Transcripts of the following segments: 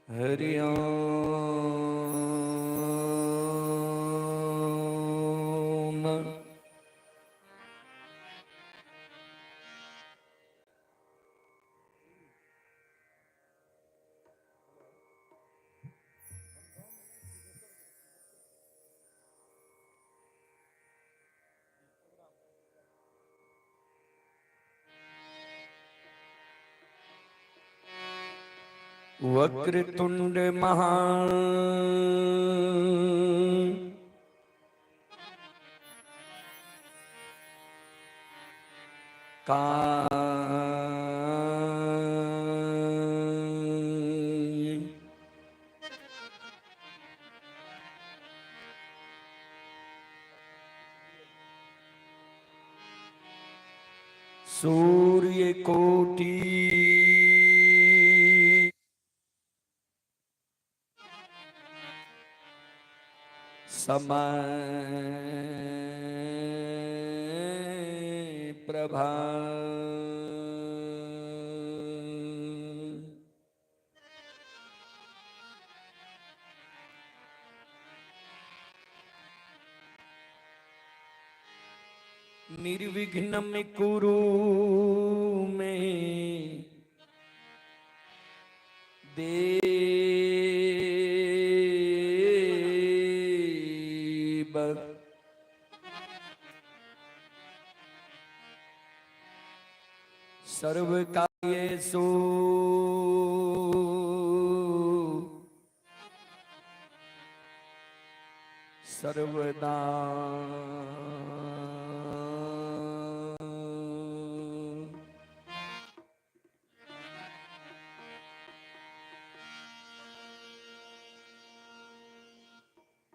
हरि ओम। वक्रतुंड महा काय सूर्य कोटि समय प्रभा। निर्विघ्नं कुरु मे देव। सर्वकार्येषु सर्वदा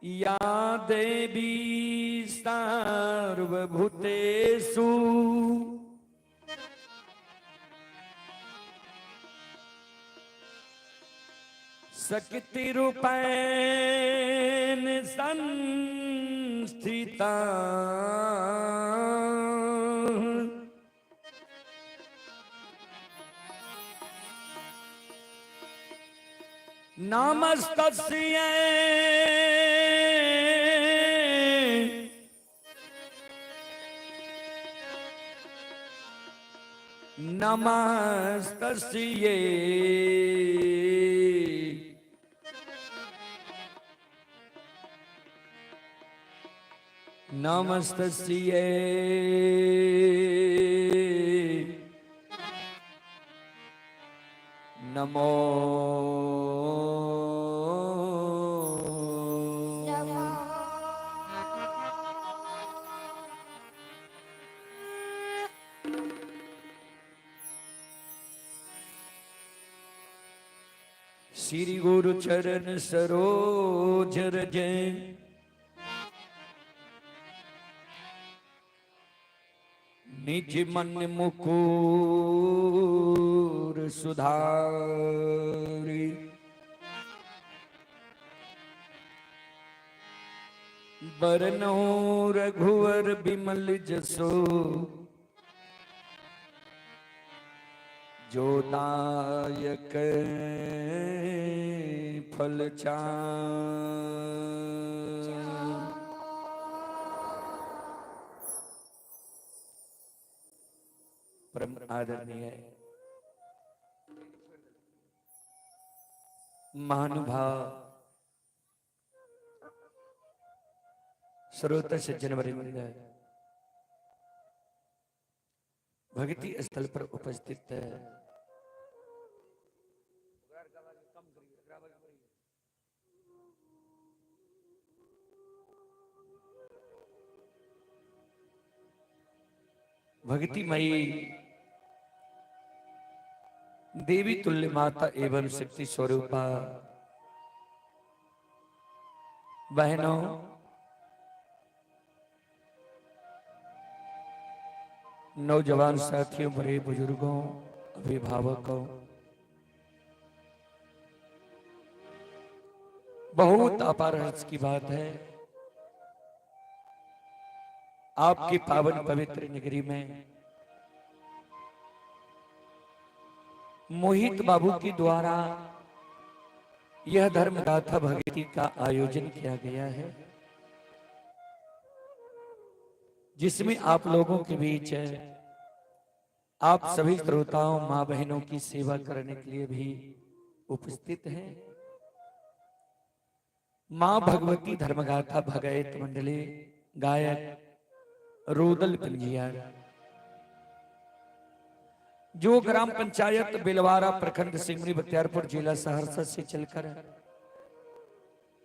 या देवी सर्वभूतेषु शक्तिरूपेण संस्थिता। नमस्तस्यै नमस्तस्यै नमस्तस्यै नमो श्री गुरु चरण सरोज रज निज मन मुकुर सुधारि। बरनौ रघुवर बिमल जसो जो दायक फल चारि। परम आदरणीय महानुभाव श्रोता सज्जन वृंद, भक्ति स्थल पर उपस्थित भक्तिमयी देवी तुल्य माता एवं शक्ति स्वरूपा बहनों, नौजवान साथियों, बड़े बुजुर्गों, अभिभावकों, बहुत अपार हर्ष की बात है आपकी पावन पवित्र नगरी में मोहित बाबू के द्वारा यह धर्म गाथा भक्ति का आयोजन किया गया है, जिसमें आप लोगों के बीच आप सभी श्रोताओं मां बहनों की सेवा करने के लिए भी उपस्थित हैं। मां भगवती धर्मगाथा भगैत मंडली गायक रुदल पंजिया, जो ग्राम पंचायत बिलवारा प्रखंड सिमरी बख्तियारपुर जिला सहरसा से चलकर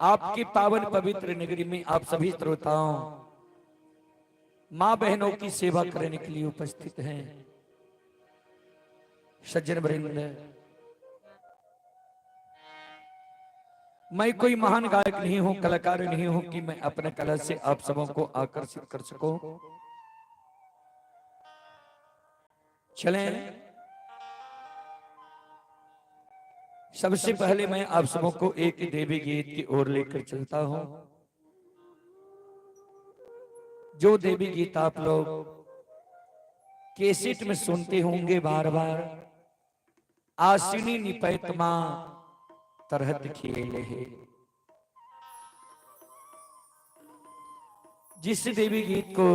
आपकी पावन पवित्र नगरी में आप सभी श्रोताओं मां बहनों की सेवा करने के लिए उपस्थित हैं। सज्जन वृंद, मैं कोई महान गायक नहीं हूं, कलाकार नहीं हूं कि मैं अपने कला से आप सबों को आकर्षित कर सकूं। चलें, सबसे पहले मैं आप सबों को एक देवी गीत की ओर लेकर चलता हूं, जो देवी गीत आप लोग कैसेट में सुनते होंगे बार बार। आसिनी निपैतमा तरहत खेले है, जिस देवी गीत को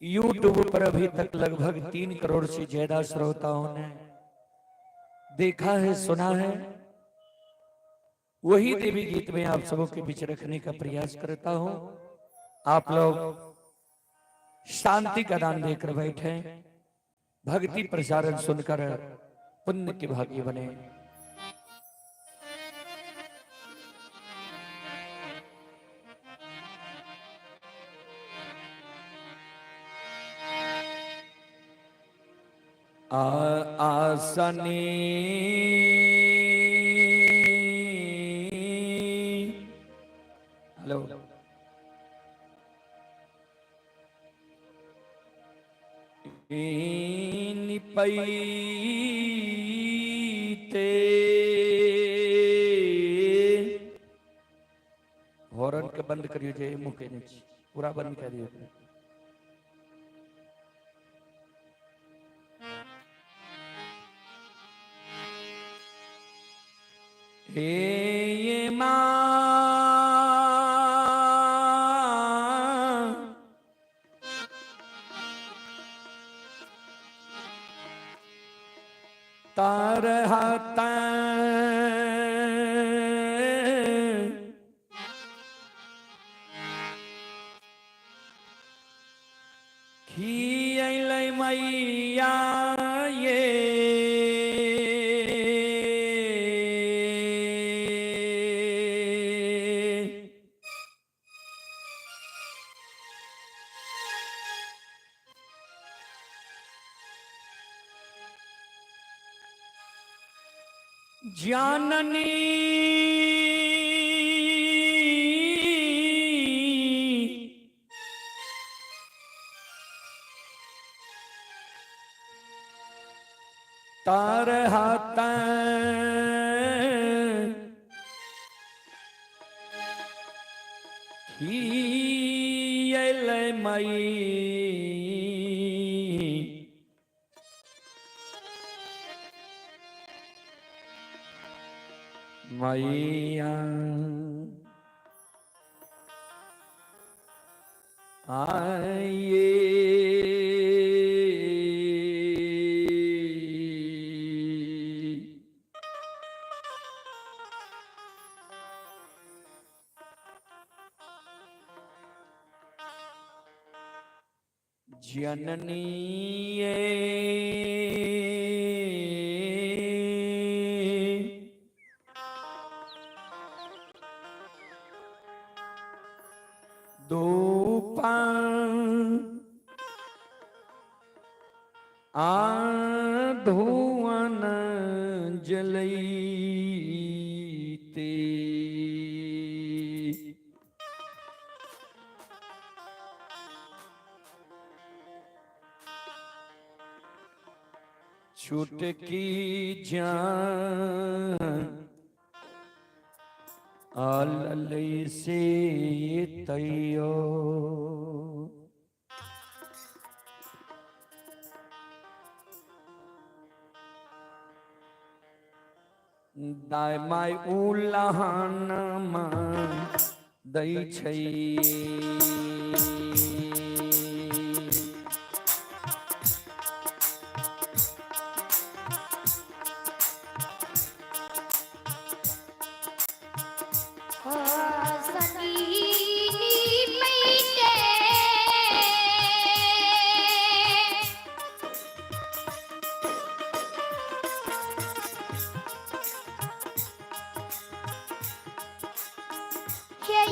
यूट्यूब पर अभी तक लगभग 3 करोड़ से ज्यादा श्रोताओं ने देखा है, सुना है, वही देवी गीत में आप सबों के बीच रखने का प्रयास करता हूं। आप लोग शांति का दान देकर बैठे, भक्ति प्रसारण सुनकर पुण्य के भागी बने। आसनी हेलो निपैते हॉर्न के बंद करियो जे मुके नीचे पूरा बंद करियो। हे ये तार हाथ खियल मैया ये जाननी तार हाथ खियल मई मैया आइए जननी दो धुआं जलैते छुटकी जान आलले से तैयो दाय माय उलहन दै छै।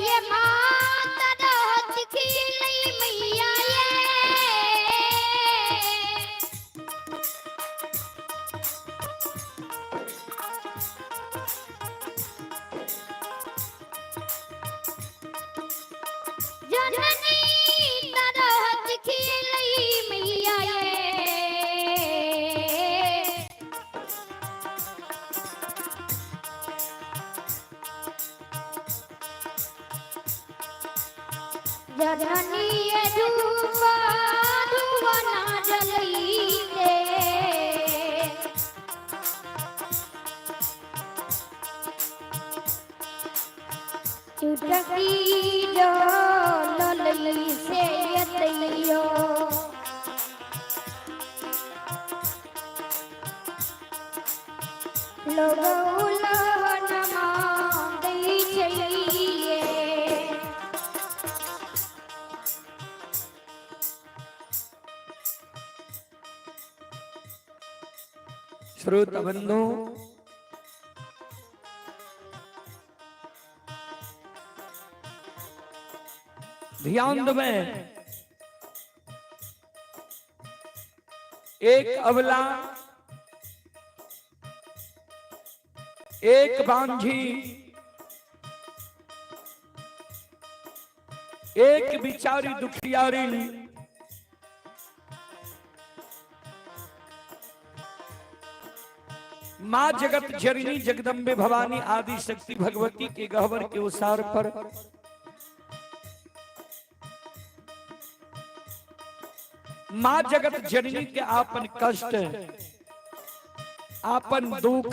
ये माता रात की लई मैया जननी तरह की लई मैया जननी धूपा धुआ ना जलईते चुटकी जो ललई से यतइयो लोगो उलहनमा दै छइए। श्रोता बंधु, ध्यान दो। एक अबला, एक बांझी, एक बिचारी दुखियारी, माँ जगत जननी जगदम्बे भवानी आदि शक्ति भगवती के गह्वर के उसार पर माँ जगत जननी के आपन कष्ट, आपन दुख,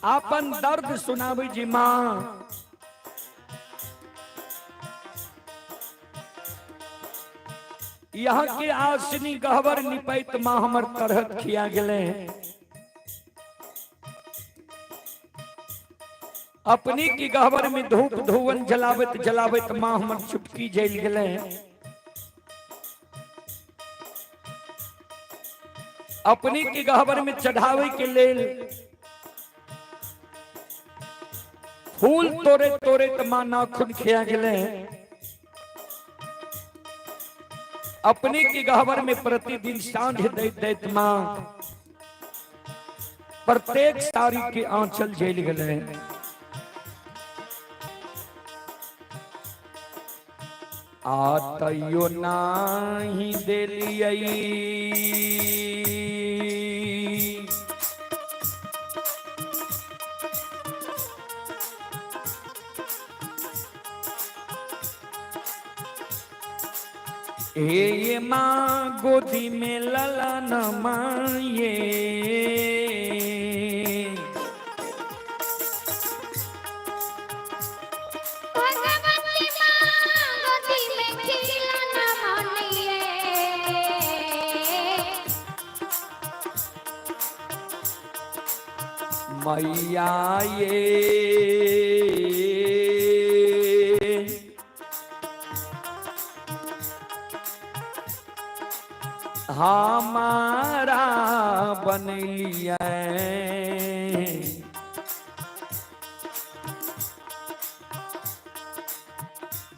आपन दर्द सुनावे जी। माँ यहाँ के आसनी गहवर निपैत माँ हमर तरहत किया गले। अपनी की गहवर में धूप धुवन जलावत जलावत माँ हमर चुपकी जल गले। अपनी की गहवर में चढ़ावे के लेल फूल तोरे तोरे त माँ नाखून खिया गले। अपनी की गहवर में प्रतिदिन सांझ दैत दैत माँ प्रत्येक साड़ी के आंचल झेल गए। आतयो नाही देलियई ये माँ गोदी में ललन माये। भगवती माँ गोदी में खिलौना मानिए। मैया ये हमारा बनलिया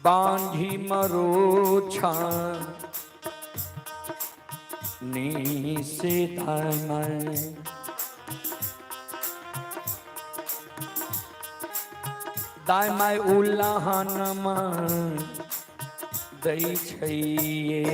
बांझी मरोछा नी से दामन दामाय उल्लाहनमा दै छैये।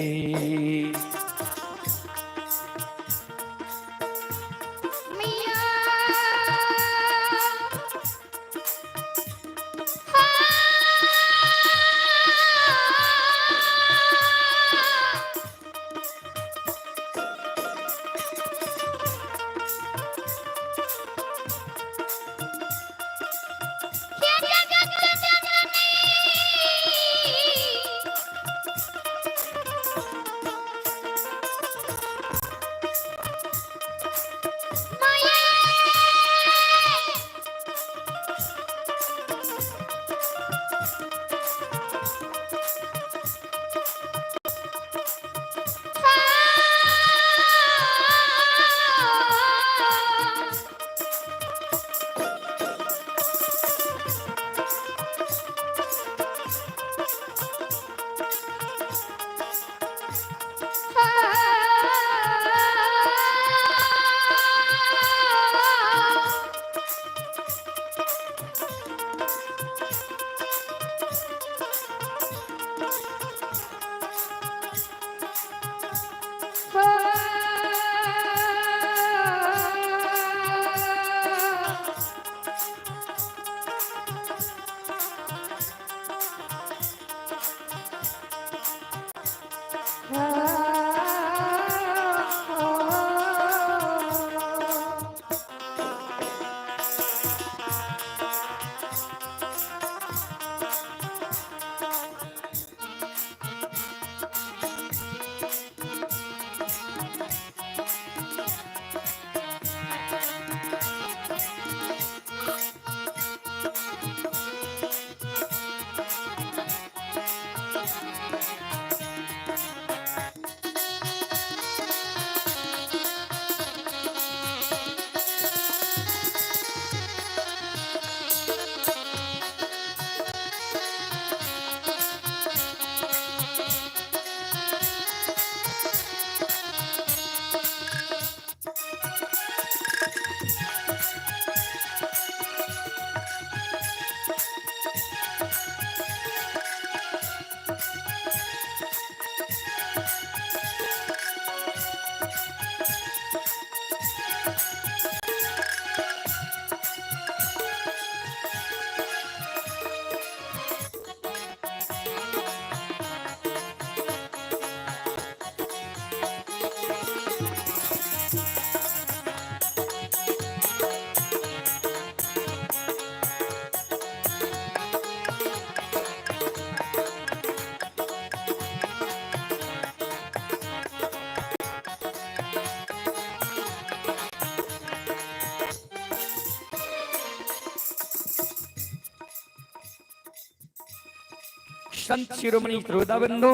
संत शिरोमणि श्रोताबंधु,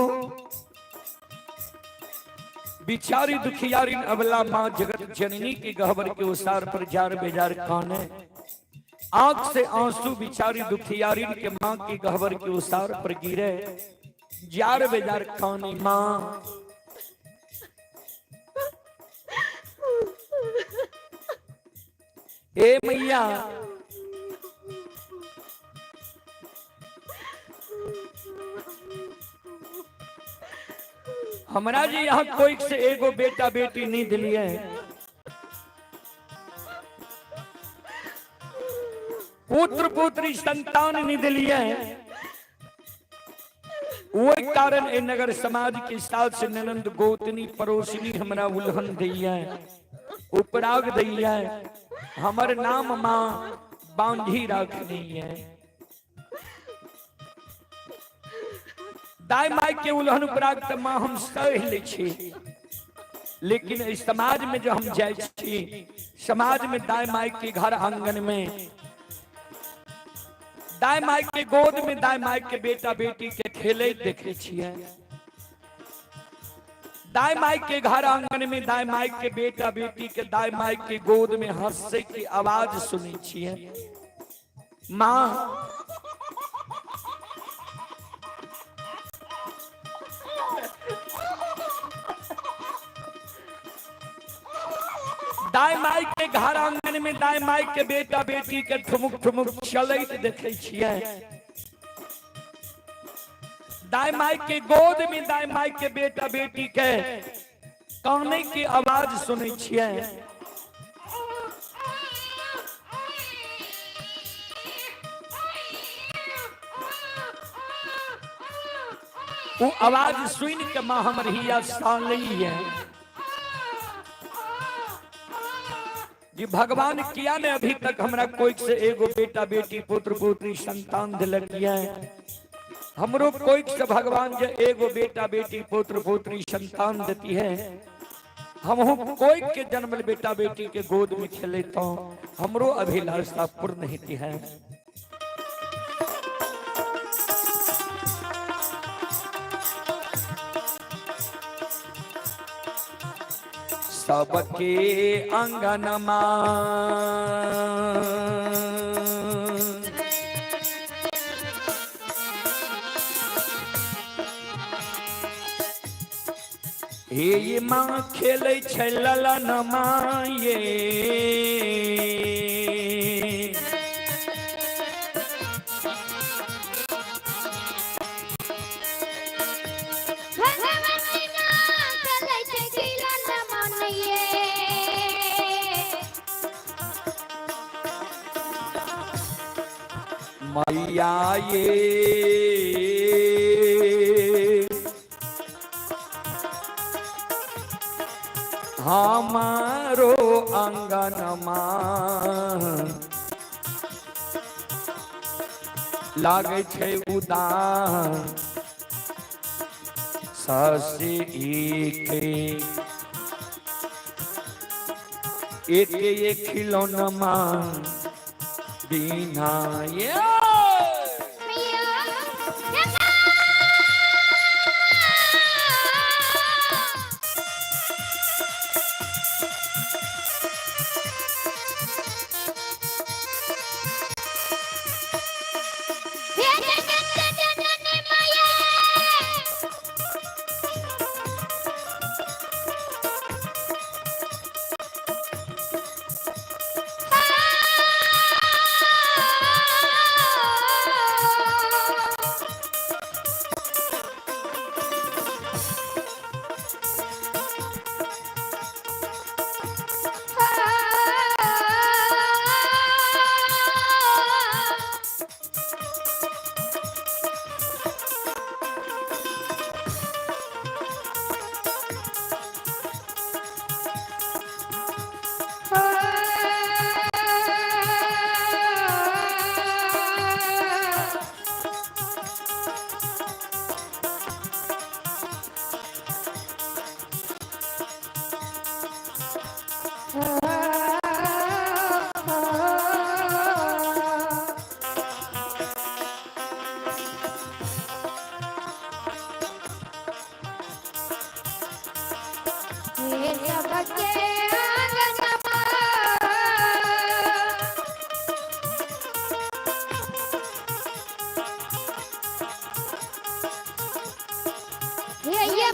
बिचारी दुखियारी अबला माँ जगत जननी के गहवर के उसार पर जार बेजार काने, आंख से आंसू बिचारी दुखियारी के माँ की गहवर के उसार पर गिरे, जार बेजार कानी माँ। ए मैया हमारा जी यहाँ कोई से एगो बेटा बेटी नहीं दिलिए, पुत्र पुत्री संतान नहीं दिलिए। वही कारण ए नगर समाज के साथ से ननंद गोतनी पड़ोसनी हमारा उल्हन दैया, उपराग दैया, हमर नाम माँ बांधी रखनी है। दाई माई के उल्हन उपराग त माँ हम सह ले छी, लेकिन इस समाज में जो हम जाए छी, समाज में दाई माई के घर आंगन में, दाई माई के गोद में दाई माई के बेटा बेटी के खेले देखे छिए। दाई माई के घर आंगन में दाई माई के बेटा बेटी के दाई माई के गोद में हंसे की आवाज सुनी छिए। माँ दाई माई के घर आंगन में दाई माई के बेटा बेटी के ठुमुक ठुमुक चलैत देखे छिए। दाई माई के गोद में दाई माई के बेटा बेटी के काने की आवाज सुने छिए। वो आवाज सुन के माँ हमर हिया सालई है जी। भगवान किया ने अभी तक हमरा कोई से एगो बेटा बेटी पुत्र पुत्री संतान दिलक है। हमरो कोई से भगवान जे एगो बेटा बेटी पुत्र पुत्री संतान देती है। हम कोई के जन्मल बेटा बेटी के गोद में खेले तो हमरो अभिलाषा पूर्ण होती है। सबके अंगनमा हे माँ खेले छै ललनमा ये मैया ये हमारो अंगनमा लागे छै उदान ससे एक खिलौनमा बिना ये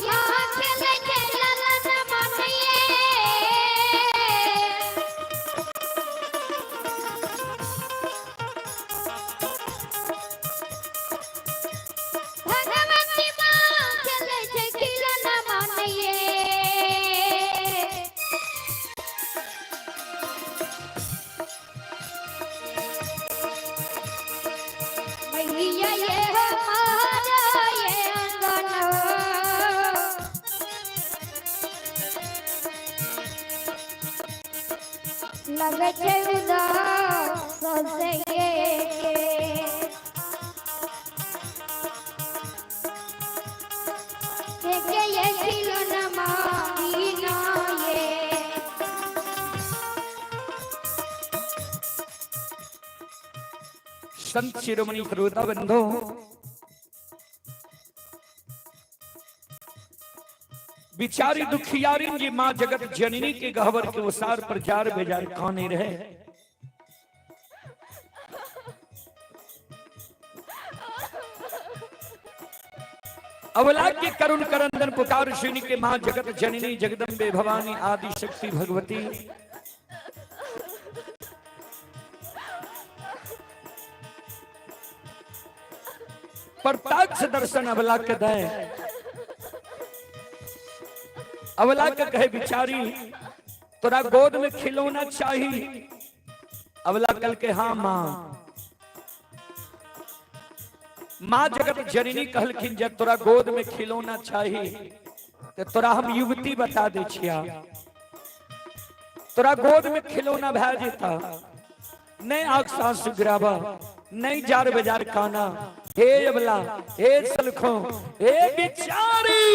माँ खेले के ललन मानिए भगवती माँ खेले के खिलना मानिए मैया ये हमारा ये अंगना लगे छे उदास से के ये खिलौना मांगी ना ये संत शिरोमणि श्रोता बंधो, बिचारी दुखियारी जी माँ जगत जननी के गहवर के उसार प्रचार बेजार खाने रहे। अवला के करुण करंदन पुकार श्रीनी के माँ जगत जननी जगदम्बे भवानी आदि शक्ति भगवती प्रत्यक्ष दर्शन अवला के दे। अवला के कहे बिचारी तोरा गोद में खिलौना चाहिए। अवला कल के हाँ माँ। माँ जगत जननी कहलखिन जब तोरा गोद में खिलौना चाहिए तो तोरा हम युवती बता दे छिया। तोरा गोद में खिलौना भै जेता नहीं आँख सांस गिरावा नहीं जार बाजार काना। हे अबला हे सलखों हे बिचारी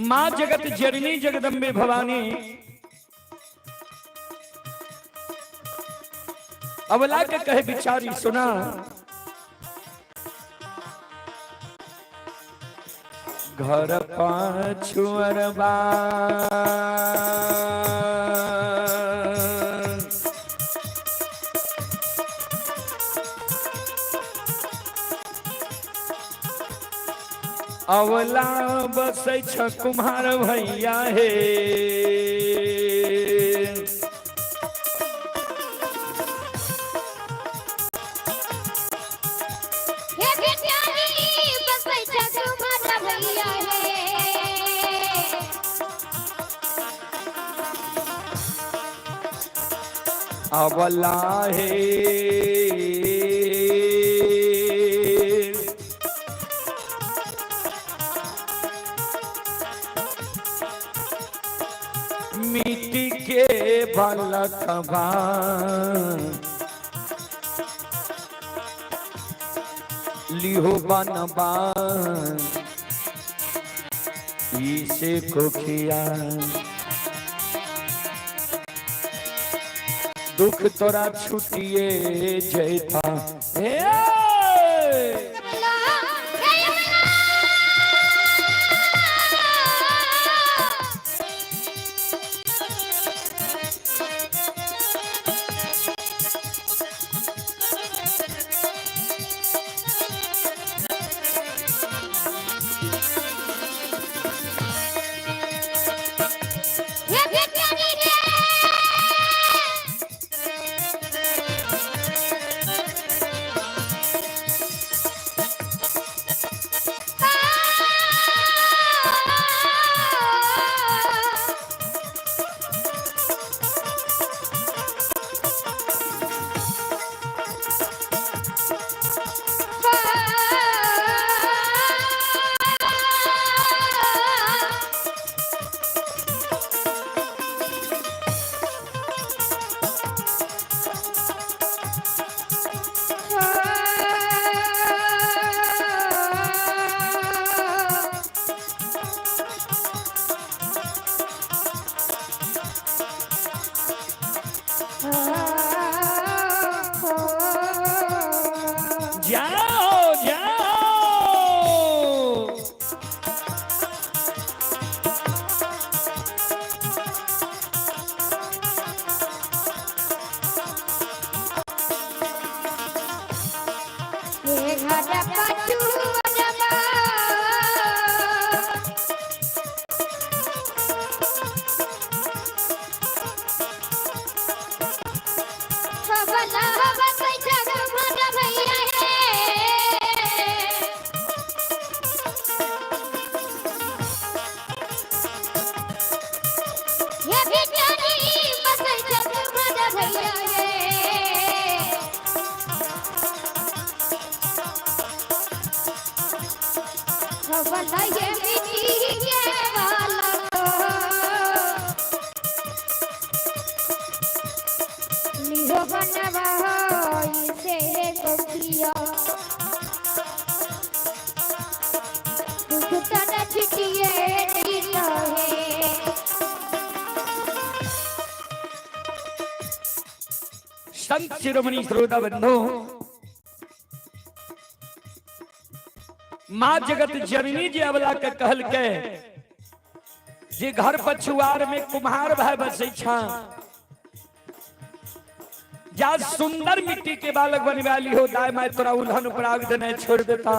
माँ जगत जननी जगदम्बे भवानी अवला के कहे बिचारी सुना। घर पाछुअरबा अवला बसै छ कुम्हार भैया हे। हे बिचारी बसै छ कुम्हार भैया हे। अवला हे मिट्टी के बालकबा लिहो बनबा इसे कोखिया दुख तोरा छुटिए जैता हे भला ये मिट्टी के बालक लिहो बनवा इसे गोपिया दुख तना चिटिए नीला है। संत शिरोमणि श्रोता बंधु, माँ जगत जननी जी अबला के कहल के जे घर पछुआर में कुम्हार भाई बसे छा जा सुंदर मिट्टी के बालक बने वाली हो दाय मैं तोरा उल्हन पराग देने छोड़ देता।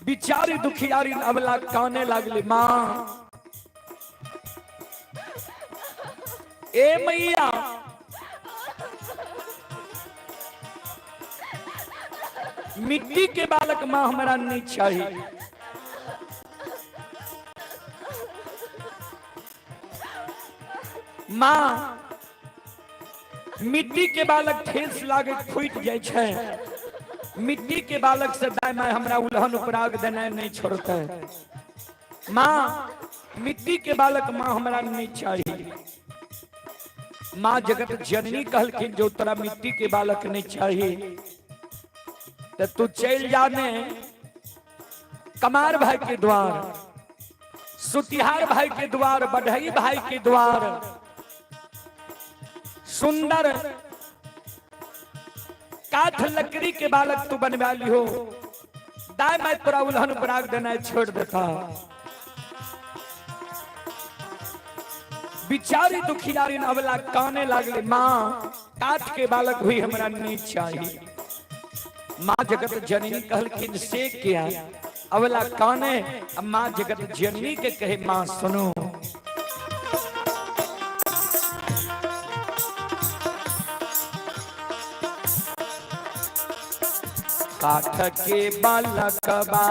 बिचारी दुखियारी अबला काने लागली माँ ए मैया मिट्टी के बालक माँ हमारा नहीं चाहिए। माँ मिट्टी के बालक ठेस लागे फूट जाए छे, मिट्टी के बालक से दाय माय हमरा उल्हन उपराग देना नहीं छोड़ते। माँ मिट्टी के बालक माँ हमरा नहीं चाहिए। माँ जगत जननी कहलखिन जो तोरा मिट्टी के बालक नहीं चाहिए तो तू चल जाने कमार भाई के द्वार, सुतिहार भाई के द्वार, बढ़ई भाई के द्वार, सुंदर काठ लकड़ी के बालक तू बनवा ली हो दाय मैं तोरा उल्हन पराग देना छोड़ देता। बिचारी दुखियारी अबला काने लागले माँ काठ के बालक हुई हमरा नहीं चाहिए। माँ जगत जननी कहलखिन से क्या अबला काने। अब माँ जगत जननी के कहे माँ सुनो काठ के बालक बा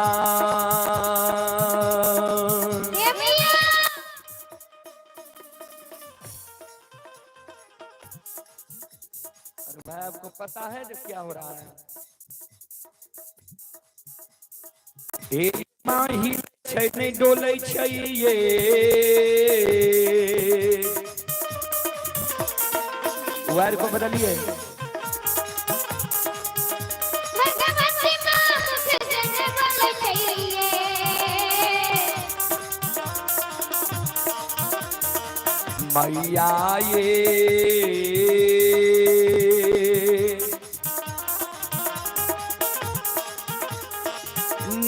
भाई आपको पता है जो क्या हो रहा है। एक माही छै नहीं डोले ये वायर को बदलिए। मैया ये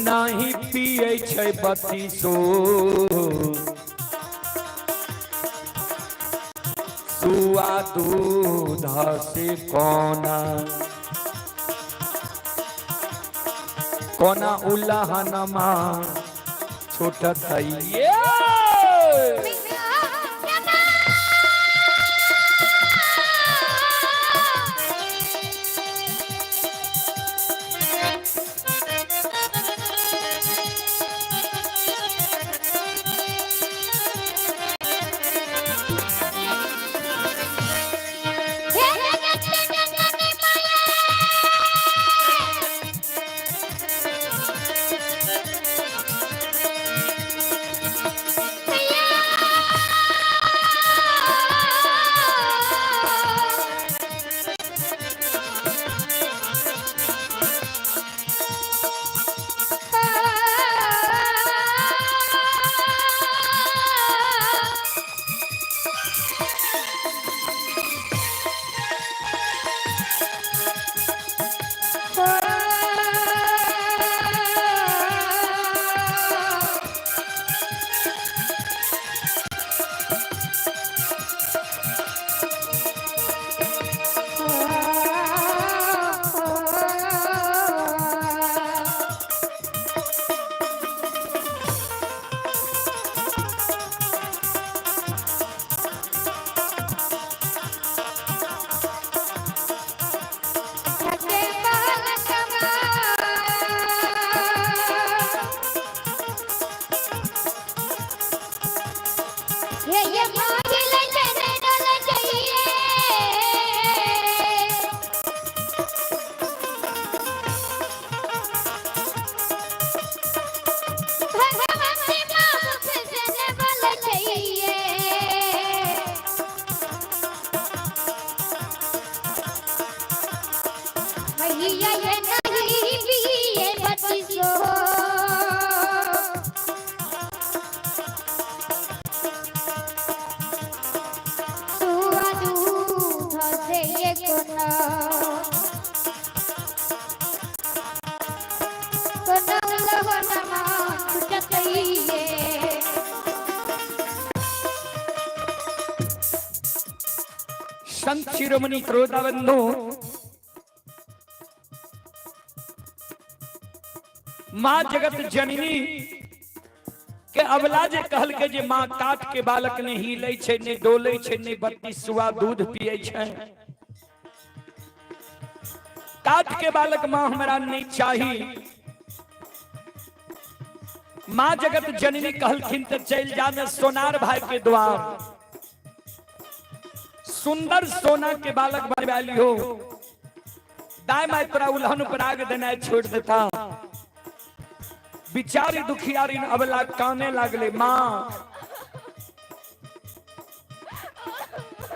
नहीं पिए छै बत्तीसो सुआ दूध से कोना कोना उल्लहनमा छूटत ये संत शिरोमणि क्रोधाबंधु माँ जगत जननी के अबला जे कहल के जे माँ काट के बालक ने हिले छे ने डोले छे ने 32 सुआ दूध पिए छे, काट के बालक माँ हमरा नहीं चाहिए। माँ जगत जननी कहलखिन तो चल जाने सोनार भाई के द्वार, सुंदर सोना के बालक बनवाली हो, दाई माई तोरा उल्हन पर आग देना छोड़ देता। बिचारी दुखियारी अबला काने लागले, माँ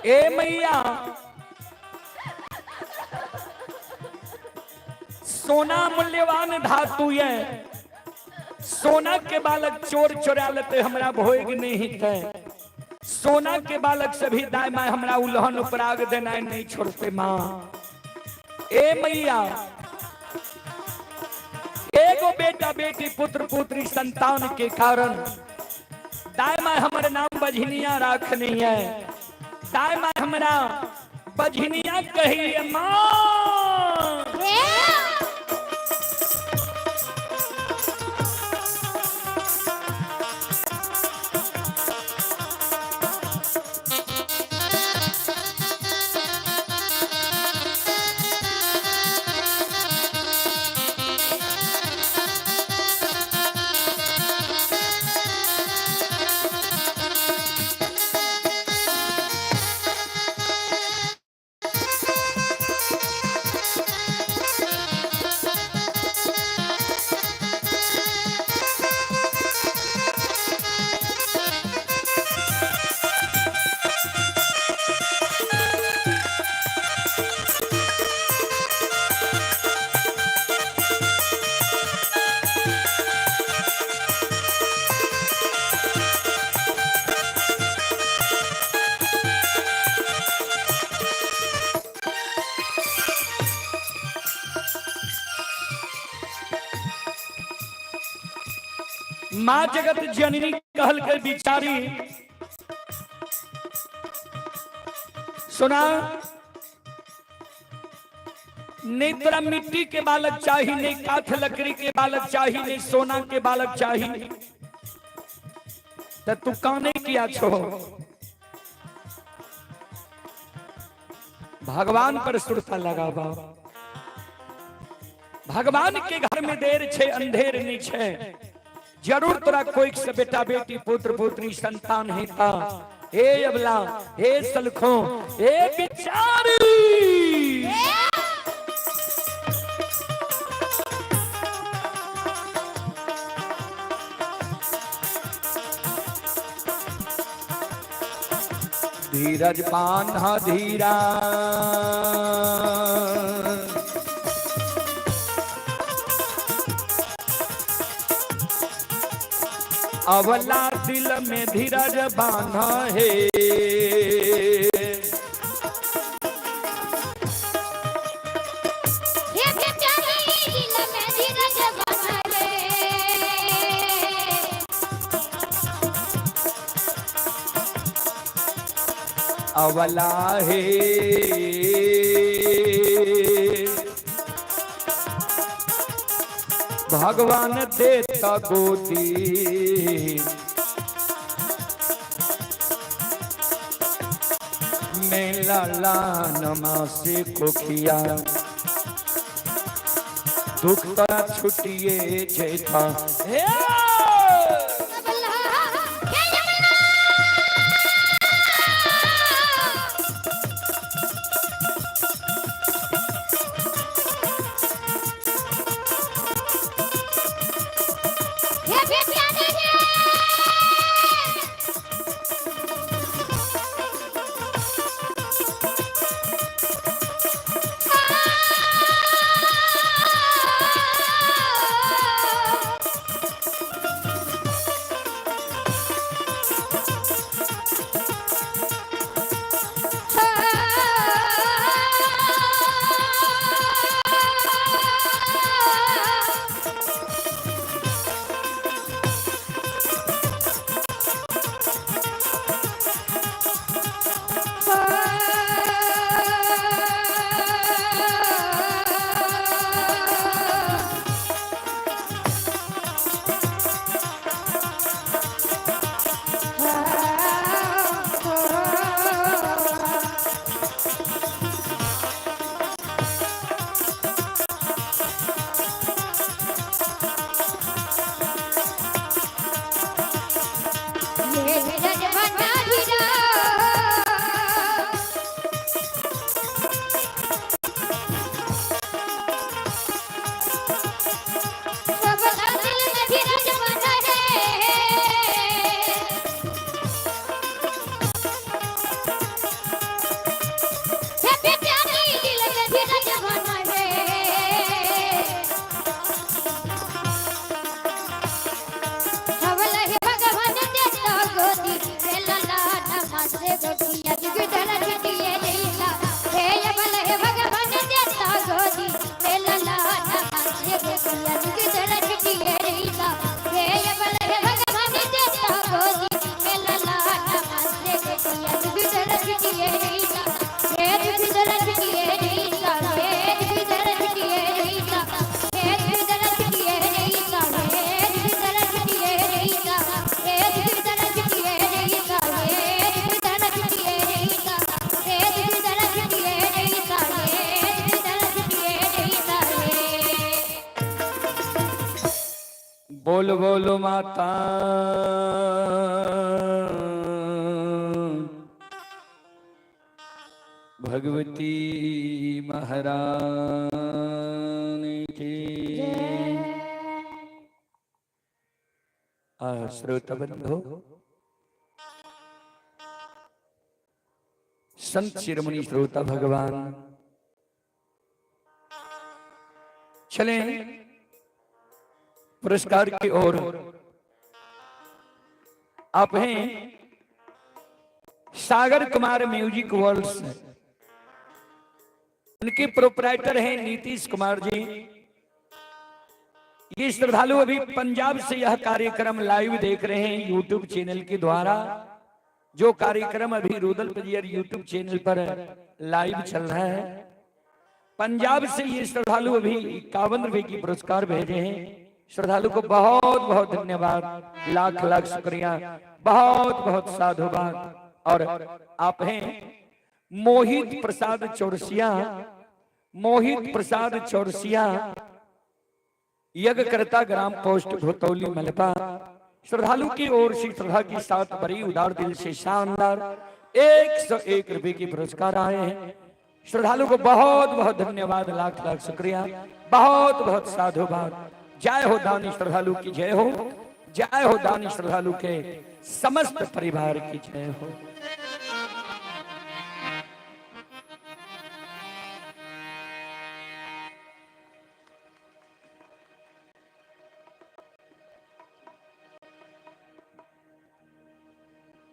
ए मैया सोना मूल्यवान धातु है, सोना के बालक चोर चोरा लेते हमरा भोग नहीं थे, सोना के बालक से भी दाई माई हमरा उल्हन पर आग देना नहीं छोड़ते। माँ ए मैया एगो बेटा बेटी पुत्र पुत्री संतान के कारण दाई माई हमारे नाम बझनिया राखनी है, दाई माई हमरा बझनिया कही है। माँ माँ जगत जननी कहल के बिचारी सुना, नहीं तोरा मिट्टी के बालक चाहिए, नहीं काठ लकड़ी के बालक चाहिए, नहीं सोना के बालक चाहिए, तो तू काने किया छो। भगवान पर सुरता लगावा, भगवान के घर में देर छे अंधेर नहीं छे, जरूर तोरा कोई से बेटा बेटी पुत्र पुत्री संतान है था। हे अबला हे सलखो हे बिचारी धीरज बांधा धीरा, अवला दिल में धीरज बांधा है, अवला है भगवान देता गोदी, मेला लानमा से कोखिया दुख तरा छुटिए जेठा। बोल बोलो माता भगवती महारानी की। श्रोता बंधु, संत शिरोमणि श्रोता भगवान, चले पुरस्कार की ओर। आप हैं सागर कुमार म्यूजिक वर्ल्ड्स, उनके प्रोपराइटर हैं नीतीश कुमार जी। ये श्रद्धालु अभी पंजाब से यह कार्यक्रम लाइव देख रहे हैं यूट्यूब चैनल के द्वारा। जो कार्यक्रम अभी रूदल पजियर यूट्यूब चैनल पर लाइव चल रहा है, पंजाब से ये श्रद्धालु अभी 51 रुपए की पुरस्कार भेजे हैं। श्रद्धालु को बहुत बहुत धन्यवाद, लाख लाख शुक्रिया, बहुत बहुत साधुवाद। और आप हैं मोहित प्रसाद चौरसिया, मोहित प्रसाद चौरसिया, यज्ञकर्ता ग्राम पोस्ट भोतौली मलपा। श्रद्धालु की ओर से श्रद्धा की साथ बड़ी उदार दिल से शानदार 101 रुपए की पुरस्कार आए हैं। श्रद्धालु को बहुत बहुत धन्यवाद, लाख लाख शुक्रिया, बहुत बहुत साधुवाद। जय हो दानी श्रद्धालु की जय हो, जय हो दानी श्रद्धालु के समस्त परिवार की जय हो।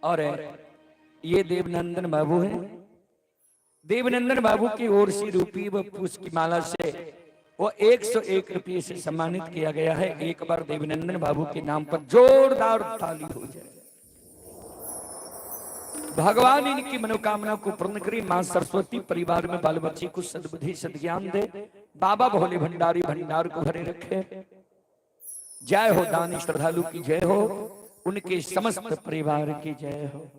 और ये देवनंदन बाबू हैं, देवनंदन बाबू की ओर से रूपी व पुष्प की माला से वो 101 रुपये से सम्मानित किया गया है। एक बार देवनंदन बाबू के नाम पर जोरदार ताली हो जाए। भगवान इनकी मनोकामना को पूर्ण करे। मां सरस्वती परिवार में बाल बच्चे को सद्बुद्धि सद्ज्ञान दे। बाबा भोले भंडारी भंडार को भरे रखे। जय हो दानी श्रद्धालु की जय हो, उनके समस्त परिवार की जय हो।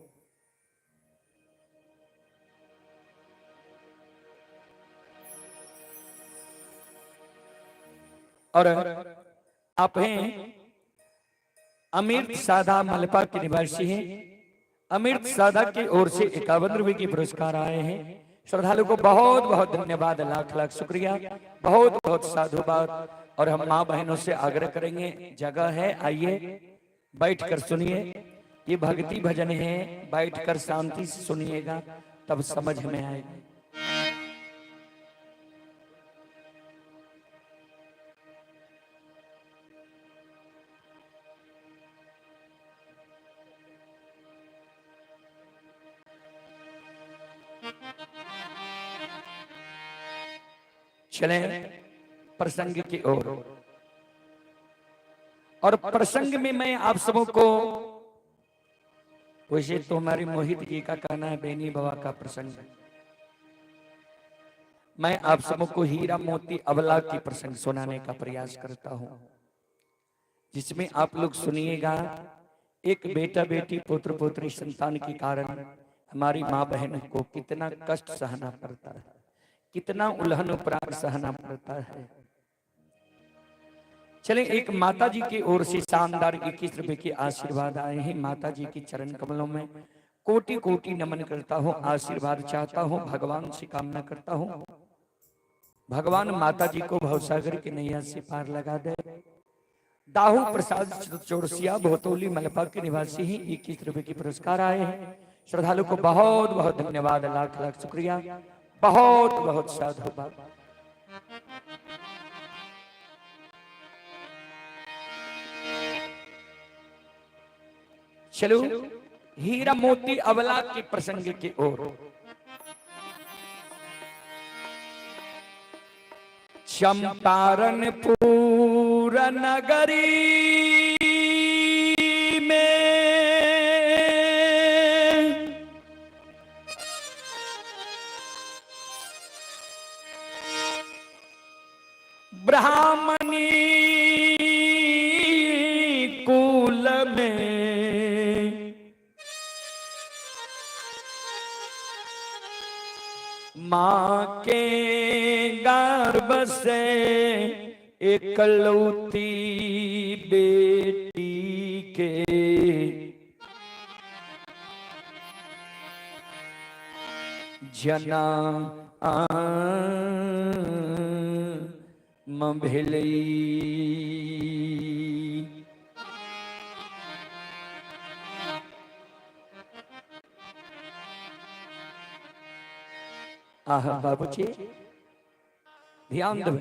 और आप हैं अमृत सादा मलपा के निवासी हैं। अमृत सादा की ओर से 51 रुपए की पुरस्कार आए हैं। श्रद्धालु को बहुत बहुत धन्यवाद, लाख लाख शुक्रिया, बहुत बहुत साधुवाद। और हम माँ बहनों से आग्रह करेंगे, जगह है, आइए बैठकर सुनिए। ये भक्ति भजन है, बैठकर शांति से सुनिएगा तब समझ में आएगा। चलें प्रसंग की ओर। और प्रसंग में मैं आप सबों को, वैसे तो हमारे मोहित जी का कहना है बेनी बाबा का प्रसंग, मैं आप सबों को हीरा मोती अबला की प्रसंग सुनाने का प्रयास करता हूं, जिसमें आप लोग सुनिएगा। एक बेटा बेटी पुत्र पुत्री संतान के कारण हमारी माँ बहन को कितना कष्ट सहना पड़ता है, कितना उल्हन उपराग सहना पड़ता है। चले एक माता जी की ओर से शानदार 21 रुपए के आशीर्वाद आए हैं। माता जी के चरण कमलों में कोटि कोटि नमन करता हूँ, आशीर्वाद चाहता हूँ, भगवान से कामना करता हूँ भगवान माता जी को भवसागर के नैया से पार लगा दे। दाहू प्रसाद चौरसिया भोतौली मलपा के निवासी ही 21 रुपए के पुरस्कार आए हैं। श्रद्धालु को बहुत बहुत धन्यवाद, लाख लाख शुक्रिया, बहुत बहुत साधुवाद। चलो हीरा मोती अबला के प्रसंग की ओर। चंपारणपुर नगरी में ब्राह्मणी कुल में माँ के गर्भ से एकलौती बेटी के जना भेलई। आह बाबूजी ध्यान दो।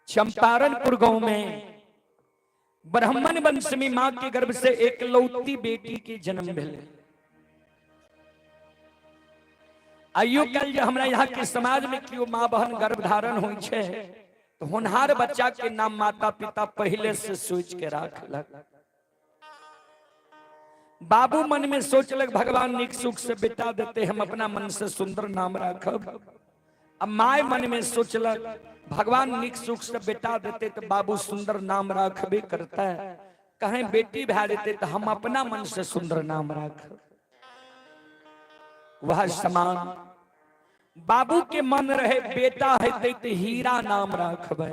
चंपारणपुर गांव में ब्राह्मण वंश में मां के गर्भ से एक लौती बेटी के जन्म भेले। आइयो कल जो हमरा यहाँ के समाज में क्यों माँ बहन गर्भ धारण हुई छे तो होनहार बच्चा के नाम माता पिता पहले से सोच के रखलक। बाबू मन में सोचलक भगवान निक सुख से बेटा देते, हम अपना मन से सुंदर नाम रखब। अब माय मन में सोचलक भगवान निक सुख से बेटा देते तो बाबू सुंदर नाम रखबे करता है, कहीं बेटी भै देते तो हम अपना मन से सुंदर नाम रखब। वह समान बाबू के मन रहे बेटा है तो हीरा नाम रखबे,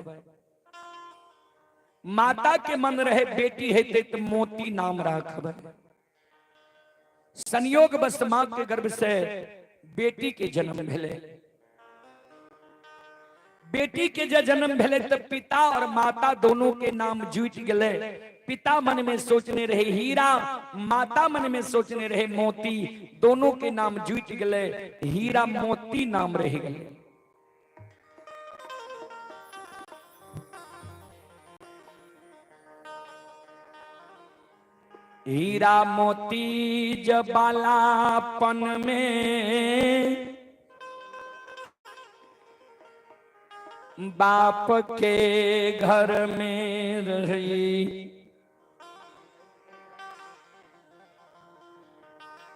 माता के मन रहे बेटी है तो मोती नाम रखबे। संयोग बस मां के गर्भ से बेटी के जन्म भेले। बेटी के जब जन्म भेले तो पिता और माता दोनों के नाम जुट गए। पिता मन में सोचने रहे हीरा, माता मन में सोचने रहे मोती, दोनों के नाम जुट गए, हीरा मोती नाम रह गए। हीरा मोती जब बालापन में बाप के घर में रही,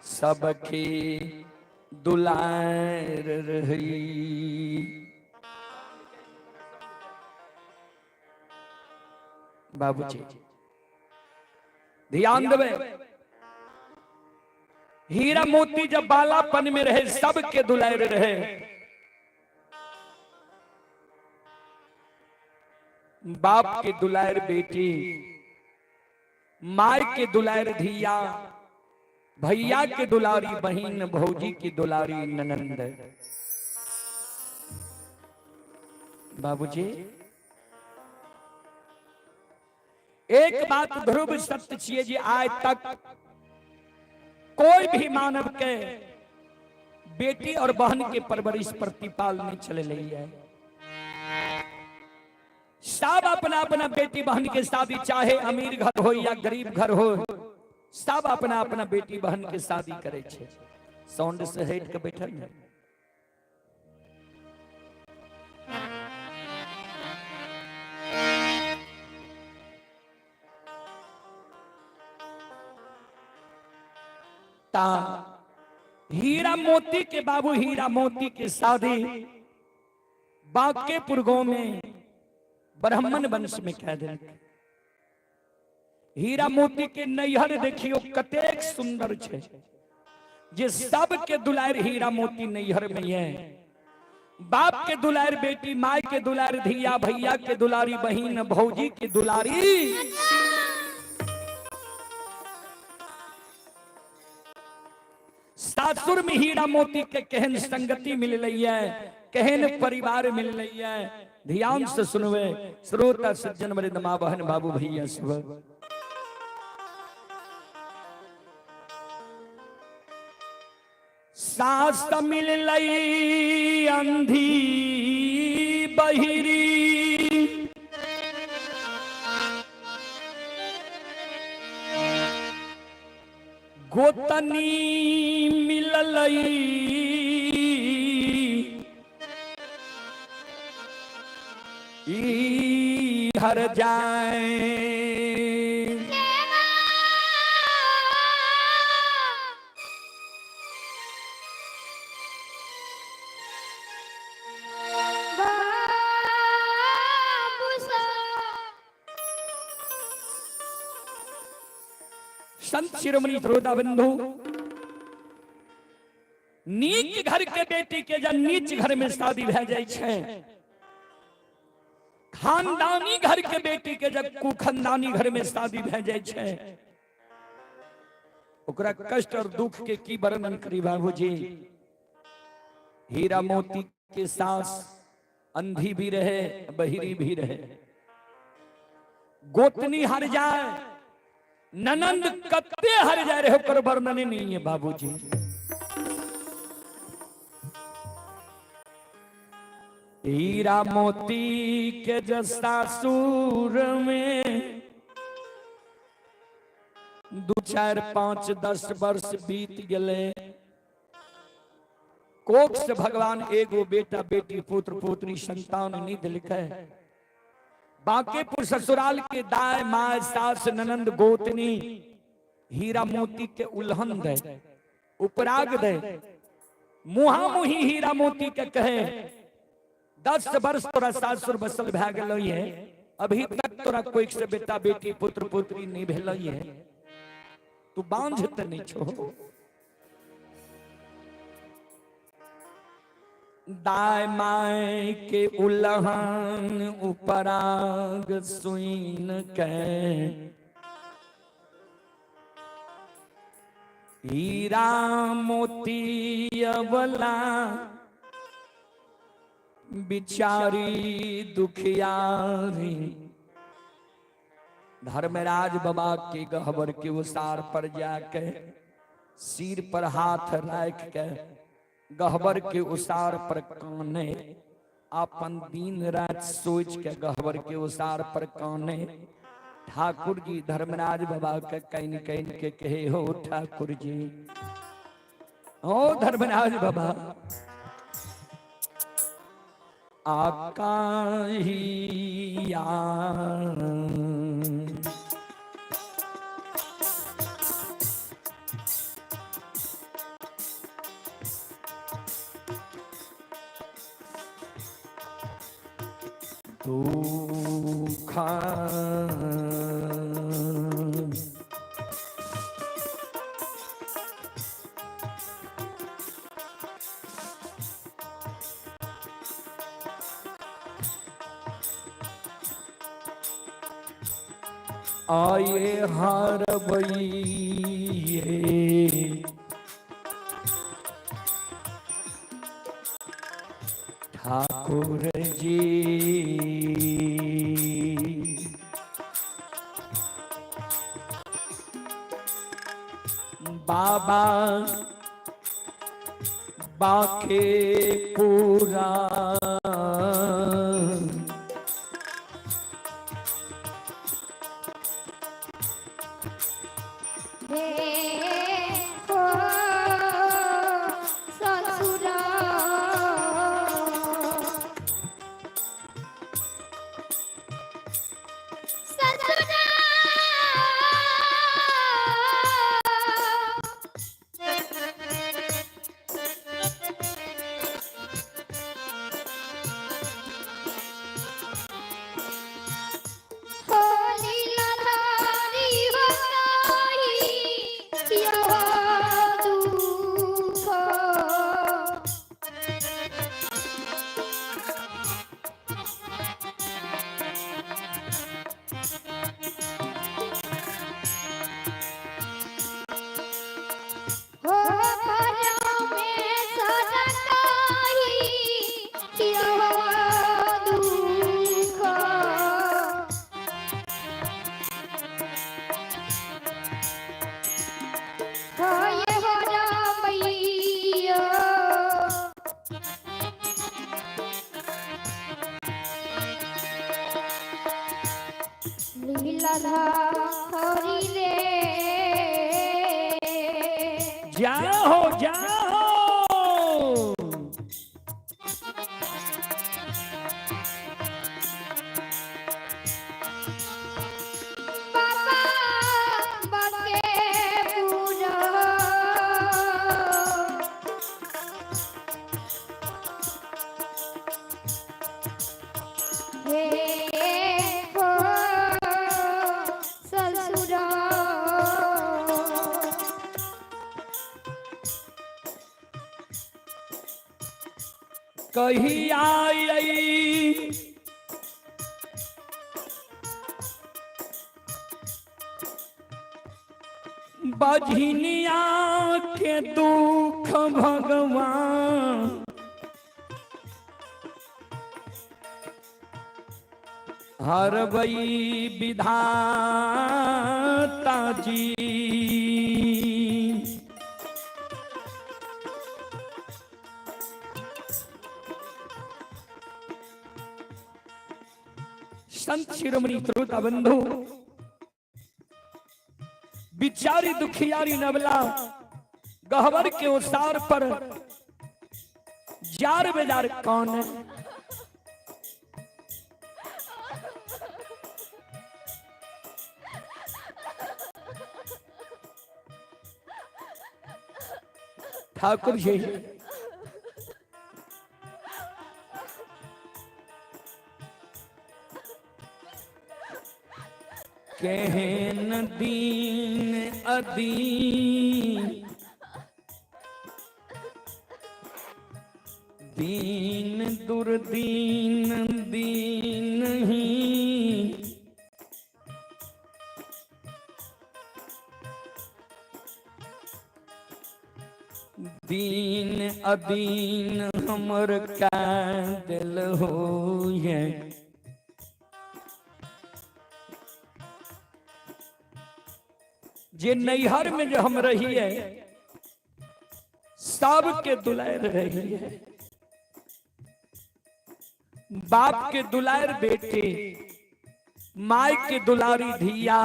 सबकी दुलार रही। बाबूजी ध्यान देवे, हीरा मोती जब बालापन में रहे सबके दुलार रहे। बाप के दुलार बेटी, माय के दुलार धिया, भैया के दुलारी बहन, भौजी की दुलारी ननंद। बाबूजी एक बात ध्रुव सत्य छिए जी, आज तक कोई भी मानव के बेटी और बहन के परवरिश प्रतिपाल नहीं चले रही है। सब अपना अपना बेटी बहन के शादी, चाहे अमीर घर हो या गरीब घर हो, सब अपना अपना बेटी बहन के शादी करे छे। साउंड से हट के बैठल है। हीरा मोती के बाबू हीरा मोती के शादी बांकेपुर गांव में ब्राह्मण वंश में कह दे। हीरा मोती के नैहर देखियो कतेक सुंदर छे, जे सब के दुलार हीरा मोती नैहर में है। बाप के दुलार बेटी, माय के दुलार धिया, भैया के दुलारी बहन, भौजी के दुलारी। सासुर में हीरा मोती के कहन संगति मिल रही है, कहन परिवार मिल रही है। ध्यान से सुनवे श्रोता सज्जन वृंद, मां बहन बाबू भैया सब। सास मिल लई अंधी बहिरी, गोतनी मिललई ई हर जाए। संत शिरोमणि श्रोता बंधु, नीच घर के बेटी के जब नीच घर में शादी भै जाय छै खानदानी घर के बेटी के जब कुखानदानी घर में शादी भे जाए छे, ओकरा कष्ट और दुख के की वर्णन करी बाबूजी। हीरा मोती के सास अंधी भी रहे, बहिरी भी रहे, गोतनी हर जाए, ननंद कत्ते हर जाए रहे, ओकर वर्णन नहीं है बाबूजी। हीरा मोती के जसा सूर में 2 4 5 10 वर्ष बीत गए। कोख से भगवान एगो बेटा बेटी पुत्र पुत्री संतान निध लिखे। बांकेपुर ससुराल के दाय माय सास ननंद गोतनी हीरा मोती के उल्हन दे, उपराग दे, मुहा मुही हीरा मोती के कहे 10 वर्ष तोरा सासुर बसल भे गल है, अभी तक तोरा कोई से बेटा बेटी पुत्र पुत्री नहीं भेल है, तू बांझ त नहीं छो। दाय माय के उल्हन उपराग सुइन के हीरा मोती अवला बिचारी दुखियारी। धर्मराज बाबा के गहवर के उसार पर जाके सिर पर हाथ रख के गहवर के उसार पर काने, अपन दिन रात सोच के गहवर के उसार पर काने। ठाकुर जी धर्मराज बाबा के कैन कैन के कहे, हो ठाकुर जी, हो धर्मराज बाबा, आका ही यार दुखा आए हार बइये ठाकुर जी, बाबा बाके पूरा जाओ जाओ कही आई बझिनिया के दुख भगवान हरबई विधाता जी। संत शिरोमणि श्रोता बंधु बिचारी दुखियारी नवला गहवर के ओसार पर जार बेजार कौन है। ठाकुर जी कहन दीन अदीन दीन दुर्दीन दीन ही दीन अदीन हमर का दिल हो ये। जे नैहर में जो हम रही है सब के दुलार रही है। बाप के दुलार बेटे, माय के दुलारी धिया,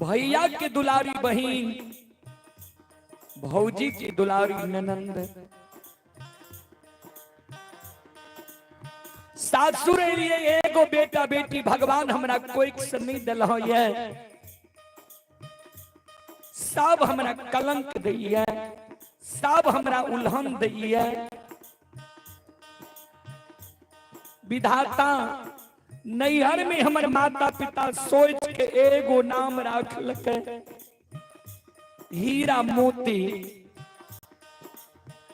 भैया के दुलारी बहन, भौजी के दुलारी ननंद, सासुर लिए एगो बेटा बेटी भगवान हमरा कोई से नहीं दिल है। सब हमरा कलंक दैया, सब हमरा उल्हन दैया। विधाता नैहर में हमर माता पिता सोच के एगो नाम रखलक हीरा मोती।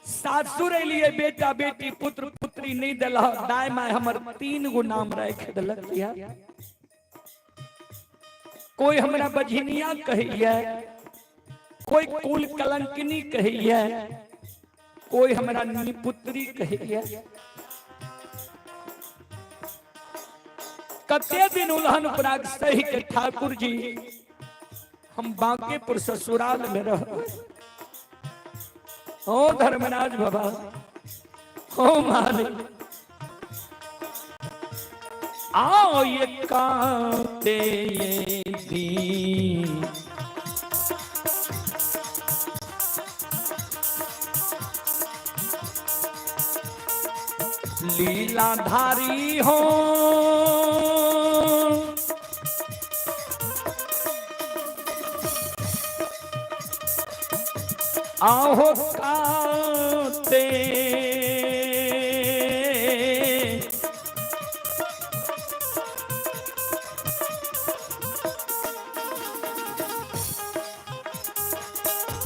सासुर लिए बेटा बेटी पुत्र पुत्री नहीं दिल, दाई माय हमर 3 गो नाम रख दिलक। कोई हमरा बझिनिया कहिए, कोई कुल कलंकिनी कहिए, कोई हमरा निपुत्री कहिए। कते दिन उल्हन पराग सही के ठाकुर जी हम बांकेपुर ससुराल में रह। ओ धर्मराज बाबा, ओ मालिक, आओ ये कांते ये दीन, लीलाधारी हो आहो काते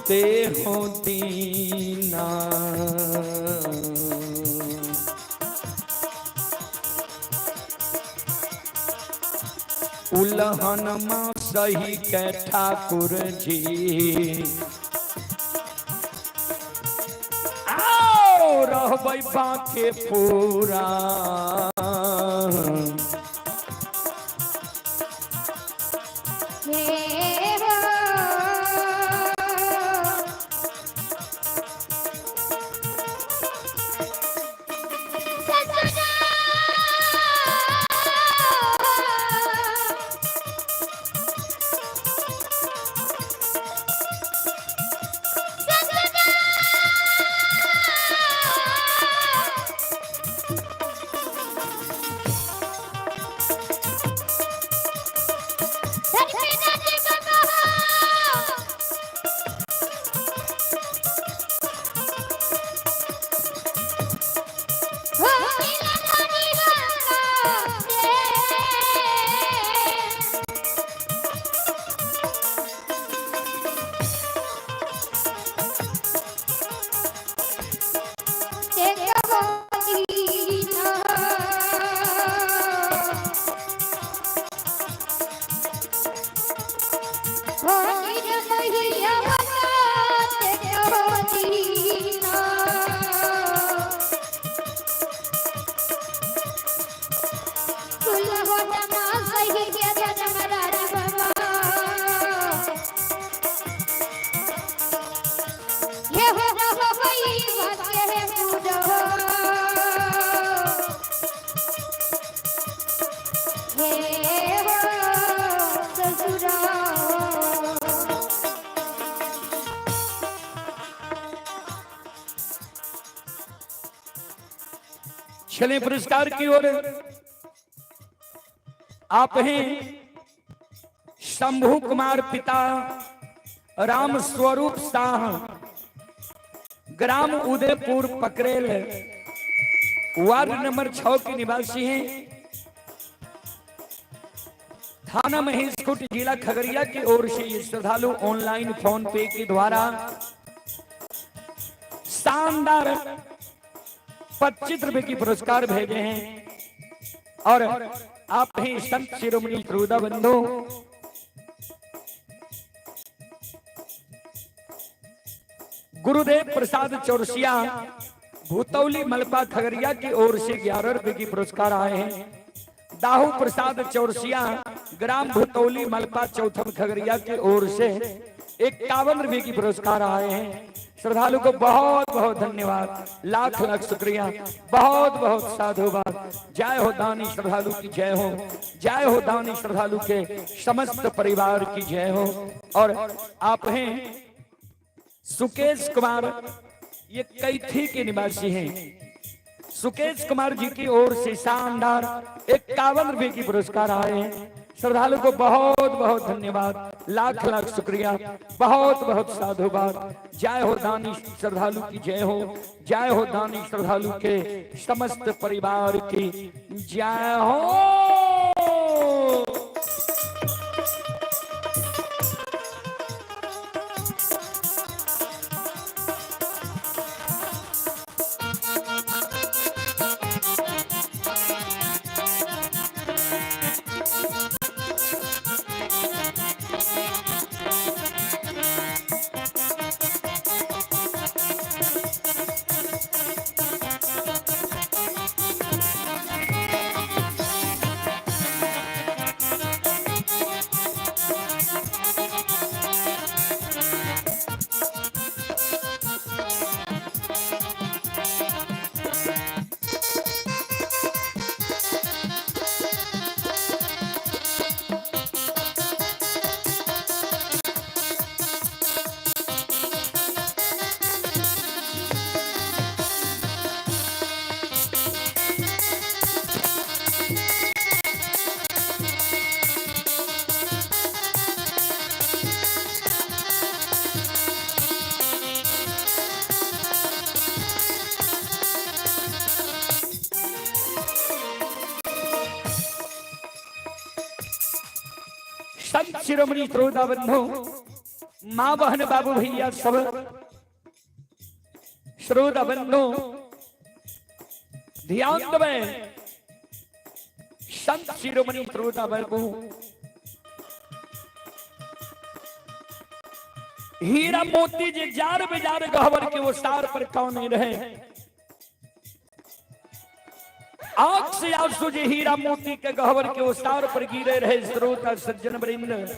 ते हो दीना। उल्हन मां सही के ठाकुर जी रहबै बाके पूरा। कुल हो तमाश ही के जन्म राज बाबा हे हो वही भक्के है पूजो हे हो ससुरा चले पुरस्कार की ओर। आप हैं शंभू कुमार, पिता राम स्वरूप शाह, ग्राम उदयपुर पकरेल, वार्ड नंबर 6 के निवासी हैं। थाना महेशखुंट, जिला खगड़िया की ओर से ये श्रद्धालु ऑनलाइन फोन पे के द्वारा शानदार 25 रुपए की पुरस्कार भेजे हैं। और आप हैं संत शिरोमणि श्रोता बंधु गुरुदेव प्रसाद चौरसिया, भूतौली मलपा खगड़िया की ओर से 11 रुपए की पुरस्कार आए हैं। दाहू प्रसाद चौरसिया, ग्राम भूतौली मलपा चौथम खगड़िया की ओर से 51 रुपए की पुरस्कार आए हैं। श्रद्धालु को बहुत बहुत धन्यवाद, लाख लाख शुक्रिया, बहुत बहुत साधुवाद। जय हो दानी श्रद्धालु की जय हो, जय हो दानी श्रद्धालु के समस्त परिवार की जय हो। और आप हैं सुकेश कुमार, ये कैथी के निवासी हैं। सुकेश कुमार जी की ओर से शानदार 51 रुपए की पुरस्कार आए हैं। श्रद्धालु को बहुत बहुत धन्यवाद, लाख लाख शुक्रिया, बहुत बहुत साधुवाद। जय हो दानी श्रद्धालु की जय हो, जय हो दानी श्रद्धालु के समस्त परिवार की जय हो। संत शिरोमणि श्रोता बंधु, मां बहन बाबू भैया सब श्रोता बंधु ध्यान दें। संत शिरोमणि श्रोता बंधु हीरा मोती जे जार बेजार गहवर के वो सार पर कौन रहे। आंख से आंसू जे हीरा मोती के गहवर के उसार पर गिरे रहे श्रोता सज्जन वृंद।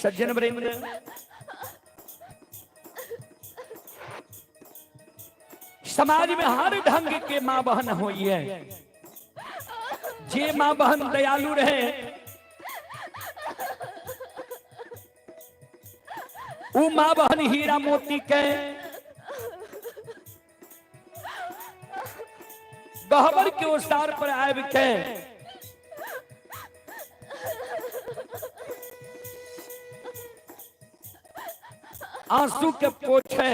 सज्जन वृंद, समाज में हर ढंग के मां बहन हुई है। जे मां बहन दयालु रहे, वो मां बहन हीरा मोती के गहवर के उसार पर आब के आंसू के पोछे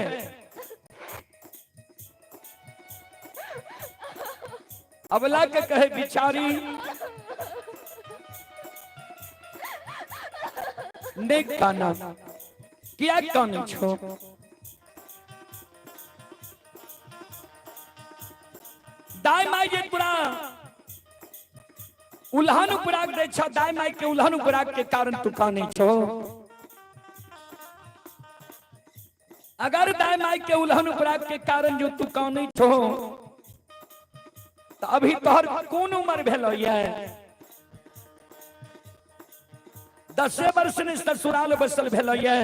अबला के कहे बिचारी नेक काना क्या कानी छो। दाई माई जे पूरा उल्हान उपराग दे छ दाई माई के उल्हान उपराग के कारण तू काने छो। अगर दाई माई के उल्हान उपराग के कारण जो तू काने छो तो अभी तोहर कौन उम्र भेलो ये 10 वर्ष ने ससुराल बसल भेलो ये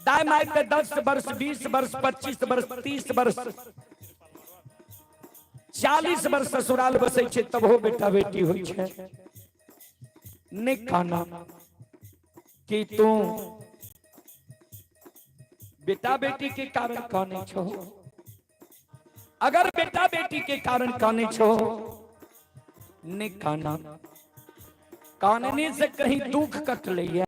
दाई माई के 10 वर्ष 20 वर्ष 25 वर्ष 30 वर्ष 40 वर्ष ससुराल बसे छे तब हो बेटा बेटी होई छे। ने कहना कि तू बेटा बेटी के कारण काने छो। अगर बेटा बेटी के कारण काने छो ने कहना कानने से कहीं दुख कट लिया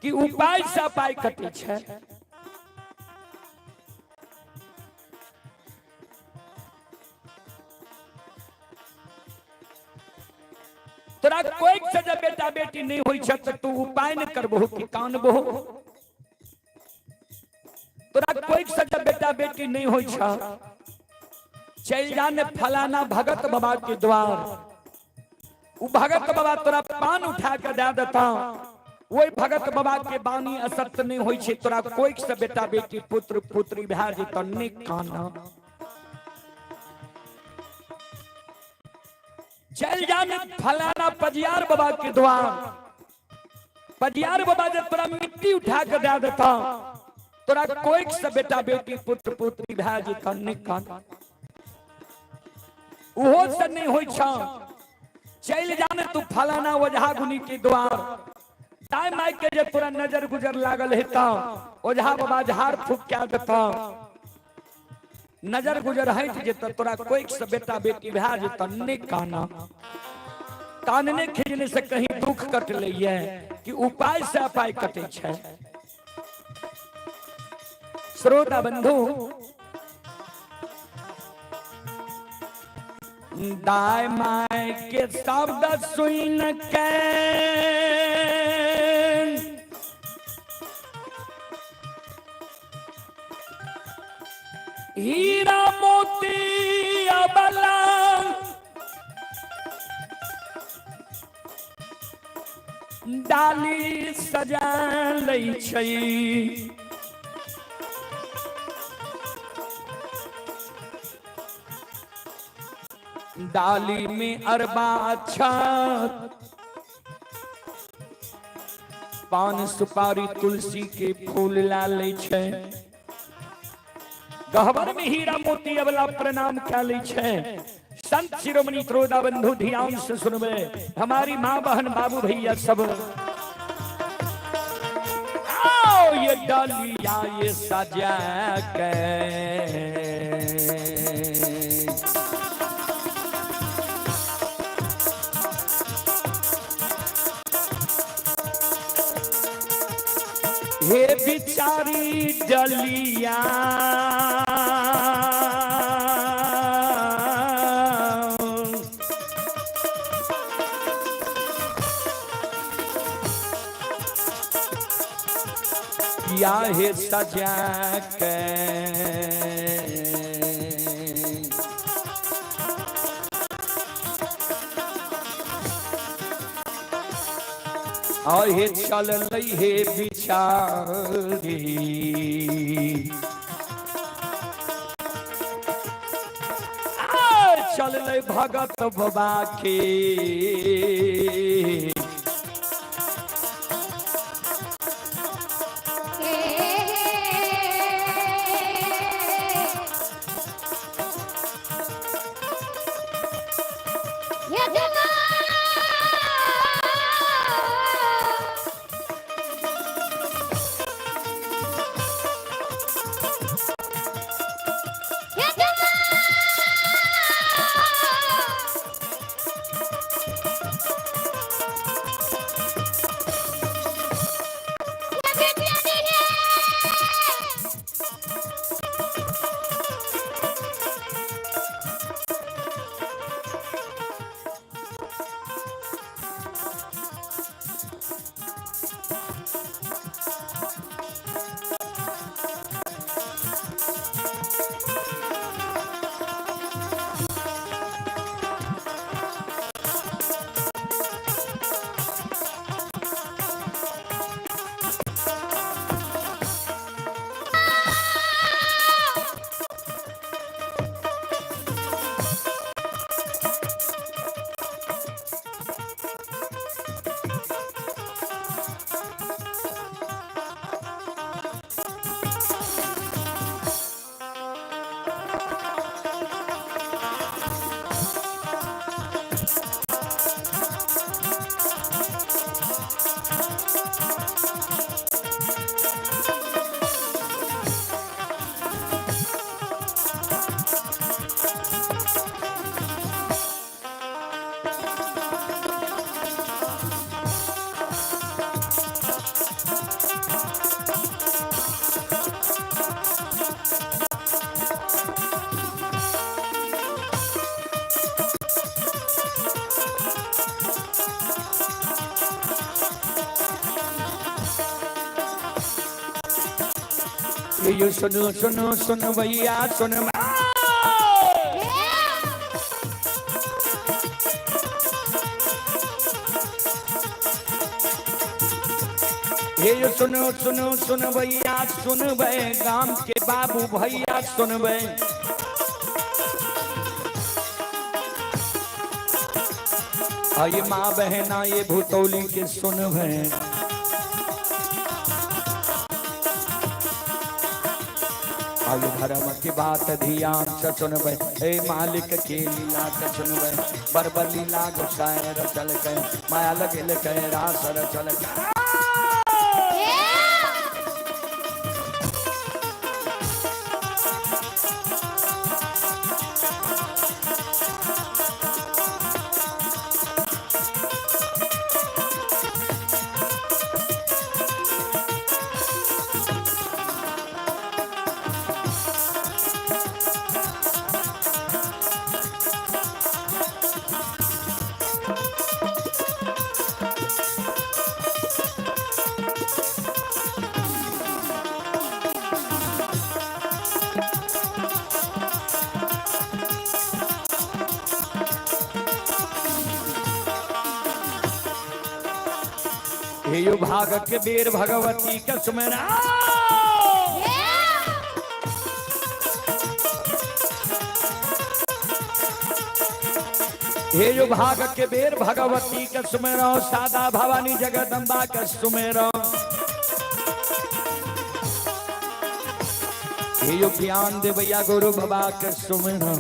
कि उपाय से उपाय कटे छे। तोरा कोई से जब बेटा बेटी नहीं होई छ त तू उपाय न करबो कि कानबो। तोरा कोई से जब बेटा बेटी नहीं होई छ चल जाने फलाना भगत बाबा के द्वार। उ भगत बाबा तोरा पान उठा के दे देता। वही भगत बाबा के बानी असत्य नहीं होई छे। तोरा कोई से बेटा बेटी पुत्र पुत्री भै जे त ने काना। चल जाने फलाना पजियार बाबा के द्वार। पजियार बाबा जब तोरा मिट्टी उठा के दे देता तोरा कोई से बेटा बेटी पुत्र पुत्री भै जे त ने काना। उहो से नहीं होई छ चल जाने तू फलाना ओझा गुनी के द्वार। दाई माई के जे तोरा नजर गुजर लागल हेता ओझा बाबा झाड़ फूक क्या देता। नजर गुजर हट जे तोरा कोई से बेटा बेटी भै जे त ने काना। कानने खिजने से कहीं दुख कट लिया कि उपाय से उपाय कटे छे। श्रोता बंधु दाई माई के शब्द सुन के हीरा मोती अबला डाली सजा लै छै। डाली में अरबा अच्छा पान सुपारी तुलसी के फूल ला लै छै। गहवर में हीरा मोती अबला प्रणाम क्या लै छै। संत शिरोमणि श्रोता बंधु ध्यान से सुनबे हमारी माँ बहन बाबू भैया सब। आओ ये डालिया ये सजा के हे बिचारी डलिया या हे सजा के हे चल लई हे बिचारी चल लई भगत बाबा के ये सुनो सुनो सुन भैया सुन ये सुनो सुनो सुन भैया सुन बे गाम के बाबू भैया सुन बे ये माँ बहना ये भूतौली के सुन बे आयु धर्म की बात ध्यान से सुन बे हे मालिक के लीला के सुन बे बरबर लीला गुस्साए रचल के माया लगे के रास रचल के हे भाग के बेर भगवती के सुमरा हे जो भाग के बेर भगवती के सुमेरो सादा भवानी जगदम्बा के सुमेरो हे जो ज्ञान दे भैया गुरु बाबा के सुमेरो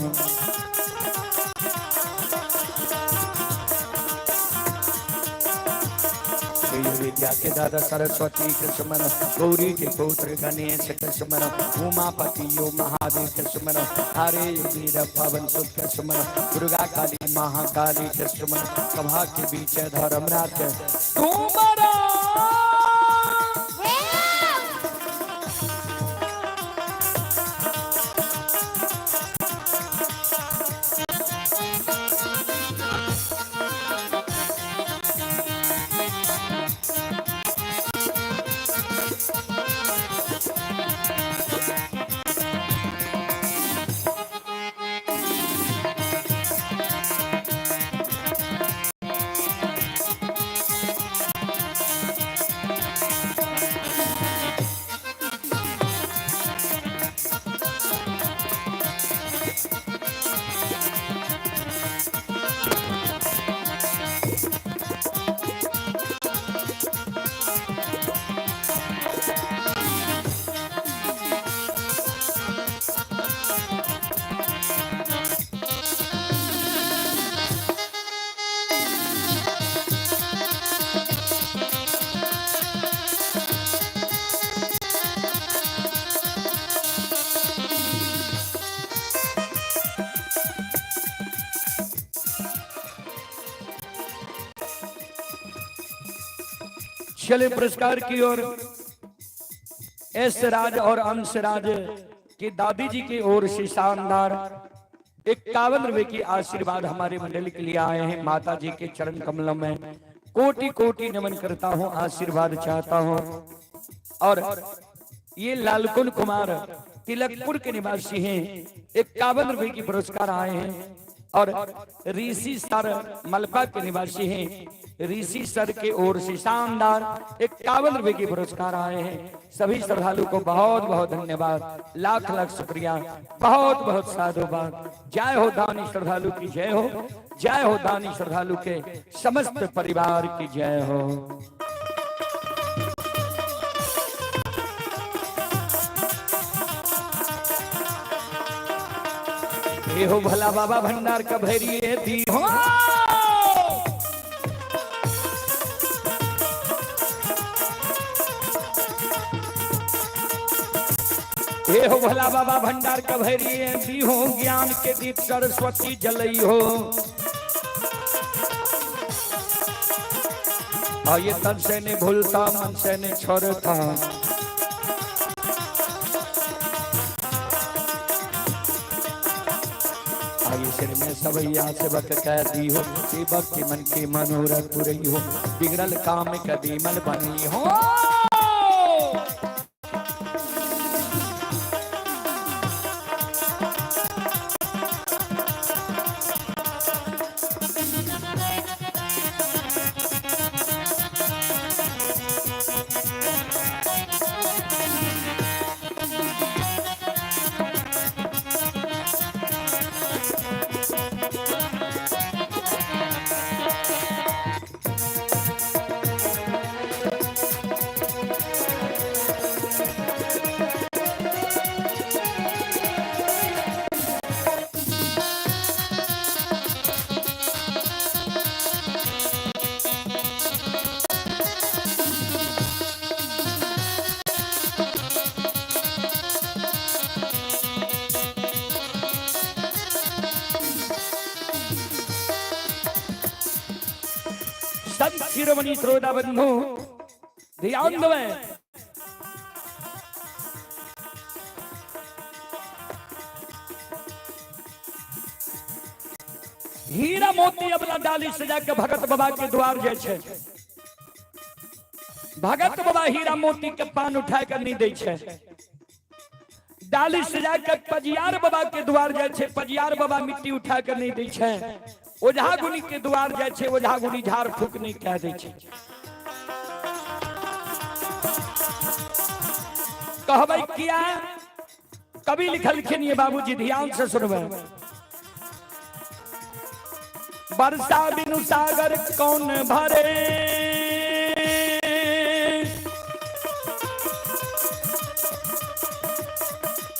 विद्या के दादा सरस्वती के सुमर गौरी के पुत्र गणेश के सुमर उमापति यो महादेव के सुमर हरे वीर पवन सुत के सुमर दुर्गा काली महाकाली के सुमर सभा के बीच धर्मराज सुमर चले पुरस्कार की ओर एस राज और अंश राज की दादी जी की ओर से शानदार 51 रुपए की आशीर्वाद हमारे मंडली के लिए आए हैं। माता जी के चरण कमलों में कोटि कोटि नमन करता हूँ, आशीर्वाद चाहता हूँ। और ये लालकुन कुमार तिलकपुर के निवासी हैं, 51 रुपए की पुरस्कार आए हैं। और ऋषि सर मलबा के निवासी हैं, ऋषि सर के ओर से शानदार 51 रुपए की पुरस्कार आए हैं। सभी श्रद्धालु को बहुत बहुत धन्यवाद, लाख लाख शुक्रिया, बहुत बहुत साधुवाद। जय हो दानी श्रद्धालु की जय हो, जय हो दानी श्रद्धालु के समस्त परिवार की जय हो। ये हो भला बाबा भंडार का भैरी दी हो, ये हो भला बाबा भंडार का भैरी दी हो, ज्ञान के दीप सरस्वती जलई हो। और ये तन से ने भूलता मन से ने छोड़ता, सिर में सबैया सेवक कह दी हो, सेवक के मन के मनोरथ पूरी हो, बिगड़ल काम कभी मन बनी हो। संत शिरोमणि श्रोता बंधु ध्यान दें। हीरा मोती अपना डाली सजा के भगत बाबा के द्वार जाए छे। भगत बाबा हीरा मोती के पान उठा कर नहीं दे छे। डाली सजा के पजियार बाबा के द्वार जाए छे। पजियार बाबा मिट्टी उठा कर नहीं दे छे। ओझा गुनी के द्वार जाए छे। ओझा गुनी झाड़ फूक नहीं कह दे छे। कहबै किया कवि लिखलखिन, ये बाबूजी ध्यान से सुनबे। वर्षा बिनु सागर कौन भरे,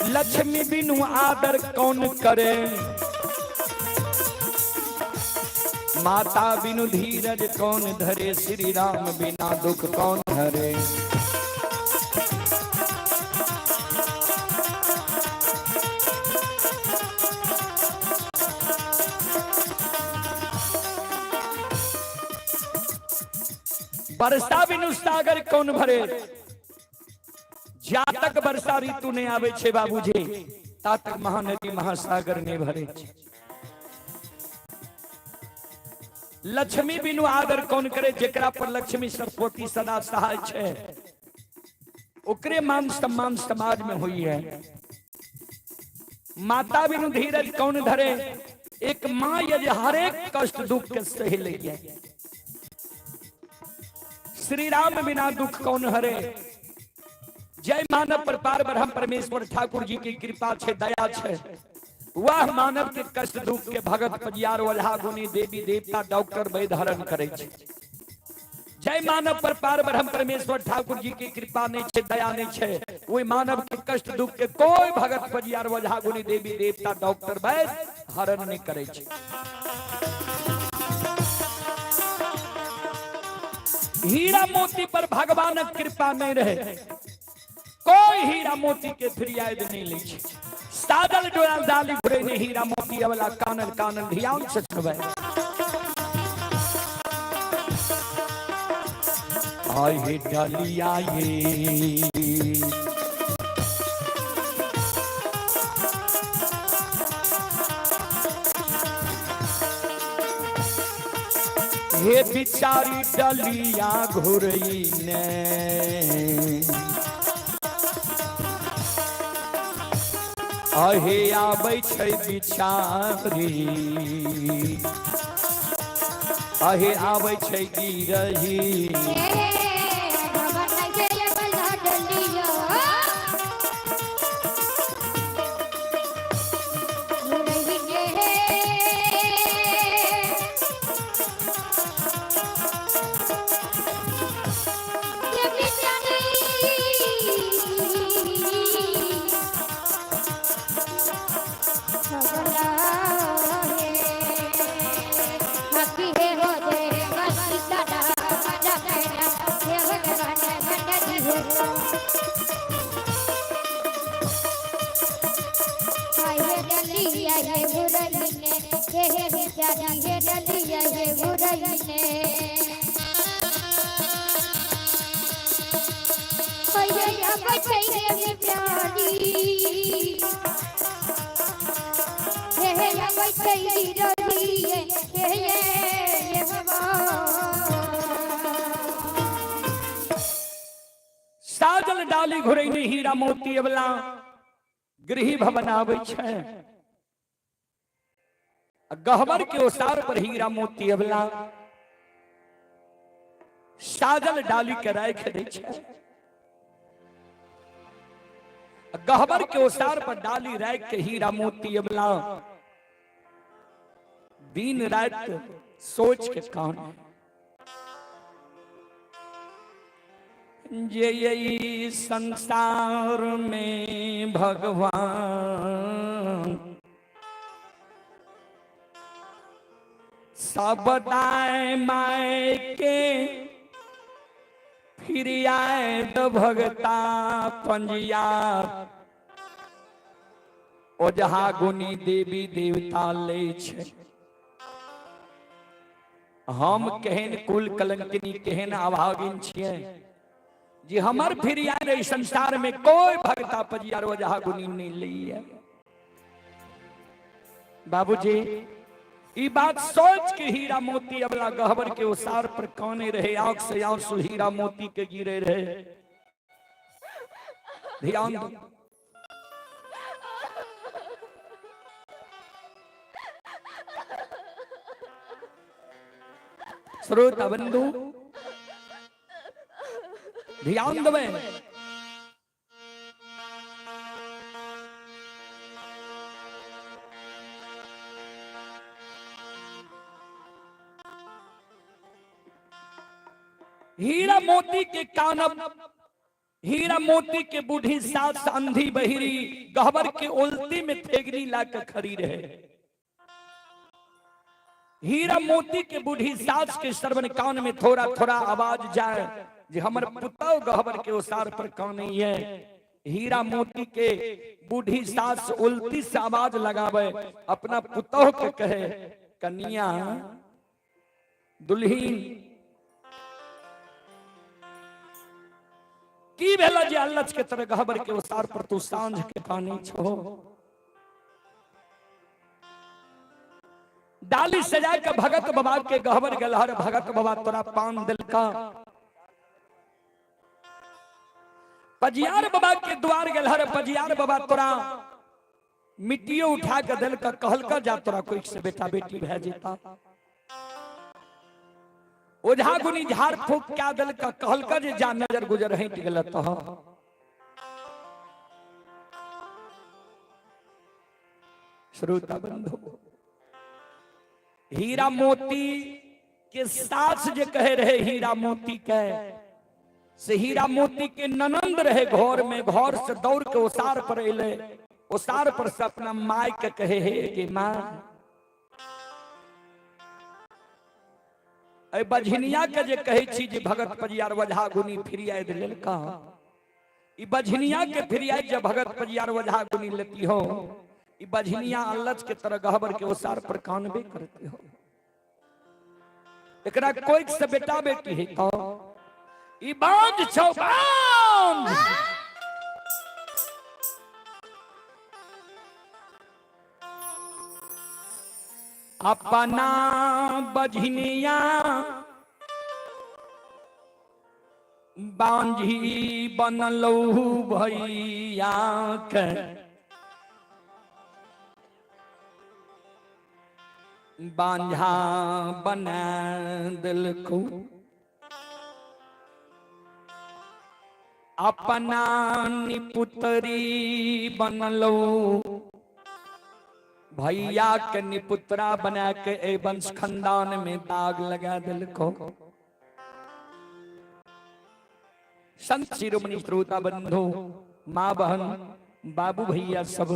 लक्ष्मी बिनु आदर कौन करे, माता बिनु धीरज कौन धरे, श्री राम बिना दुख कौन हरे। वर्षा बिनु सागर कौन भरे, जा तक वर्षा ऋतु नहीं आवे छे बाबूजी ता तक महानदी महासागर नहीं भरे छे। लक्ष्मी बिनु आदर कौन करे, जेकरा पर लक्ष्मी सरस्वती सदा सहाय छे ओकरे मान सम्मान समाज में हुई है। माता बिनु धीरज कौन धरे, एक माँ यदि हरेक कष्ट दुख के सह ले। श्री राम बिना दुख कौन हरे, जय मानव पर पार ब्रह्म परमेश्वर ठाकुर जी की कृपा छे, दया छे। वह मानव के कष्ट दुख के भगत पजियार ओझा गुनी देवी देवता डॉक्टर वैद्य हरण करे छे। जय मानव पर पार ब्रह्म परमेश्वर ठाकुर जी की कृपा नहीं छे, दया नहीं छे। वही मानव के कष्ट दुख के कोई भगत पजियार ओझा गुनी देवी देवता डॉक्टर वैद्य हरण नहीं करे छे। हीरा मोती पर भगवान कृपा नहीं रहे, कोई हीरा मोती के फिरियाद नहीं ले। सादल डोयल डाली घुरे ने हीरा मोती वाला कानन कानन ध्यान से सुनबे। आए डालिया ये हे बिचारी डलिया घुरई ने, अहे आबै छै बिचारी, अहे आबै छै गिरही। साजल डाली घुरैनी हीरा मोती अबला गृही भवन आवे छे। गहवर के ओसार पर हीरा मोती अबला साजल डाली के राख दे छे। गहवर के ओसार पर डाली राख के हीरा मोती अबला दिन रात सोच के कान जे यही संसार में भगवान सब दाए माए के फिर आए तो भगता पंजिया ओझा गुनी देवी देवता ले छे। हम केहन कुल कलंकिनी केहन अभागिन छिए जी हमर फिर यार इस संसार में कोई भगता पजियार वजह गुनी नहीं ली है। बाबूजी ई बात सोच के हीरा मोती अबला गहबर के उसार पर काने रहे, आंख से आंसू हीरा मोती के गिरे रहे। ध्यान दो श्रोता बंधु, ध्यान दबे। हीरा मोती के कानब, हीरा मोती के बूढ़ी सास अंधी बहिरी गहबर के उल्टी में थेगरी लाकर खड़ी रहे। हीरा मोती के बूढ़ी सास के श्रवण कान में थोड़ा थोड़ा आवाज जाए जे हमर पुतौ गहबर के उसार पर कान है। हीरा मोती के बूढ़ी सास उल्टी से आवाज लगावे, अपना पुतौ के कहे कन्या दुल्हीन की भेला जे अल्लच के तरह गहबर के उसार पर तू सांझ के पानी छो। डाली सजा के भगत बाबा के गहबर गलहर, भगत बाबा तोरा पान दिल का। पजियार बाबा के द्वार गलहर, पजियार बाबा तोरा मिट्टियों उठा के दिल का कहल का जा तोरा कोई से बेटा बेटी भे जेता। ओझा गुनी झाड़ फूक क्या दिल का कहल का जे जा नजर गुजर हट गलत हो। श्रोता बंधु, हीरा मोती के सास जे कहे रहे हीरा मोती के से हीरा मोती के ननंद रहे घर में, घर से दौड़ के उसार पर अले, उसार पर से अपना माय के कहे हे कि माँ ऐ बझनिया के जे कहे छी जे भगत पजियार वझा गुनी फिरिया दिल का, ई बझनिया के फिरिया जे भगत पजियार वझा गुनी लेती हो, ई बझनिया अल्लच के तरह गहबर के उसार पर कानबे करते हो। एकरा कोई से बेटा बेटी है तो ई बांझ छौ बांझ। अपना बझनिया बांझी बनलौ भैया के, बांझा बना दिलको। अपना निपुत्री बनलो भैया के निपुत्रा बना के ए वंश खानदान में दाग लगा दिलको। संत शिरोमणि श्रोता बंधु, माँ बहन बाबू भैया सब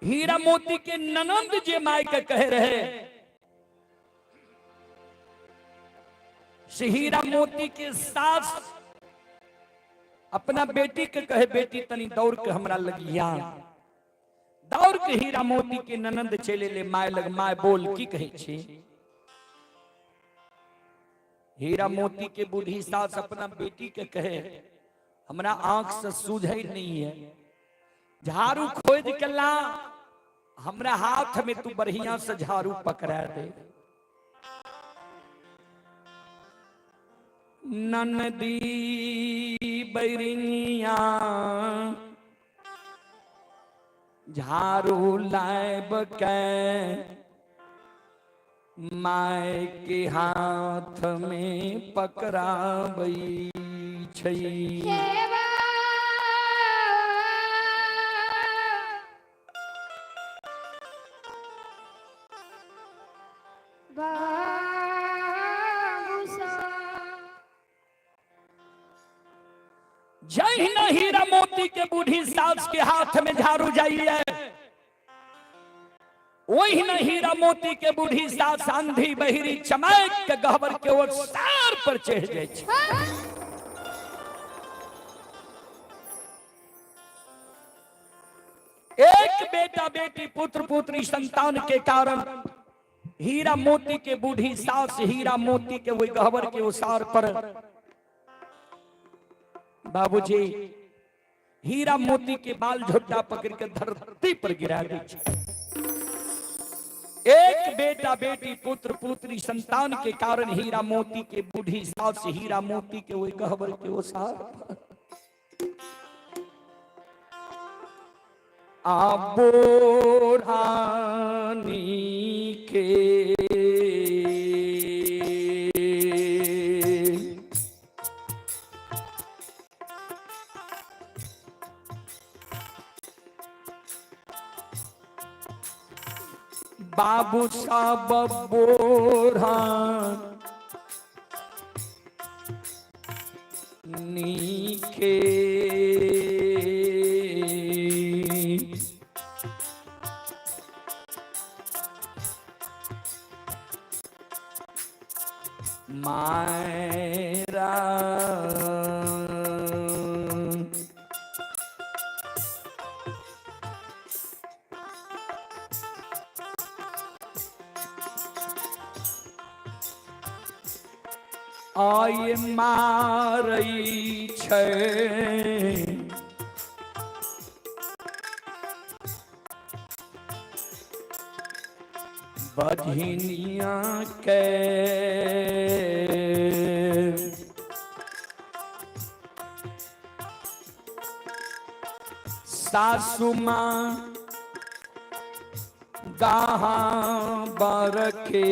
हीरा मोती के ननंद जे माय के कहे रहे से हीरा मोती के सास अपना बेटी के कहे बेटी तनी दौड़ के हमरा लगिया। दौड़ के हीरा मोती के ननंद चले ले माय लग, माय बोल की कहे छे। हीरा मोती के बूढ़ी सास अपना बेटी के कहे हमरा आंख से सूझे नहीं है, झाड़ू खोज के ला, हमरा हाथ में तू बढ़िया से झाड़ू पकड़ा दे। ननदी बैरिया झाड़ू लायब के माय के हाथ में पकड़ाबै छै। जय न हीरा मोती के बूढ़ी सास के हाथ में झाड़ू जाइए, वही न हीरा मोती के बूढ़ी सास अंधी बहिरी चमक के गहबर के ओर सार पर चढ़ जाए। एक एक बेटा बेटी पुत्र पुत्री संतान के कारण हीरा मोती के बूढ़ी सास हीरा मोती के वही गहवर के उसार पर बाबूजी हीरा मोती के बाल झोटा पकड़ के धरती पर गिरा दी। एक बेटा बेटी पुत्र पुत्री संतान के कारण हीरा मोती के बूढ़ी सास हीरा मोती के वही गहवर के उसार पर आबो रानी के बाबू साहब बोरा नीके मायरा आय मारई छै बधिनिया के सासु माँ गाहा बरके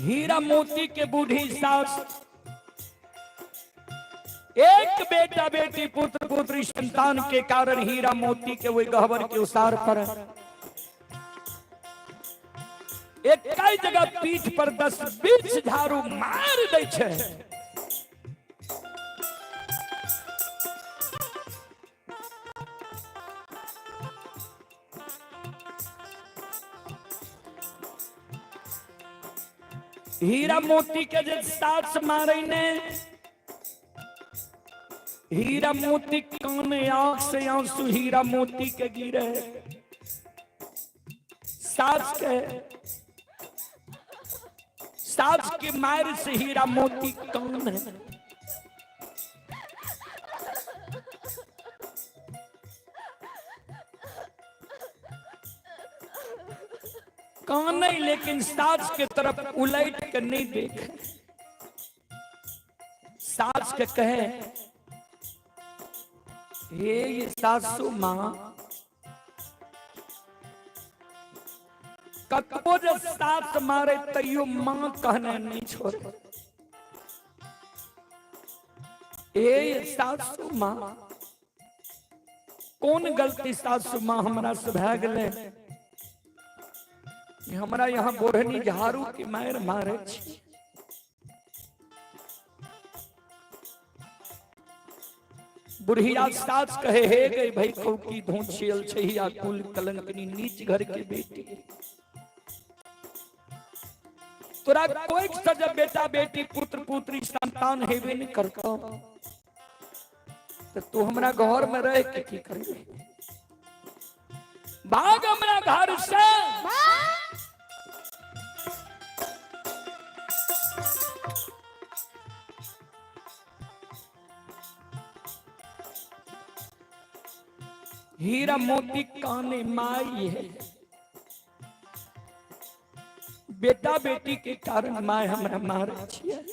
हीरा मोती के बूढ़ी सास एक बेटा बेटी पुत्र पुत्री संतान के कारण हीरा मोती के वही गहवर के उसार पर एक कई जगह पीठ पर 10-20 झाड़ू मार दै छै। हीरा मोती के जे सास मारे ने हीरा मोती कान आंख से आंसू हीरा मोती के गिरे सास के मार से हीरा मोती कान है। कान नहीं लेकिन सास के तरफ उलट कर नहीं देख। सास के कहे हे ये सासू माँ कतबो जो सास मारे तैयो माँ कहने नहीं छोड़े। ए सासू माँ कौन गलती सासू माँ हमरा से भै गेलै हमरा यहाँ बोढ़नी झाड़ू के मार मारे छी। बुढ़िया सास कहे हे गई भाई कौकी धोछियल छहिया कुल कलंकनी नीच घर के बेटी। तोरा कोई जब बेटा बेटी पुत्र पुत्री संतान हेबे नहीं करता तो तू हमरा घर में रह के की करबे? भाग हमरा घर से। हीरा मोती काने माई है, बेटा बेटी के कारण माय हमरा मारे छियै।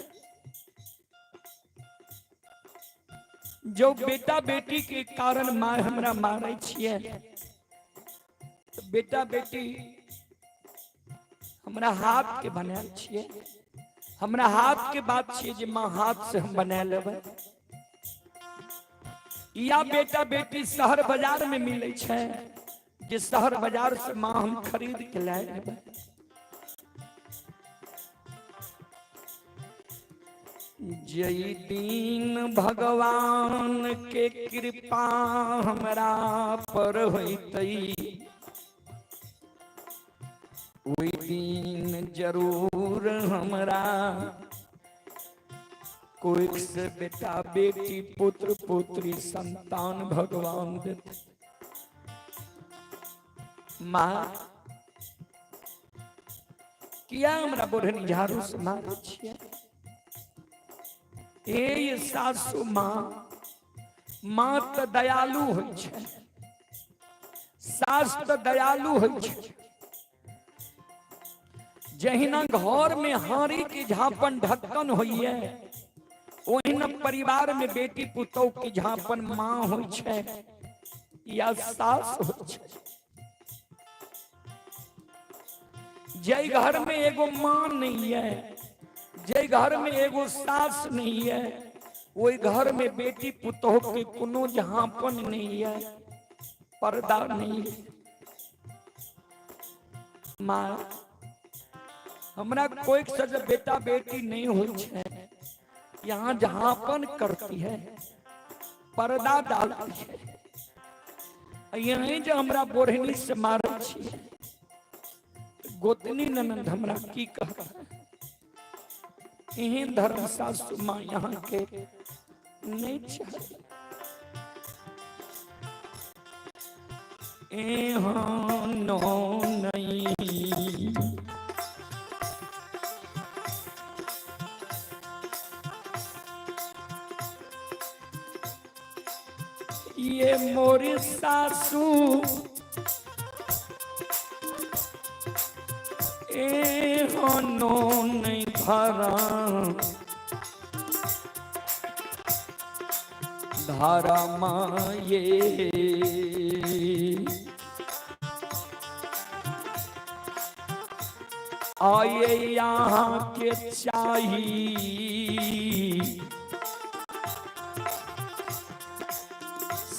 जो बेटा बेटी के कारण माय हमरा मारे छियै तो बेटा बेटी हमरा हाथ के बनाल छियै। हमरा हाथ के बात छियै जे माँ हाथ से हम बना लेबै या बेटा बेटी शहर बाजार में मिले छै जे शहर बाजार से माँ हम खरीद के लाए लेबै। जय दीन भगवान के कृपा हमरा पर होइतै ओई दिन जरूर हमरा कोई से बेटा बेटी पुत्र पुत्री संतान भगवान देते। माँ किया हमरा बोढ़नी झाड़ू से मारे छियै? ए सासू माँ माँ तो दयालु होइ छै, सास तो दयालु होइ छै। जहिना घर में हारी के झापन ढक्कन होइए ओहिना परिवार में बेटी पुतौह के झापन माँ होइ छै या सास होइ छै। जय घर में एगो माँ नहीं है, जय घर में एगो सास नहीं है, वही घर में बेटी पुतौह के कोनो झापन नहीं है, पर्दा नहीं है। माँ हमरा कोई से बेटा बेटी नहीं हो छै, यहाँ जहापन करती है, पर्दा डालती है। यही जो हमरा बोढ़नी से मारे छियै गोतनी ननद हमरा की कहता एहन धर्म सासू माँ यहाँ के नहीं चाहिए। एहनो नहीं ये मोरी सासू एहनो नहीं भरा धारा माये आए यहाँ के चाहिए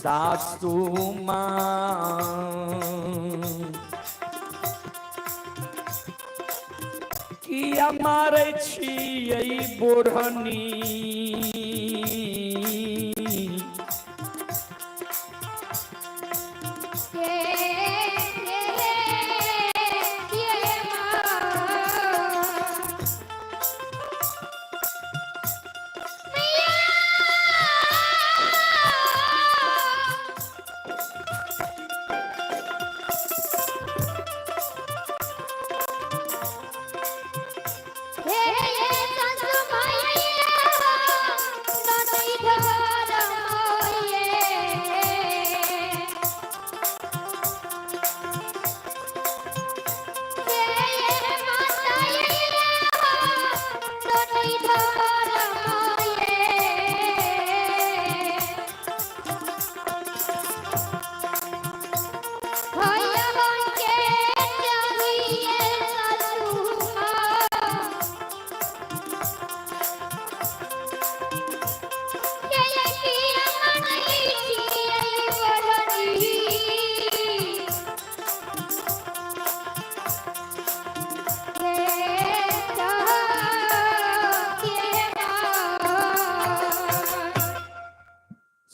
सासू माँ किया मारे छियै बोढ़नी हे सासू माया ना नहीं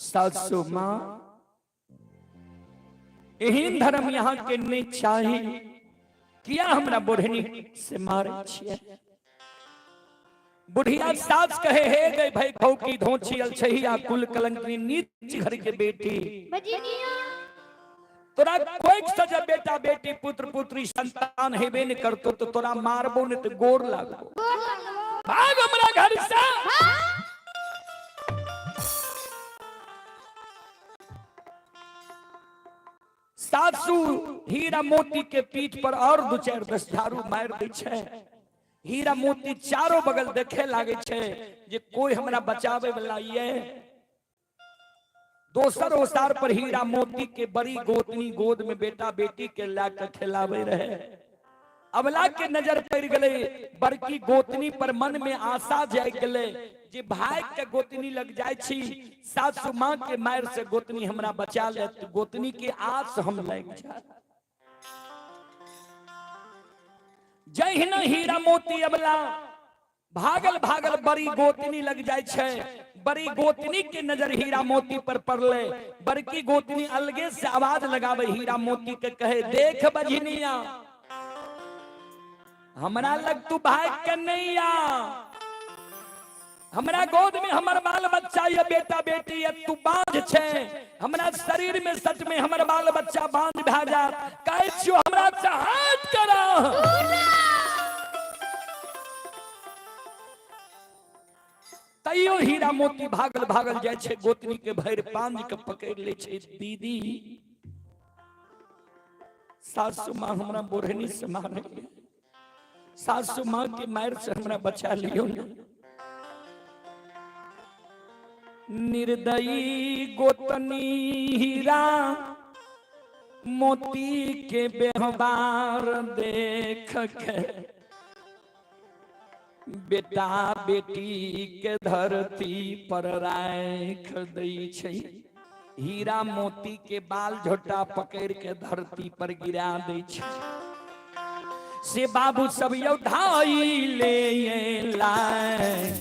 सासू माँ एहन धर्म यहाँ के नहीं चाही, किया हमरा बुढ़नी से मारे छिए। बुढ़िया सास कहे हे गए भाई खौ की धोची अलछहिया कुल कलंकनी नीच घर के बेटी, बजनिया तोरा कोई सजा बेटा बेटी पुत्र पुत्री संतान हेबे न करतो तो तोरा मारबो न तो गोर लागबो, भाग हमरा घर से। सासू हीरा मोती के पीठ पर और दो चार दस झाड़ू मार दै छै। हीरा मोती चारों बगल देखे लागे छै जे कोई हमरा बचावे वाला ये। दोसर ओसार पर हीरा मोती के बड़ी गोतनी गोद में बेटा बेटी के लाके खिलावे रहे। अबला के नजर पड़ गले बड़की गोतनी पर, मन में आशा जाग गले जे भाई के गोतनी लग जाय छी, सासू माँ के मार से गोतनी हमरा बचा ले, गोतनी के आस हम लग जाए। जय हिन हीरा मोती अबला भागल भागल बड़ी गोतनी लग जाय छै। बड़ी गोतनी के नजर हीरा मोती पर पड़ले। बड़की गोतनी अलगे से आवाज लगावे हीरा मोती के, कहे देख बजनिया हमरा लग तू भाग के नहीं आ, हमरा गोद में हमर बाल बच्चा ये बेटा बेटी ये तू बांझ छे, हमरा शरीर में सच में हमर बाल बच्चा बांझ भा जा, कहे छियो हमरा से हाथ करा। तैयो हीरा मोती भागल भागल जाय छे, गोतनी के भैर पांज के पकड़ ले छे। दीदी सासू माँ हमरा बोरहनी से मारे, सासू माँ के मार से हमरा बचा लियो ना। निर्दयी गोतनी हीरा मोती के व्यवहार देख के बेटा बेटी के धरती पर राख दै छै। हीरा मोती के बाल झोटा पकड़ के धरती पर गिरा दै छै। से बाबू सब उठाई ले लाए,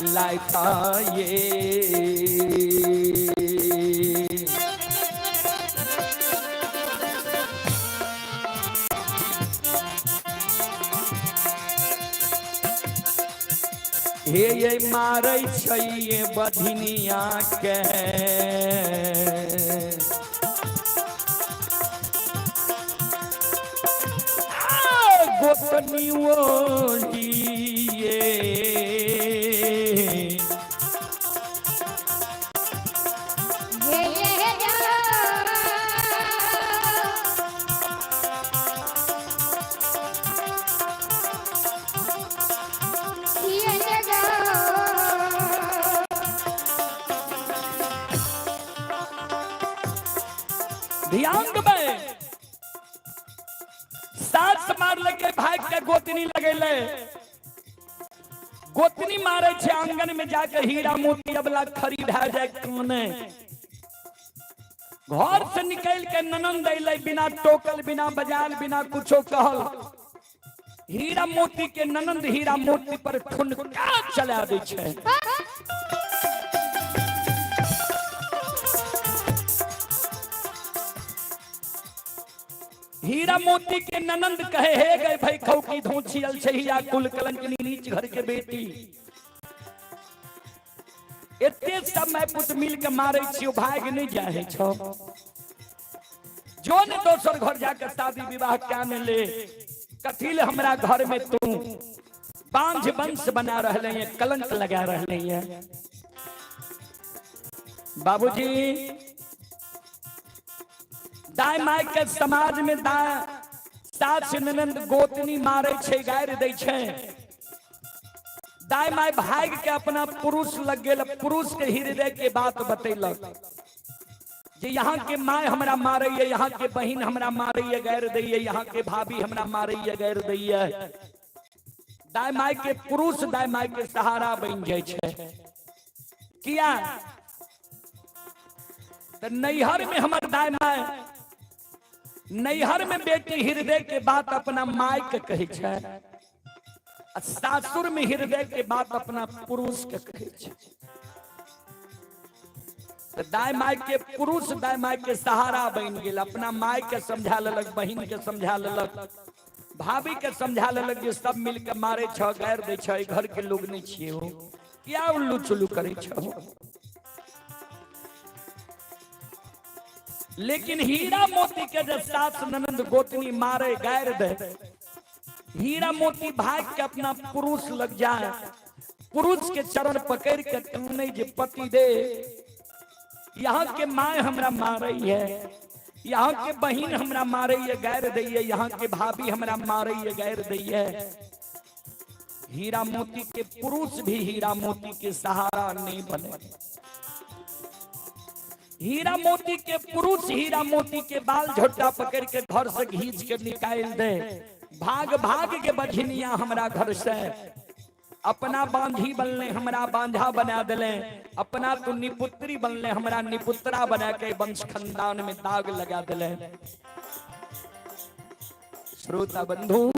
लाइता ये हे मारै छै ये बधिनिया के, गोतनी ओलिए ध्यान में सास मार लगे भाग के गोतनी लगेले। गोतनी मारे छे आंगन में जाके हीरा मोती अबला खरी भै जाए काने। घर से निकल के ननंद अइले बिना टोकल बिना बजाल बिना कुछो कहल। हीरा मोती के ननंद हीरा मोती पर ठुनका चला दै छै। हीरा मोती के ननंद कहे हे गए भाई खौ की धोची अलछहिया कुल कलंकनी नीच घर के बेटी, एते सब मैं पुत मिल के मारे छियो, भाग नहीं जाए छो। जो ने दोसर घर जाकर शादी विवाह क्या ने ले, कथिल हमरा घर में तू बांझ वंश बना रहले हैं, कलंक लगा रहले हैं। बाबूजी दाई माय के समाज में सास ननंद गोतनी मारे छे, गायर दै छे। दाई माय भाग के अपना पुरुष लग गेल, पुरुष के हृदय के बात बतैलक जे यहाँ के माय हमरा मारे, यहाँ के बहन हमरा मारे गायर दै, यहाँ के भाभी हमरा मारे गायर दै। दाई माय के पुरुष दाई माय के सहारा बन जाय छे। किया तो नैहर में हमर दाई माय, नैहर में बेटी हृदय के बात अपना माय के कहे छे। सासुर में हृदय के बात अपना पुरुष के कहे छे। तो दाई माय के पुरुष दाई माय के सहारा बन गेल, अपना माय के समझा लेलक, बहिन के समझा लेलक, भाभी के समझा लेलक जे सब मिलके मारे छ, गैर दे छ, घर के लोग नहीं छिए हो, क्या उल्लू चुल्लू करे छ। लेकिन हीरा मोती के जब सास ननद गोतनी मारे गैर दे, हीरा मोती भाग के अपना पुरुष लग जाए, पुरुष के चरण पकड़ के कहने जे पति दे, यहाँ के माय हमरा मारई है, यहाँ के बहिन हमरा मारई है गैर दैये, यहाँ के भाभी हमरा मारई है गैर दैये। हीरा मोती के पुरुष भी हीरा मोती के सहारा नहीं बने। हीरा मोती के पुरुष हीरा मोती के बाल झोटा पकड़ के घर से घींच के निकाल दे, भाग भाग के बझनिया हमरा घर से, अपना बांधी बनले हमरा बांधा बना दिले, अपना तो निपुत्री बनले हमरा निपुत्रा बना के वंश खानदान में दाग लगा दिले। श्रोता बंधु,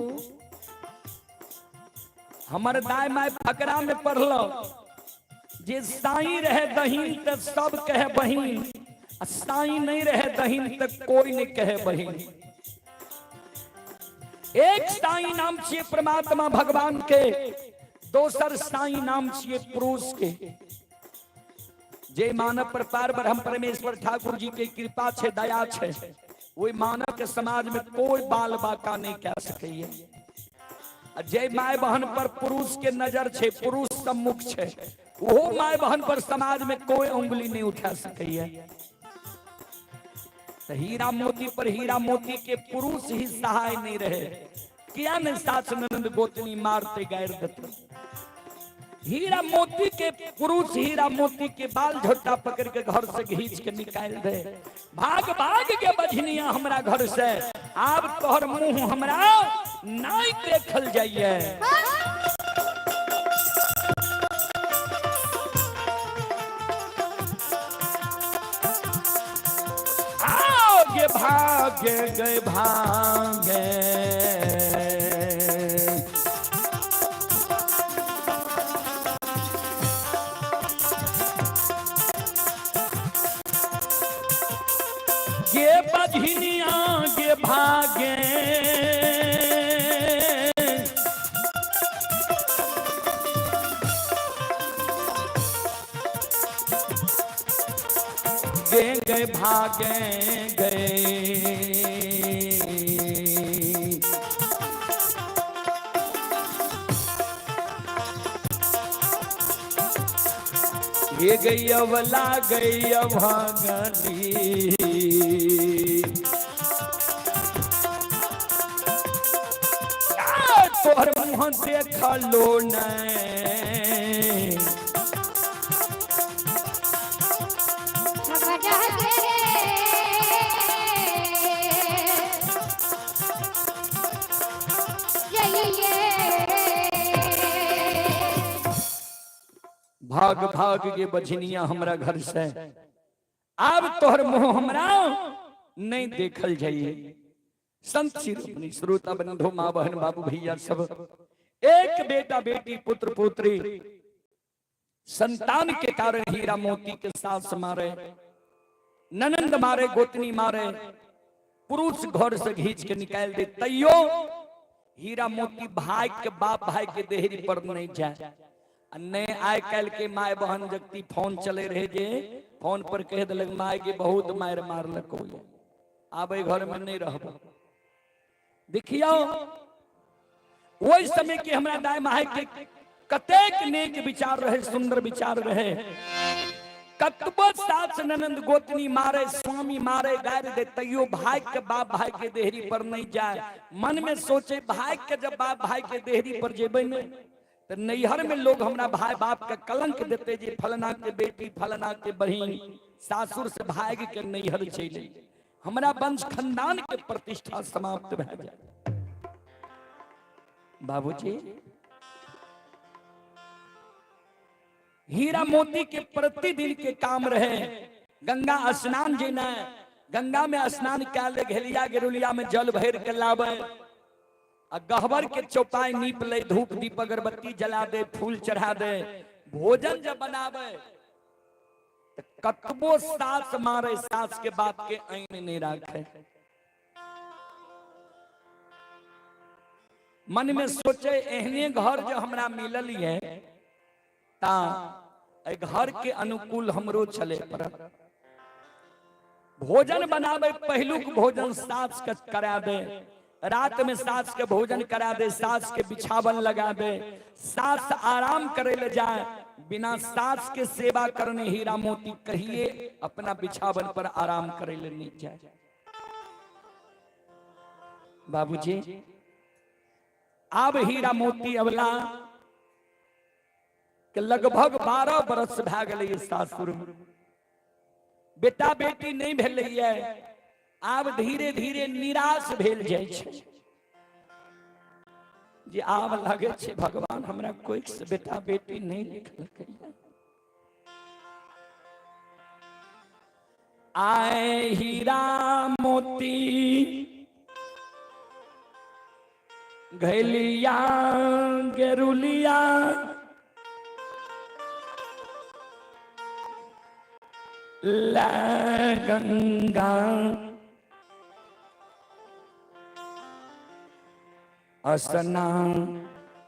हमर दाई माय फकरा में पढ़लो जे साई रहे दहीन तो सब कहे बहिन, साई नहीं रहे दहीन तो कोई नहीं कहे बहिन। एक साई नाम छिए परमात्मा भगवान के, दोसर साई नाम छिए पुरुष के। जे मानव पर पार ब्रह्म परमेश्वर ठाकुर जी के कृपा छे, दया छे, वही मानव के समाज में कोई बाल बाका नहीं कह सके। जे माय बहन पर पुरुष के नजर छे, पुरुष सम्मुख छे, वो माय बहन पर समाज में कोई उंगली नहीं उठा सके। तो हीरा मोती पर हीरा मोती के पुरुष ही सहाय नहीं रहे, क्या न सास ननद गोतनी मारते गैर देते। हीरा मोती के पुरुष हीरा मोती के बाल झोटा पकड़ के घर से घींच के निकाल दे, भाग भाग के बझनिया हमरा घर से, आप तोहर मुंह हमरा नहीं देखल जाइए। आगे भागे गए भागे, गे बझनिया गे भागे, गए भागे गए, ये गई अवला गई भागली, तोहर मुँह देख लो नहीं, भाग भाग के बझनिया हमरा घर से, अब तोहर मुंह हमरा नहीं देखल जाइए। संत शिरोमणि श्रोता बंधु माँ बहन बाबू भैया सब, एक बेटा बेटी पुत्र पुत्री संतान के कारण हीरा मोती के सास मारे, ननंद मारे, गोतनी मारे, पुरुष घर से घींच के निकाल दे, तैयो हीरा मोती भाई के बाप भाई के देहरी पर नहीं जाए। नहीं आय कल के माय बहन जगती फोन चले रहे जे, फोन पर कह दिलक माय के बहुत मार मारलक, आब घर में नहीं रह। देखियो वही समय के हमरा दाई माय के कतेक नेक विचार रहे, सुंदर विचार रहे। कतबो सास ननंद गोतनी मारे, स्वामी मारे, गार दे, तैयो भाई के बाप भाई के देहरी पर नहीं जाए। मन में सोचे भाई के जब बाप भाई के देहरी पर जेबे में, तो नैहर में लोग हमरा भाई बाप का कलंक देते, जे फलना के बेटी फलना के बहिन सासुर से भाग के नैहर चले, हमरा वंश खानदान के प्रतिष्ठा समाप्त भए जाए। बाबूजी हीरा मोती के प्रतिदिन के काम रहे, गंगा स्नान जेना, गंगा में स्नान कैल, घेलिया गिरुलिया में जल भर के लावे, आ गहबर के चौपाई नीप ले, धूप दीप अगरबत्ती जला दे, फूल चढ़ा दे, भोजन जब बनावे तो कतबो सास मारे, सास के बात के ऐन नहीं रखे। मन में सोचे एहने घर जो हमरा मिलल है ता ए घर के अनुकूल हमरो चले पर। भोजन बनावे, पहलुक भोजन सास के करा दे, रात में सास के भोजन करा दे, सास के बिछावन लगा दे, सास आराम करे ले जाए, बिना सास के सेवा करने हीरा मोती कहिए अपना बिछावन पर आराम करे ले नहीं जाए। बाबूजी अब हीरा मोती अवला के लगभग 12 बरस भए गेलै सासुर में, बेटा बेटी नहीं भेलैया, आब धीरे धीरे निराश भेल जाइ छै जे आब लगे छै भगवान हमरा कोई से बेटा बेटी नहीं लिखलकै। आए हीरा मोती घैलिया गेरुलिया ला गंगा स्नान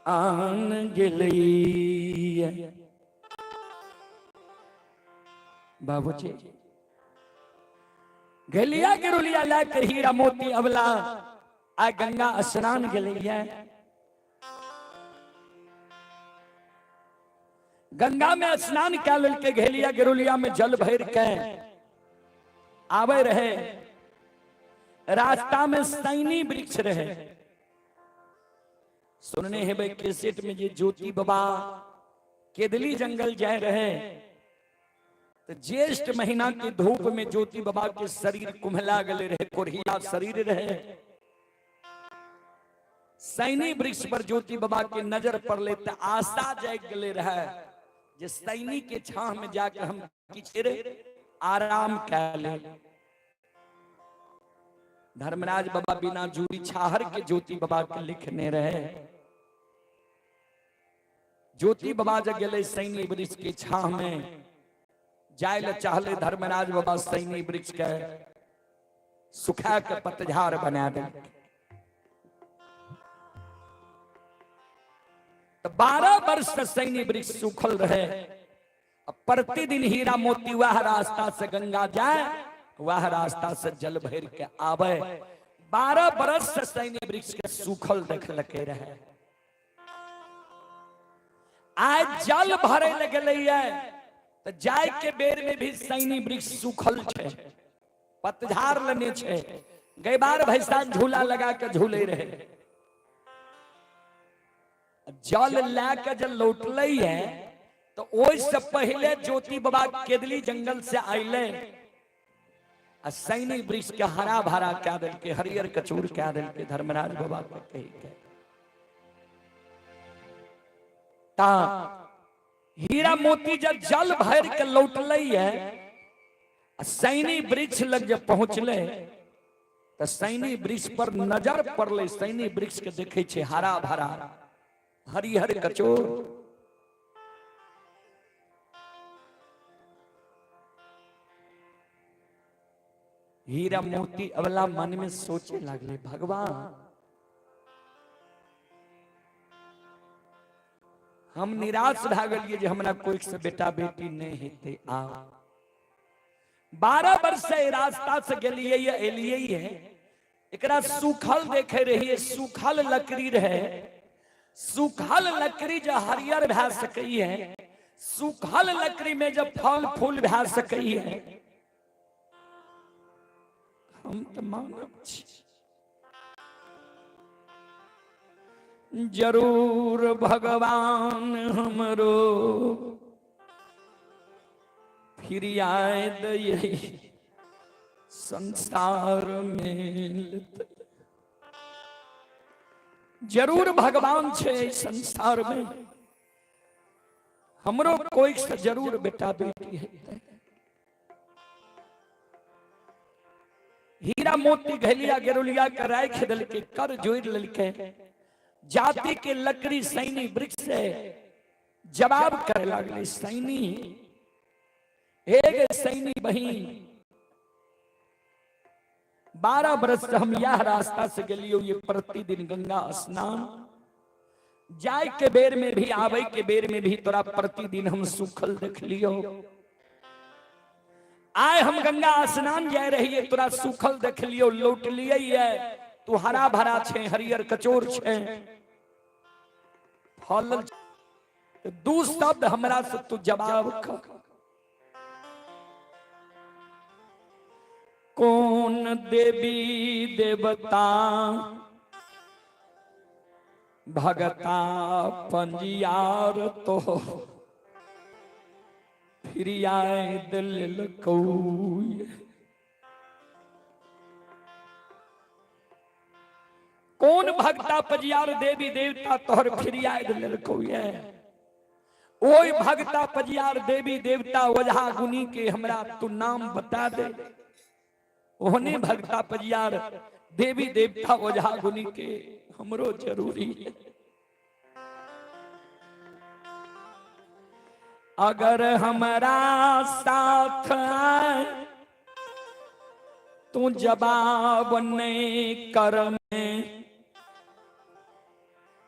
आन गेलिया। बाबूजी गेलिया गेरुलिया ला के हीरा मोती अबला आ गंगा स्नान गेलिया। गंगा में स्नान क्या ललके, घेलिया गेरुलिया में जल भर के आवे रहे। रास्ता में सैनी वृक्ष रहे। सुनने है भाई कैसेट में जे ज्योति बाबा केदली जंगल जाए रहे तो ज्येष्ठ महीना की धूप में ज्योति बाबा के शरीर कुम्हला गले रहे, कोरिया शरीर रहे। सैनी वृक्ष पर ज्योति बाबा के नजर पड़ले तो आशा जाग गले रहे जे सैनी के छाह में जाकर हम किछे आराम कर ले। धर्मराज बाबा बिना जूरी छाहर के ज्योति बाबा के लिखने रहे। ज्योति बाबा जब गले सैनी वृक्ष के छाह में जाए ले चाहले, धर्मराज बाबा सैनी वृक्ष के सुखा के पतझार बना दे। तो 12 वर्ष से सैनी वृक्ष सूखल रहे। अब प्रतिदिन हीरा मोती वह रास्ता से गंगा जाए, वह रास्ता से जल भर के आवे। 12 बरस से सैनी वृक्ष के सूखल देख लगे रहे। आज जल भरे लगे तो जाय के बेर में भी सैनी वृक्ष सूखल छे, पतझार लेने छे। गई बार भैंसा झूला लगा के झूले रहे। जल लाके जब लौटल है तो ओइसे पहले ज्योति बाबा केदली जंगल से आइले आ सैनी वृक्ष के हरा भरा क्या दिल के, हरियर कचूर क्या दिल के धर्मराज बाबा को कही के। ता हीरा मोती जब जल भर के लौटल है, सैनी वृक्ष लग जब पहुंचले तो सैनी वृक्ष पर नजर पड़ले। सैनी वृक्ष के देखे छे हरा भरा हरिहर कचोर। हीरा मोती अवला मन में सोचे लगले, भगवान हम निराश भ गलिए जे हमरा कोई से बेटा बेटी नहीं हेते। आ 12 वर्ष से रास्ता से गेलिए या एलिए है। एकरा सूखल देखे रहिए, सूखल लकड़ी रहे। सूखल लकड़ी जो हरियर भै सकई है, सूखल लकड़ी में जब फल फूल भै सकई है, हम तो मानव छी। जरूर भगवान हमरो फिर आए दे संसार में। जरूर भगवान छे संसार में, हमरो कोई से जरूर बेटा बेटी है। हीरा मोती घलिया गेरुलिया के राख दिल के कर जोड़ ललके। जाति के लकड़ी सैनी वृक्ष से जवाब करे लगले सैनी एक सैनी बहिन 12 बरस से हम यह रास्ता से गलियो ये प्रतिदिन गंगा स्नान जाय के बेर में भी आवे के बेर में भी तोरा प्रतिदिन हम सुखल देख लियो। आए हम गंगा स्नान जाए रहिए तोरा सुखल देख लियो लौट लिए है तू हरा भरा छे हरियर कचोर छे फल दू शब्द हमरा से तू जवाब कर। कौन देवी देवता भगता पंजियार तो फिर आए दिल कौए। कौन भगता पंजियार देवी देवता तोहर फिर आए दिल कौए। ओई भगता पंजियार देवी देवता वजहा गुनी के हमरा तू नाम बता दे। ओहने भगता पंजियार देवी देवता वजहा गुनी के हमरो जरूरी है। अगर हमारा साथ आए तू जवाब नहीं कर में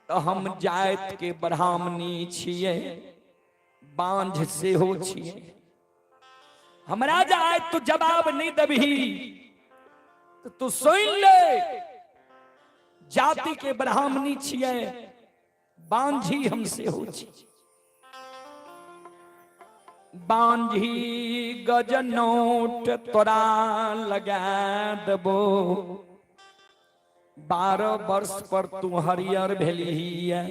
तो हम जात के ब्राह्मणी छिए बांझ से हो छिए। हमरा जाए तू जवाब नहीं दबही तो तू सुन ले जाति के ब्राह्मणी छिए बांझी हमसे हो छिए। बांझी गजनोट तोरा लगा देबो 12 वर्ष पर तू हरियर भेली है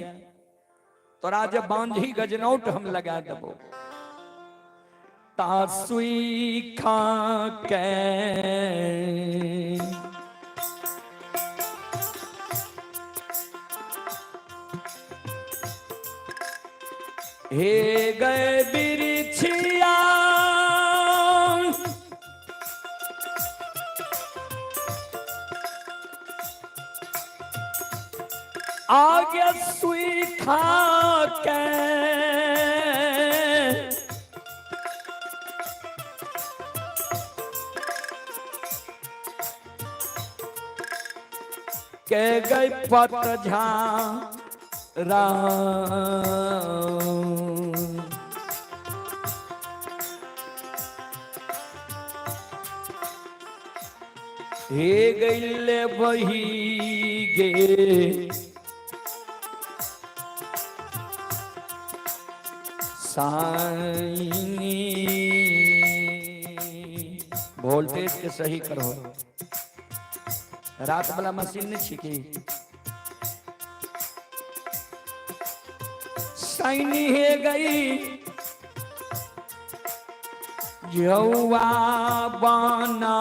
तोरा जब बांझी गजनोट हम लगा देबो तासुई खा के हे गए बिरछिया आगे सुई खा के गई पत झारा हे गईले बही गे साईनी वोल्टेज के सही करो रात वाला मशीन नहीं छिकी साईनी है गई यौवा बाना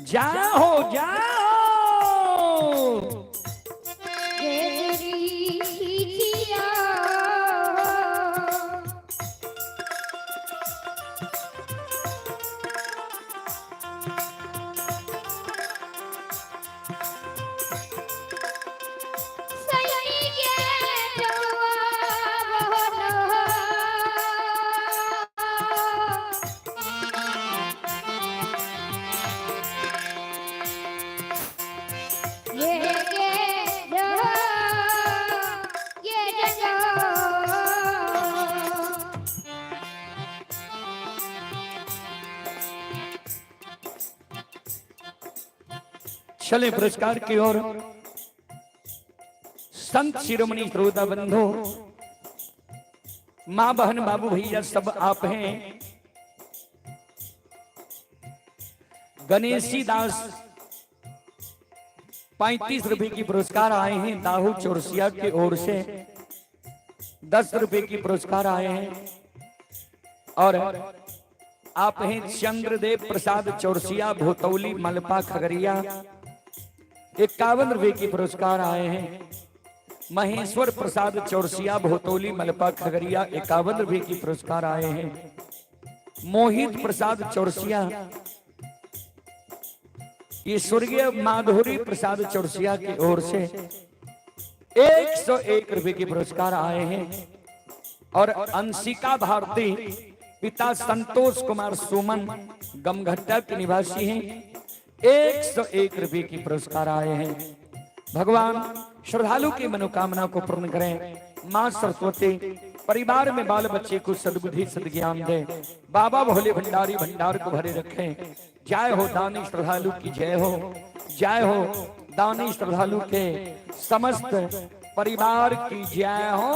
जाओ जाओ चले पुरस्कार की ओर। संत शिरोमणि श्रोता बंधु, माँ बहन बाबू भैया सब आप हैं। गणेशी दास 35 रुपए की पुरस्कार आए हैं दाहू चौरसिया की ओर से। 10 रुपए की पुरस्कार आए हैं। और आप हैं चंद्रदेव प्रसाद चौरसिया भोतौली मलपा खगड़िया, 51 रुपए की पुरस्कार आए हैं। महेश्वर प्रसाद चौरसिया भोतौली मलपा खगड़िया, 51 रुपए की पुरस्कार आए हैं। मोहित प्रसाद चौरसिया, ये स्वर्गीय माधुरी प्रसाद चौरसिया की ओर से 101 रुपए के पुरस्कार आए हैं। और अंशिका भारती पिता संतोष कुमार सुमन गमघट्टा के निवासी हैं, 101 रुपए की पुरस्कार आए हैं। भगवान श्रद्धालु की मनोकामना को पूर्ण करें। मां सरस्वती परिवार में बाल बच्चे को सद्बुद्धि सद्ज्ञान दे। बाबा भोले भंडारी भंडार को भरे रखें। जय हो दानी श्रद्धालु की जय हो। जय हो दानी श्रद्धालु के समस्त परिवार की जय हो।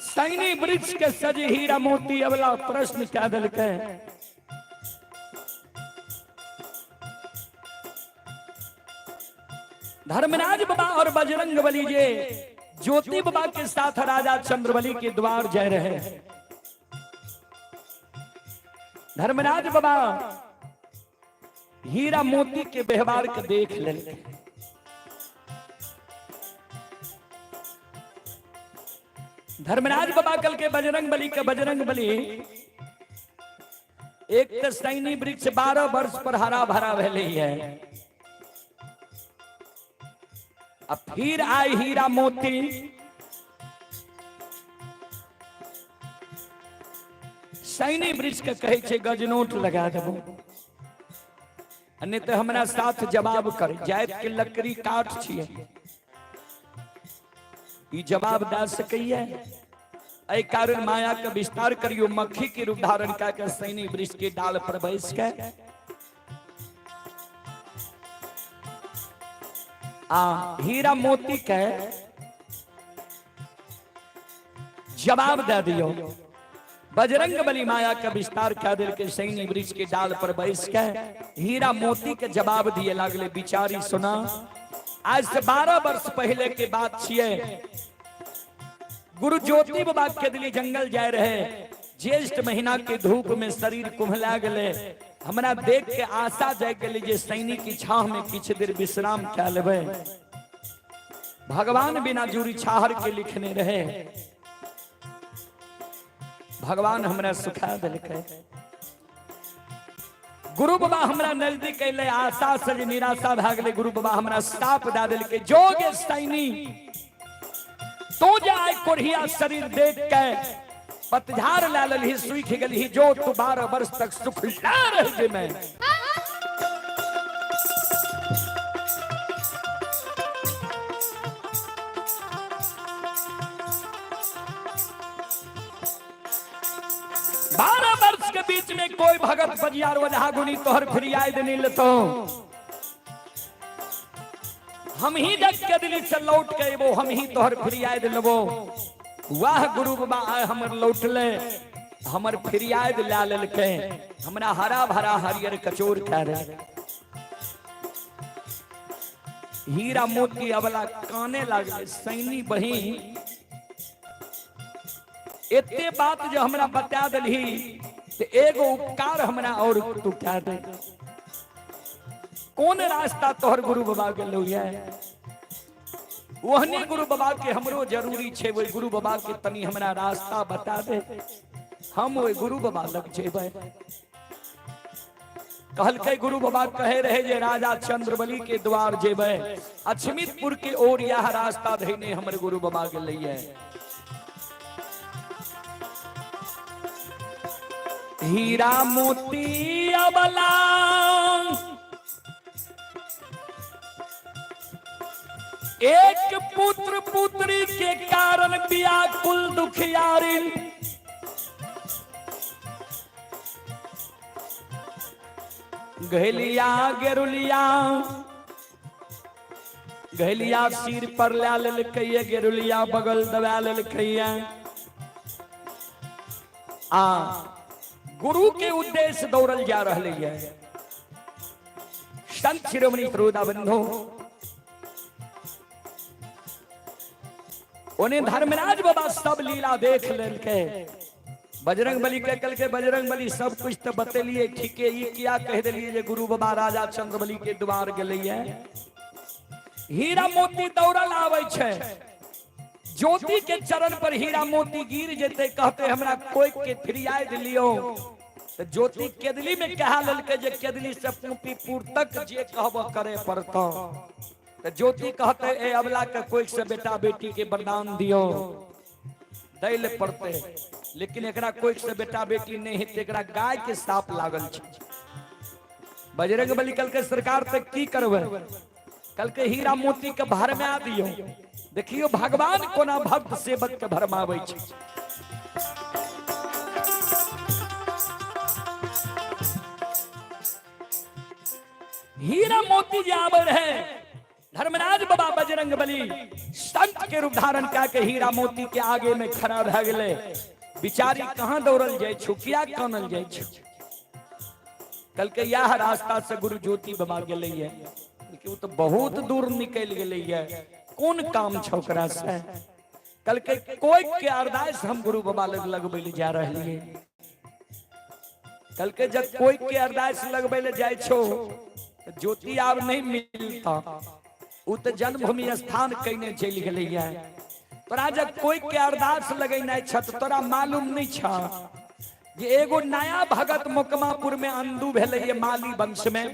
सैनी वृक्ष के सज हीरा मोती अवला प्रश्न क्या दल के। धर्मराज बाबा और बजरंग बली जी ज्योति बाबा के साथ राजा चंद्रबली के द्वार जा रहे हैं। धर्मराज बाबा हीरा मोती के व्यवहार के देख लेते। धर्मराज बाबा कल के बजरंग बली के बजरंग बली एक तो सैनी वृक्ष 12 वर्ष पर हरा भरा भले है। अब फिर आए हीरा मोती। सैनी वृक्ष के कहे छे गजनोट लगा देबो, अन्य तो हमरा साथ जवाब कर। जायत के लकड़ी काट छिए, ई जवाब दे सकैया। ऐ कारण माया का विस्तार करियो। मक्खी के रूप धारण कर सैनी वृक्ष के डाल पर बैस के हीरा मोती के जवाब दे दियो। बजरंग बली माया का विस्तार कर दिल के सैनी वृक्ष के डाल पर बैस के हीरा मोती के जवाब दिए लागले। बिचारी सुना, आज से 12 वर्ष पहले के बात छिए। गुरु ज्योति बाबा के दिल्ली जंगल जाए रहे। ज्येष्ठ महीना के धूप में शरीर कुम्हला गले। हमरा देख के आशा जाग गई जे सैनी की छाह में किछ देर विश्राम क्या लेबे। भगवान बिना जूरी छाहर के लिखने रहे। भगवान हमरा सुखा दिलके। गुरु बाबा हमरा नजदीक अइले। आशा से निराशा भ गेले। गुरु बाबा हमरा साप दे दिलके। जोगे सैनी तो जाए कोढ़िया शरीर देख के पतझार लाल ही सूख गली। जो तू 12 वर्ष तक सुख ला रहे मैं। बारह वर्ष के बीच में कोई भगत बजियार वजह गुनी तोहर फिरियाद नहीं लेतो। हम ही जग के दिल्ली से लौट के एबो, हम ही तोहर फिरियाद लेबो। वाह गुरु बाबा आय हमर लौटले, हमर फिरियाद ला लेलके, हमरा हरा भरा हरियर कचोर खा रहे। हीरा मोती अबला काने लागले, सैनी बहिन एते बात जो हमरा बता दलही ते एगो उपकार हमरा और तू कह दे। कौन रास्ता तोहर गुरु बाबा के लोया, वहने गुरु बाबा के हमरो जरूरी छे। वो गुरु बाबा के तनी हमरा रास्ता बता दे, हम वो गुरु बाबा लग जेबै। कहलकै गुरु बाबा कहे रहे जे राजा चंद्रबली के द्वार जेबै, अछमितपुर के ओर यह रास्ता धैने हमर गुरु बाबा के लिए। हीरा मोती अबला एक पुत्र पुत्री के कारण व्याकुल दुखियारिन, गहलिया गेरुलिया गहलिया सिर पर ला लेलकै, गेरुलिया बगल दबा लेलकै। गुरु के उद्देश्य दौड़ल जा रहे है। संत शिरोमणि श्रोता बंधु, उन्हें धर्मराज बाबा सब लीला देख लेलके। बजरंग बली के कल के बजरंग बली सब कुछ तो बतेलिए, ठीक है। ये क्या कह दिलिए जे गुरु बाबा राजा चंद्रबली के द्वार गेलिए। हीरा मोती दौड़ल आवे छे, ज्योति के चरण पर हीरा मोती गिर जेते, कहते हमरा कोई के फिरियाद लियो। तो ज्योति केदली में कहा ललके जे केदली से पूपीपुर तक जे कहब करे पड़ता। तो ज्योति कहते ए अबला के कोई से बेटा बेटी के वरदान दियो, दैल पड़ते। लेकिन एकरा कोई से बेटा बेटी नहीं है, एकरा गाय के साप लागल छे। बजरंग बली कल के सरकार तक की करबे, कल के हीरा मोती के भरमा दियो। देखियो भगवान कोना भक्त सेवक के भरमावे छे। हीरा मोती जे आवे रहे, धर्मराज बाबा बजरंग बली संत के रूप धारण करके हीरा मोती के आगे में खड़ा रह गए। बिचारी कहां दौड़ल जाए छो, क्या कानल जाए छो। कल के यह रास्ता से गुरु ज्योति बाबा गेले है, वो तो बहुत दूर निकल गेले है। कौन काम छोकरा से कल के कोई के अरदास हम गुरु बाबा लगबे जा रहे हैं। कल के जब कोई के अरदास लगबे जाए छो, ज्योति आब नहीं मिलता। उ तो जन्मभूमि स्थान कईने चल गई है। तोरा जब कोई के अरदास लगेना छ, तोरा मालूम नहीं छ जे एगो नया भगत मोकमापुर में अंधु भेले माली वंश में।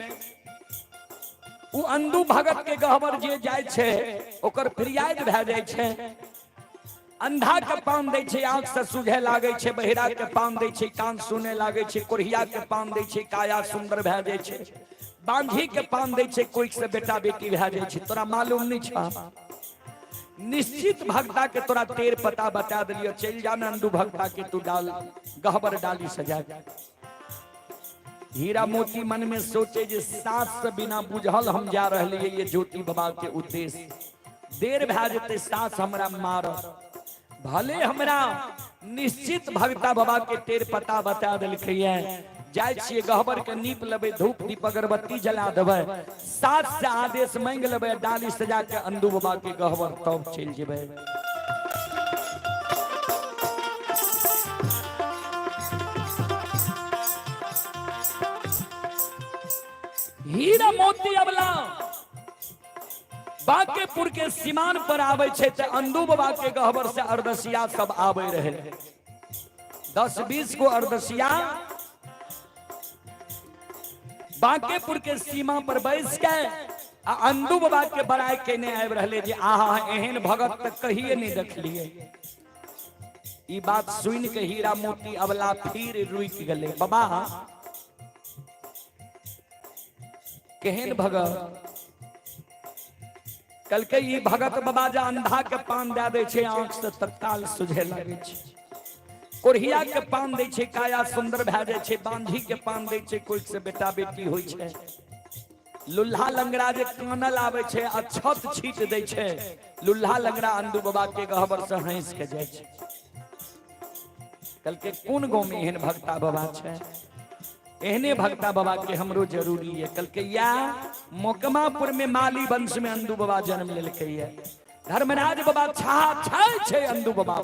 उ अंधु भगत के गहबर जे जाय छे, ओकर फिरियाद भे जाय छे। अंधा के पान दे छे, आंख से सुझे लागे छे। बहिरा के पान दे छे, कान सुने लागे छे। कोरिया के पान दे छे, काया सुंदर भे जाय छे। बांझी के पान दे छे, कोई से बेटा बेटी भे जाय छे। तोरा मालूम नहीं छा। निश्चित भक्ता के तोरा तेर पता बता दिलियो, चल जाना अंधु भक्ता के तू डाल गहबर डाली सजा। हीरा मोती मन में सोचे जे सास से बिना बुझल हम जा रहे ये ज्योति बाबा के उद्देश्य। देर भे जेते सास हमरा मार, भले हमरा निश्चित भक्ता बाबा के तेर पता बता दिलखिए। जाय छिए गहबर के नीप लेबे, धूप दीप अगरबत्ती जला देबे, सास से आदेश मांग लेबे, डाली सजा के अंधु बाबा के गहबर तब चल जेबे। हीरा मोती अबला बांकेपुर के सीमान पर आवे छे, ते अंधु बाबा के गहबर से अरदसिया सब आवे रहे। 10-20 गो अरदसिया बांकेपुर के सीमा पर बैस के अंधु बाबा के बड़ाई केने आब रहे जे आहा एहन भगत तक कहिए नहीं देखलिए। ई बात सुन के हीरा मोती अबला फिर रुक गले। बाबा केहन भगत, कल के ई भगत बाबा जा अंधा के पान दे दे छे, आंख से तत्काल सुझे लगे छे। कोरिया के पान दे छे, काया सुंदर भे जाय छे। बांझी के पान दे छे, कोई से बेटा बेटी होय छे। लुल्हा लंगड़ा जे कानल आवे छे आ छत छीट दै छे, लुल्हा लंगड़ा अंदू बाबा के गहबर से हंस के जाय छे। कल के कोन गांव में एहन भक्ता बाबा छे, एहने भक्ता बाबा के हमरो जरूरी है। कल के या मोकमापुर में माली वंश में अंदू बाबा जन्म लेलके है। धर्मराज बाबा छाय छे अंदू बाबा,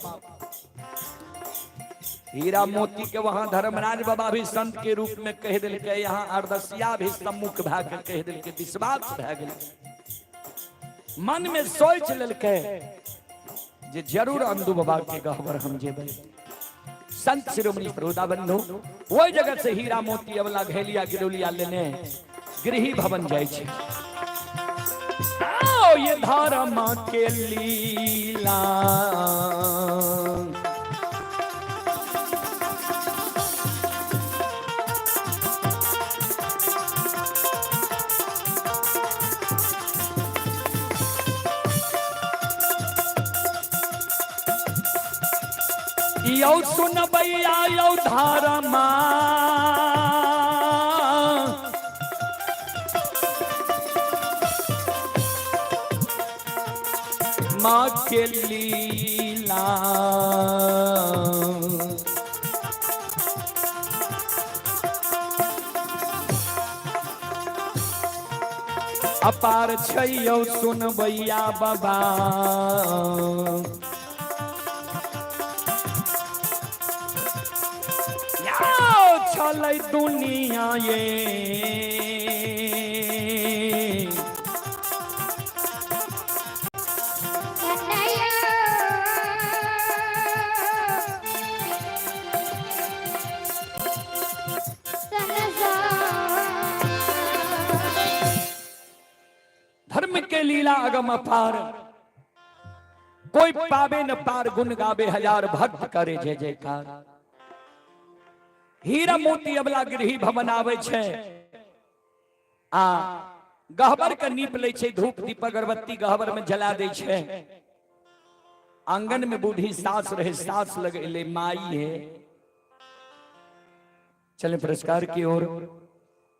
हीरा मोती के वहां धर्मराज बाबा भी संत के रूप में कह दिल के, यहाँ अरदसिया भी सम्मुख भा के कह दिल के, विश्वास भा गेल। मन में सोच लेलके जे जरूर अंदू बाबा के गहबर हम जेबै। संत शिरोमणि सरोदा बंधु वही जगह से हीरा मोती अवला घेलिया गिरौलिया लेने गृही भवन जाय छे। आओ ये धर्म के लीला, यौ सुनबैया यौ धर्मा, माँ के लीला। अपार छै यौ सुनबैया बाबा, चलै दुनिया ये धर्म के लीला अगम अपार, कोई पावे न पार, गुण गावे हजार, भक्त करे जय जयकार। हीरा मोती अबला गृही भवन आवे छे, आ गहबर के नीप ले छे, धूप दीप अगरबत्ती गहबर में जला दे छे। आंगन में बूढ़ी सास रहे, सास लगे माई है। चले पुरस्कार की ओर।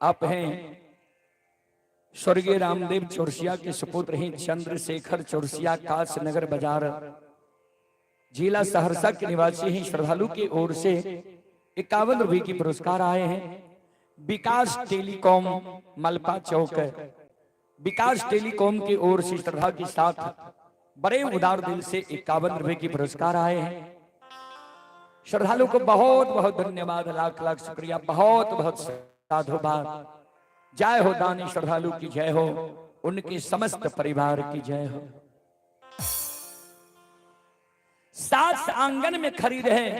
आप हैं स्वर्गीय रामदेव चौरसिया के सुपुत्र हैं चंद्रशेखर चौरसिया, काश नगर बाजार, जिला सहरसा के निवासी हैं। श्रद्धालु की ओर से 51 रुपए की पुरस्कार आए हैं। विकास टेलीकॉम मलपा चौक, विकास टेलीकॉम की ओर से श्रद्धा के साथ बड़े उदार दिल से 51 रुपए की पुरस्कार आए हैं। श्रद्धालु को बहुत बहुत धन्यवाद, लाख लाख शुक्रिया, बहुत बहुत साधुवाद। जय हो दानी श्रद्धालु की जय हो, उनके समस्त परिवार की जय हो। सास आंगन में खड़ी रहे,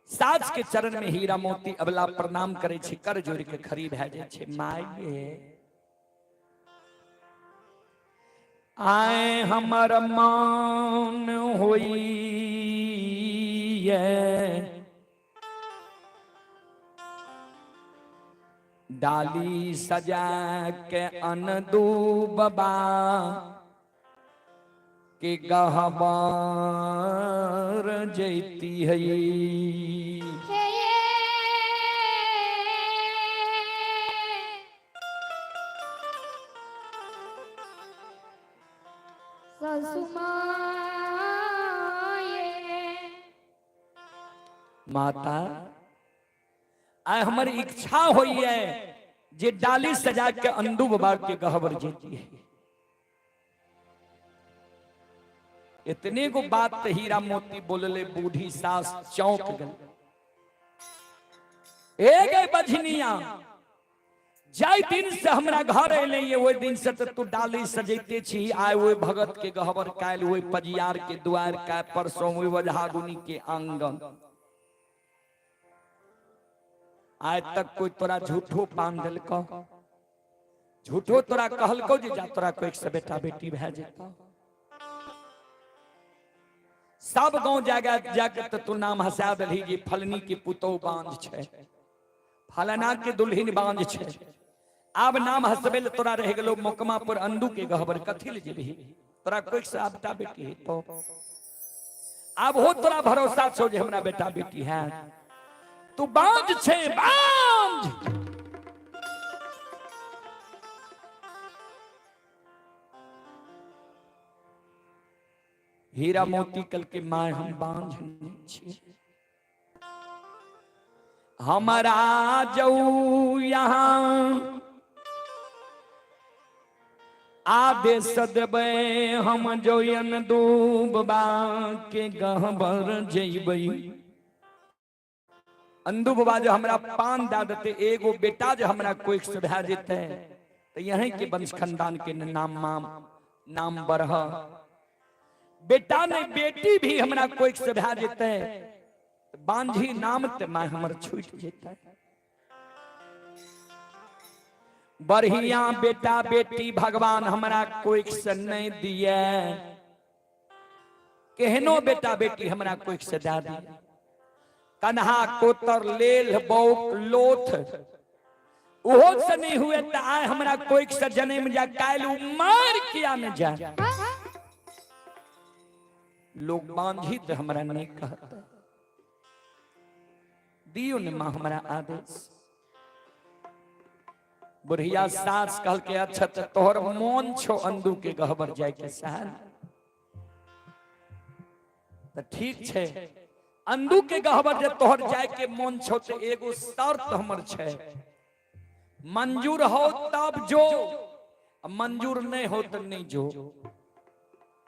सास के चरण में हीरा मोती अबला प्रणाम करे छे, कर जोड़ के खड़ी भए जाय छे। माये आए हमर मान होई डाली सजा के अनदूबा के गहबर जैती है। माता आय हमारी इच्छा हुई है जे डाली सजा के अंदू बाबा के गहबर जेती है। इतने को बात हीरा मोती बोलले, बूढ़ी सास चौंक गई। ए गई बझनिया, जाय दिन से हमरा घर अले ये वो दिन से तू डाली सजेते छी। आय वो भगत के गहबर, काल वो पजियार के द्वार, का परसों वो वजहागुनी के आंगन। आज तक कोई तोरा झूठो पान दिलको, झूठो तोरा कहलको जे जा तोरा कोई से बेटा बेटी भए जेता। सब गांव जाके तो तू नाम हंसा दलही जे फलनी के पुतौ बांझ छे, फलना के दुल्हिन बांझ छे। अब नाम हंसबेल तोरा रह गेलो मोकमापुर अंदू के गहबर, कथी ले जेबही? तोरा कोई से बेटा बेटी है तो अब हो तोरा भरोसा छो जे हमरा बेटा बेटी है। तू बांझ छे, बांझ हीरा मोती कल के माय हम बांझ छी, हमारा जाऊ यहाँ आदेश देवे हम जोयन दूबा के गहबर जेबै। अंदू बाबा जो हमरा पान दा देते, एगो बेटा जो हमरा कोई से भै जेते, तो यहीं के वंश खानदान के नाम बढ़। बेटा ने बेटी भी हमरा कोई से भै जेते, बांझी नाम ते मां हमर छूट जेते। बढ़िया बेटा बेटी भगवान हमरा कोई से नहीं दिए, केहनो बेटा बेटी हमरा कोई से दे दिए। कन्हा कोतर लेल बौक लोथ ओहो से नहीं हुए, तो आए हमरा कोई से जन्म जा, काल मार किया न जा। लोग बांझी तो हमरा नहीं कहता, दियो ने मां हमरा आदेश। बुढ़िया सास कल के अच्छा तोहर मन छो अंदू के गहबर जाए के सहन, तो ठीक छे। अंदू के गहबर जे तोहर जाए के मन छो, तो एगो शर्त हमर छे, मंजूर हो तब जो, मंजूर नहीं हो तो नहीं जो।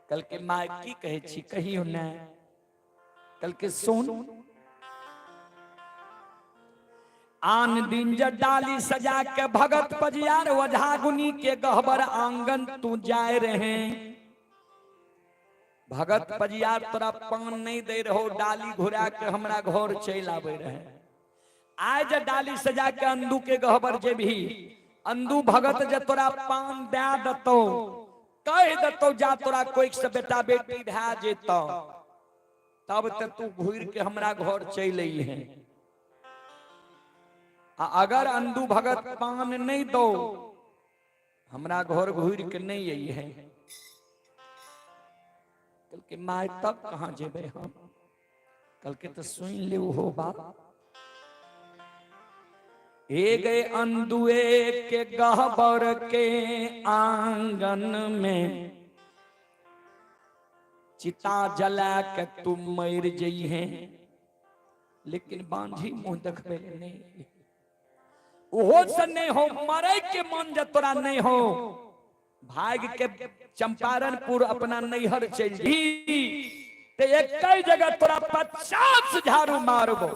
कल के माय की कहे छी कहियो न, कल के सुन। आन दिन जब डाली सजा के भगत पजियार वझागुनी के गहबर आंगन तू जाए रहे। भगत पजियार तोरा पान नहीं दे रहो, डाली घुरा के हमरा घर चल आवे रहे। आज डाली सजा के अंदू के गहबर जे भी अंदू भगत जे तोरा पान दे दतो, कह दतो जा तोरा कोई से बेटा बेटी भै जेतो, तब ते तू घूर के हमरा घर चल अइहे। अगर अंदू भगत पान नहीं दो, हमरा घर घूर के नहीं अइहे। कल के माय तब कहाँ जेबे हम, कल के तो सुन ले हो बाप। ए गए अंदुए के गहबर के आंगन में, चिता जला के तुम मर जइहे। लेकिन बांझी मुंह देखबे नहीं, ओहो से नहीं हो, मरे के मन जे तोरा नहीं हो, भाग के चंपारणपुर अपना नैहर चल जी, ते एक जगह तोरा 50 झाड़ू मारबो।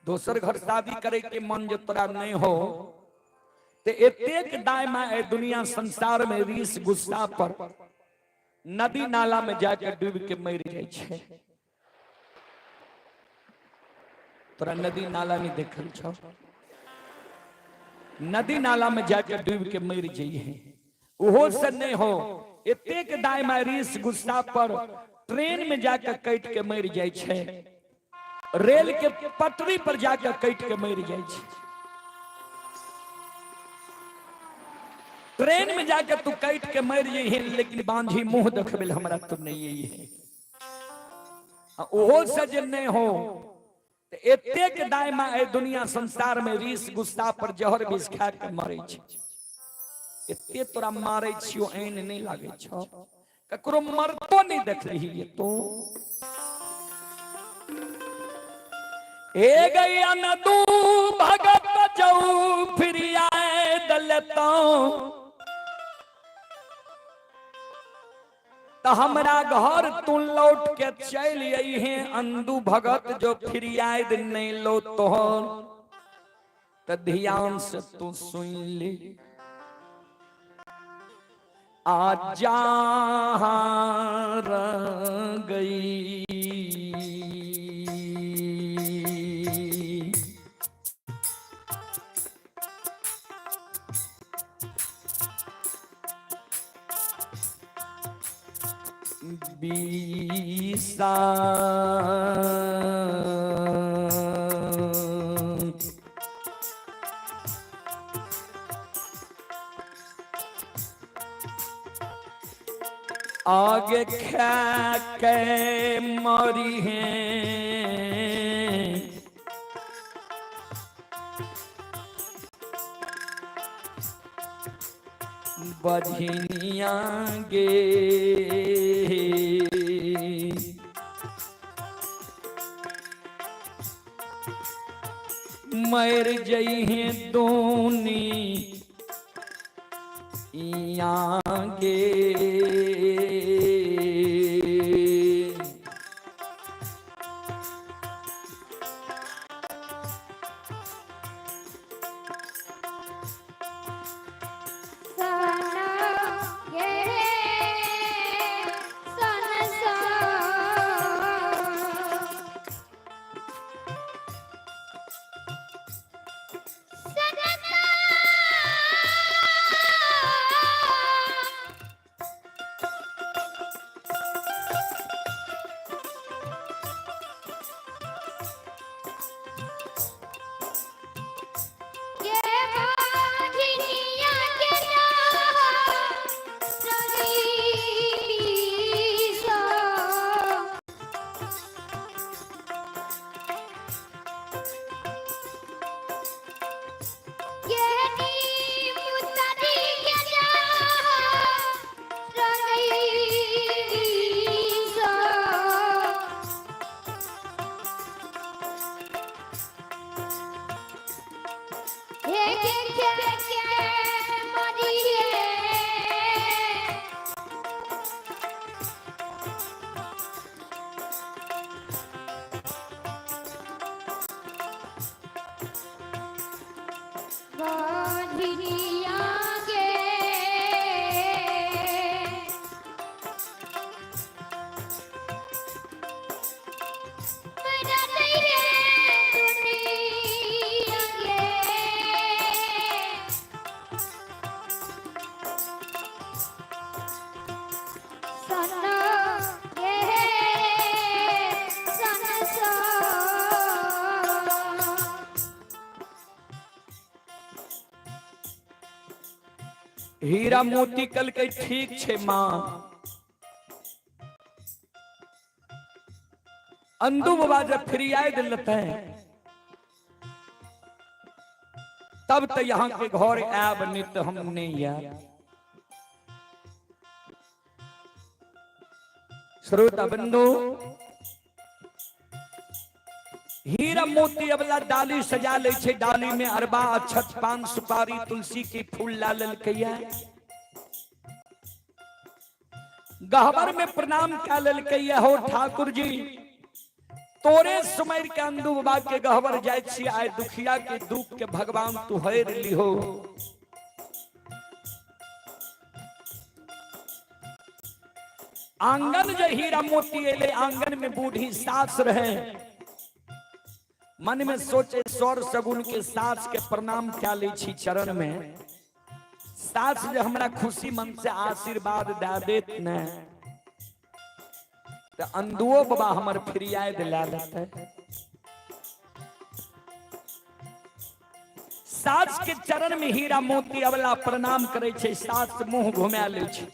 दोसर घर शादी करे के मन जो तोरा नहीं हो, ते एतेक दायमा ए दुनिया संसार में रीस गुस्सा पर नदी नाला में जाकर डूब के मर जाए छे। तोरा नदी नाला में देखल छो, नदी नाला में जाकर डूब के मर जाइए, ओहो से नहीं हो। एतेक दायमा रीस गुस्सा पर ट्रेन में जाकर कट के मर जाए छे, रेल के पटरी पर जाकर कट के मर जाए छे। ट्रेन में जाकर तू कट के मर जाइए, लेकिन बांझी मुंह देखबे हमरा तो नहीं है। ओहो से जे नहीं हो, एतेक दायमा ए दुनिया संसार में रीस गुस्सा पर जहर विष खा के मरे छे। एते तोरा मारे छियो ऐन नहीं लागे छो, ककरो मरतो नहीं देख रही है तो। ए गया न तू भगत जाऊ फिर आए दलतो, तो हमरा घर तू लौट के चल अइहे। अंदू भगत जो फिर याद नहीं लो तोहर, तो ध्यान से तू सुन ले। आज जहाँ रह गई बीसा आगे खा के मरी हैं, बजनिया गे मर जइहे दोनी गे हीरा मोती कल के ठीक छे माँ अंदू बाबा जब फ्री आए दिलते हैं तब तो यहाँ के घर आब नित हम नहीं यार श्रोता बंधु हीरा मोती अबला डाली सजा ले छे डाली में अरबा अक्षत पान सुपारी तुलसी के फूल लाल कैया गहबर में प्रणाम का लल कैया हो ठाकुर जी तोरे सुमैर के अंदू बाबा के गहबर जाय छी आय दुखिया के दुख के भगवान तू हैर लिहो आंगन जे हीरा मोती एले आंगन में बूढ़ी सास रहे मन में सोचे सौर सगुन के सास के प्रणाम क्या ले छी चरण में सास जो हमरा खुशी मन से आशीर्वाद दे देत न तो अंदुओ बाबा हमर फिरियाए दिला लेते सास के चरण में हीरा मोती अवला प्रणाम करे छे सास मुंह घुमा ले छे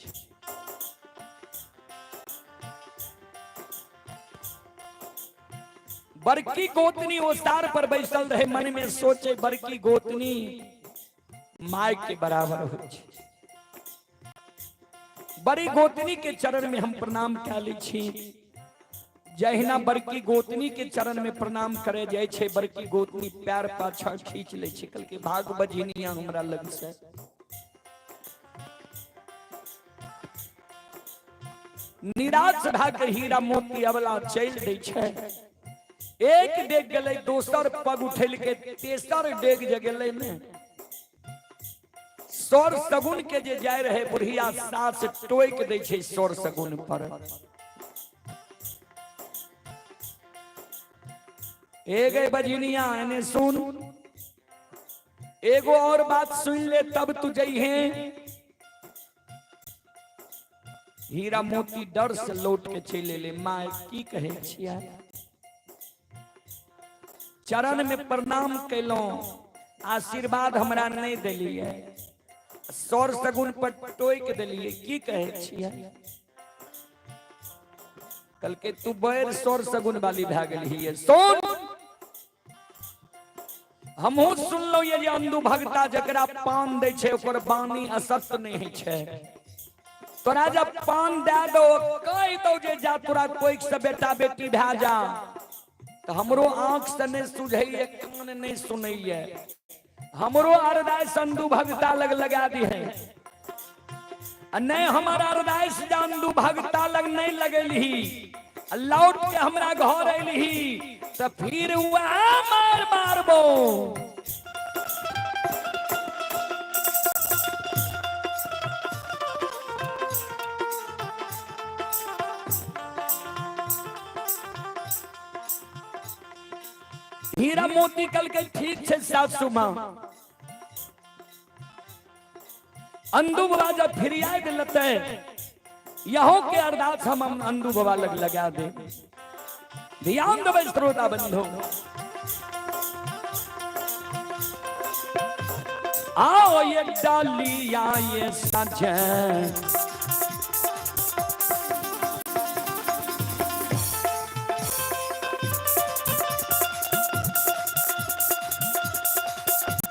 बड़की गोतनी ओसार पर बैसल रहे मन में सोचे बड़की गोतनी माय के बराबर हो बड़ी गोतनी के चरण में हम प्रणाम क्या ली छी जहिना बड़की गोतनी के चरण में प्रणाम करे जाय छे बड़की गोतनी पैर पाछा खींच ले छे कल के भाग बजनिया हमरा लग से निराश भाग हीरा मोती अवला चल दे छे एक डेग गले दोसर पग उठल के तेसर डेग जगले ने सौर सगुन के जे जाय रहे बुढ़िया सास टोक दे छे सौर सगुन पर गए बजनिया ने सुन एगो और बात सुन ले तब तू जइहे हीरा मोती डर से लौट के चले ले माय की कहे छिया चरण में प्रणाम कैलो आशीर्वाद हमरा नहीं दिलिए सौर सगुन पर टोक दिलिए की कहे छिया कल के तू बैर सौर सगुन वाली भा गेली है सुन हमहू सुनलो ये जे अंधु भगता जकरा पान दै छै ओकर बानी असत्य नहीं छै। तोरा जब पान दे दो कह दो जे जा तोरा कोई से बेटा बेटी भै जा, तो हमरो आंख से नहीं सुझैये कान नहीं सुनैये, हमरो अरदास अंधु भगता लग लगा दी है। नहीं हमारा अरदास अंधु भगता लग नहीं लगेली, लौट के हमरा घर अइली तो फिर वह मार मारबो। हीरा मोती कल के ठीक है सासू माँ, अंधु बाबा जब फिर आए लते यहो के अरदास हम अंधु बाबा लग लगा दे। ध्यान देवे श्रोता बंधु, आओ ये डालिया ये सजन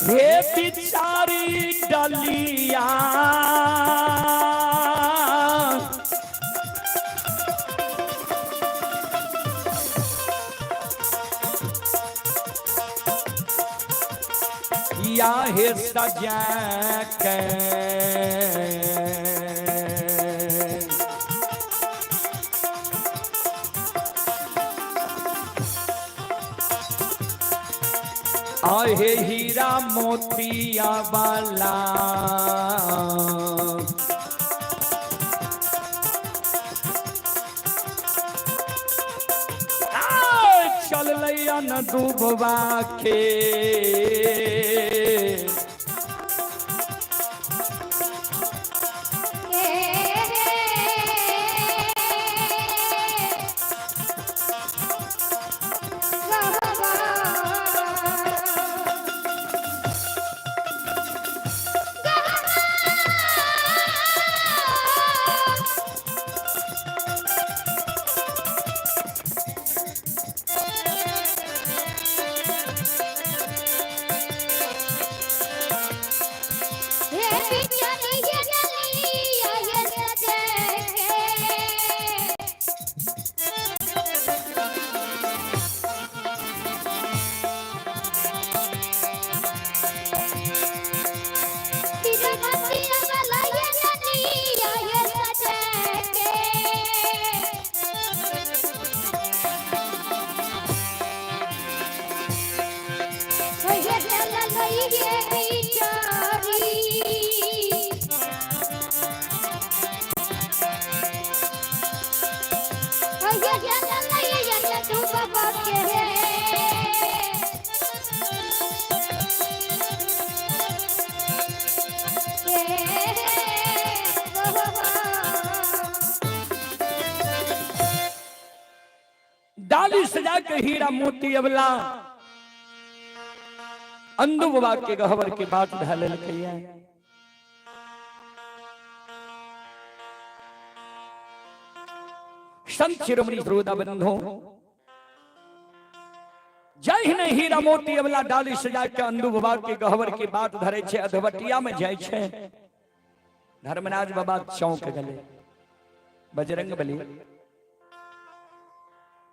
हे बिचारी डलिया या हे सजा के आहे हीरा मोतिया वाला चल लिया न डूबवा के डाली सजा के हीरा मोती अबला अंधु बाबा के गहवर के बात ढाले लखैया। संत शिरोमणि श्रोता बंधु, जय हिने हीरा मोती अबला डाली सजा के अंधु बाबा के गहवर के बात धरे छे अधवटिया में जाय छे। धर्मराज बाबा चौंक गले, बजरंग बली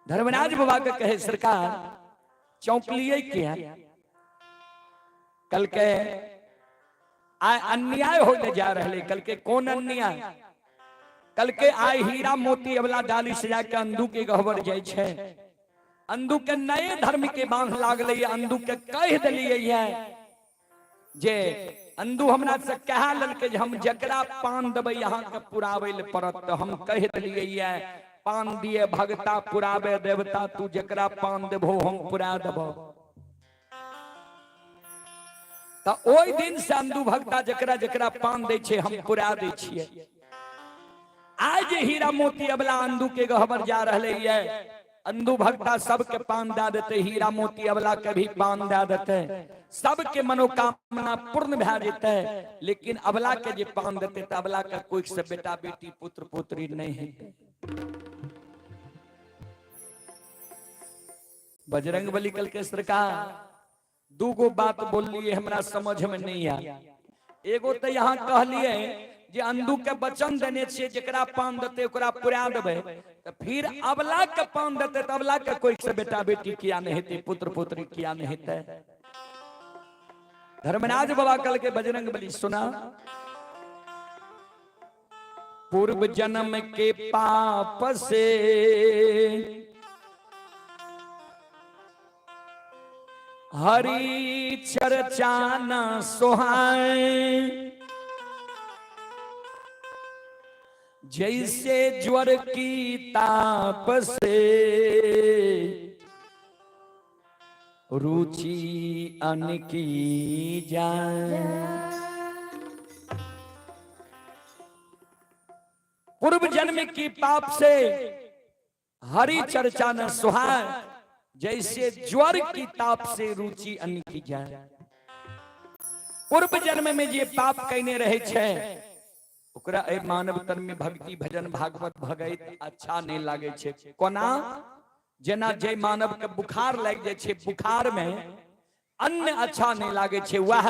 धर्मराज बाबा के कहे सरकार चौंक लिए क्या, कल के अन्याय होने जा रहे, कल के कौन अन्याय, कल के आय हीरा मोती अबला डाली सजा के अंधु के गहवर जाय छे, अंधु के नए धर्म के बांध लागले, अंधु के कह दिलिए है जे अंधु हमरा से कहा ललके जे हम जकरा पान देबै यहाँ के पुरावे ले पड़त, तो हम कह दिलिए है पान दिए भगता पुरावे देवता, तू जकरा पान देबो हम पुरा देबो। तो ओई दिन से अंधु भगता जकरा जकरा पान दे छे हम पुरा दे छिए। आज हीरा मोती अबला अंधु के गहवर जा रहे है, अंधु भगता सबके पान दे देते, हीरा मोती अबला के भी पान दे देते, सबके मनोकामना पूर्ण भै जेते। लेकिन अबला के जे पान देते तो अबला का कोई से बेटा बेटी पुत्र पुत्री नहीं है। बजरंग बली कल के सरकार दूगो बात बोलिए हमरा समझ में नहीं आया। एगो तो यहाँ कहलिए जे अंधु के वचन देने छे जेकरा पान देते ओकरा पुरा देबे, तो फिर अबला के पान देते तो अबला के कोई से बेटा बेटी किया नहीं हेते, पुत्र पुत्री किया नहीं हेते। धर्मराज बाबा कल के बजरंग बली सुना, पूर्व जन्म के पाप से हरि चर्चा न सोहाए, जैसे ज्वर की ताप से रुचि अन्न की जाए। पूर्व जन्म की पाप से हरि चर्चा न सुहाए, जैसे ज्वर की ताप से रुचि अन्न की जाए। पूर्व जन्म में जे पाप कहने रहे छे ओकरा ए मानव तन में भक्ति भजन भागवत भगैत अच्छा नहीं लागे छे। कोना जेना जे मानव के बुखार लग जाए छे, बुखार में अन्न अच्छा नहीं लागे छे, वह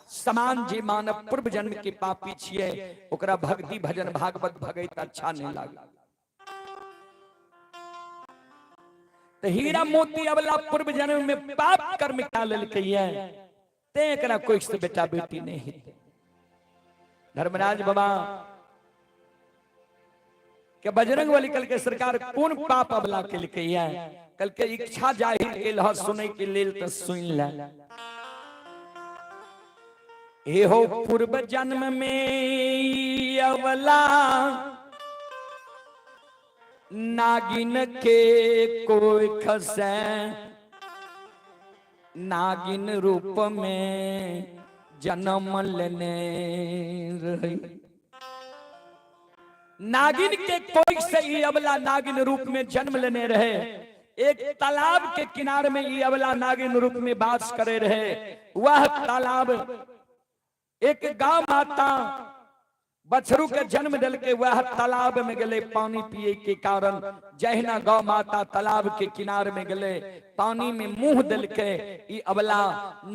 समान जे मानव पूर्व जन्म के पापी छिए ओकरा भक्ति भजन भागवत भगैत अच्छा नहीं लागे। तो हीरा मोती अबला पूर्व जन्म में पाप कर्म का लेलकै ते एकरा कोई से बेटा बेटी नहीं है। धर्मराज बाबा के बजरंग बली कल के सरकार कौन पाप अबला के लिखे कल के इच्छा जाहिर के सुने के लेल तो सुन ले। हे हो पूर्व जन्म में अबला नागिन के कोई खसे, नागिन रूप में जन्म लेने रही। नागिन के कोई से ये अबला नागिन रूप में जन्म लेने रहे। एक तालाब के किनारे में ये अबला नागिन रूप में वास करे रहे। वह तालाब एक गांव माता बछरू के जन्म दिल के वह तालाब में गले पानी पिए के कारण जहिना गौ माता तालाब के किनारे में गले पानी में मुंह दिल के ये अबला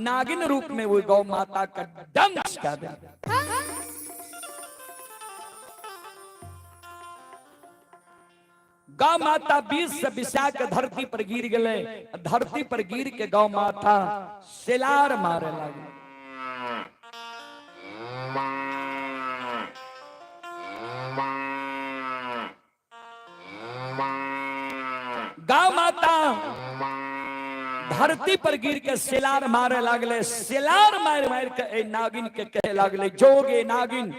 नागिन रूप में वो गौ माता का दंश कर दे। गौ माता बीच से बिछा के धरती पर गिर गले। धरती पर गिर के गौ माता सिलार मारे लगे। गौ माता धरती पर गिर के सिलार मारे लगले। सिलार मार मार के नागिन के कहे लगले, जोगे नागिन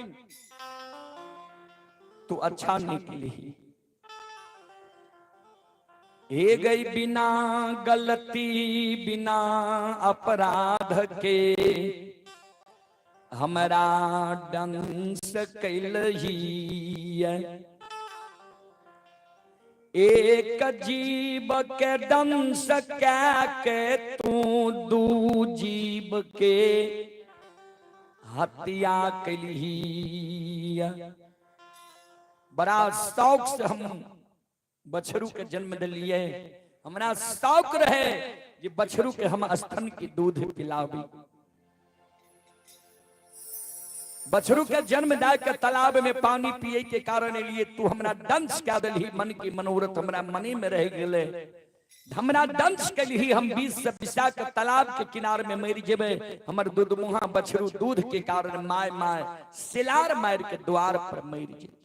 तू अच्छा निकली। ए गई बिना गलती बिना अपराध के हमरा दंश कैलही। एक जीव के दंश के तू दू जीव के हत्या कैलही। बड़ा शौक से हम बछरू के जन्म दिलिए। हमरा शौक रहे कि बछरू के हम स्तन की दूध पिलावी। बछरू के जन्म दाय के तालाब में पानी पिए के कारण लिए तू हमरा दंश क्या दिलही। मन की मनोरथ हमरा मने में रह गेले। हमरा दंश के लिए हम बीच से बिछा के तालाब के किनारे में मर जेबे। हमर दूध मुहा बछरू दूध के कारण माय माय सिलार मार के द्वार पर मर जेबे।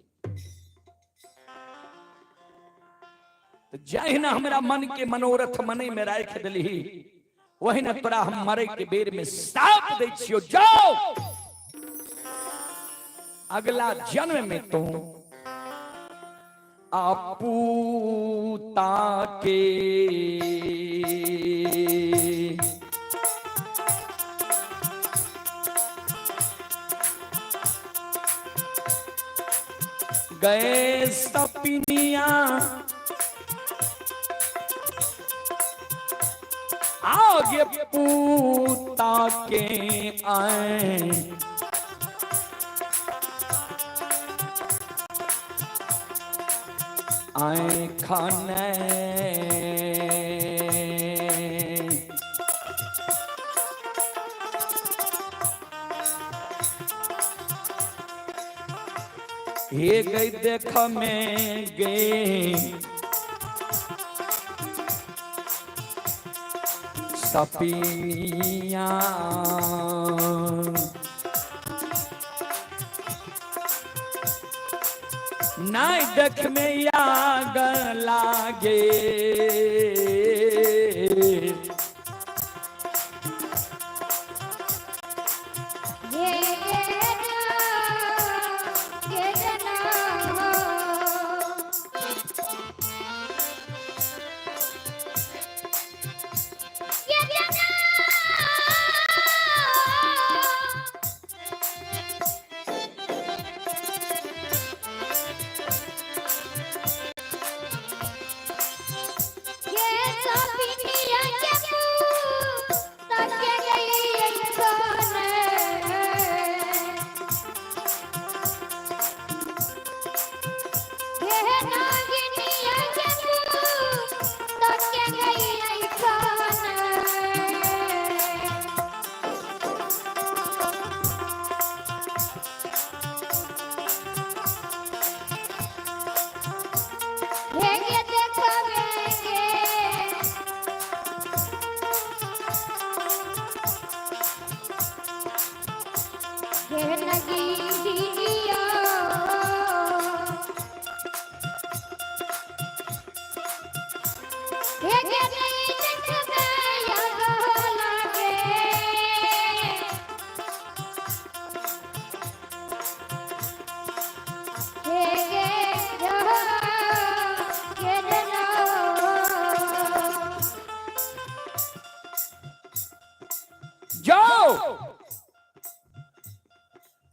तो जय न हमरा मन के मनोरथ मने में राख दिलही, वही न तोरा हम मरे के बेर में साप दै छियो। जाओ अगला जन्म में तो आपूता के गए सपनिया आगे पूता के आए। आए खाने ये गई देख में गे सपिया नहीं देख में आग लागे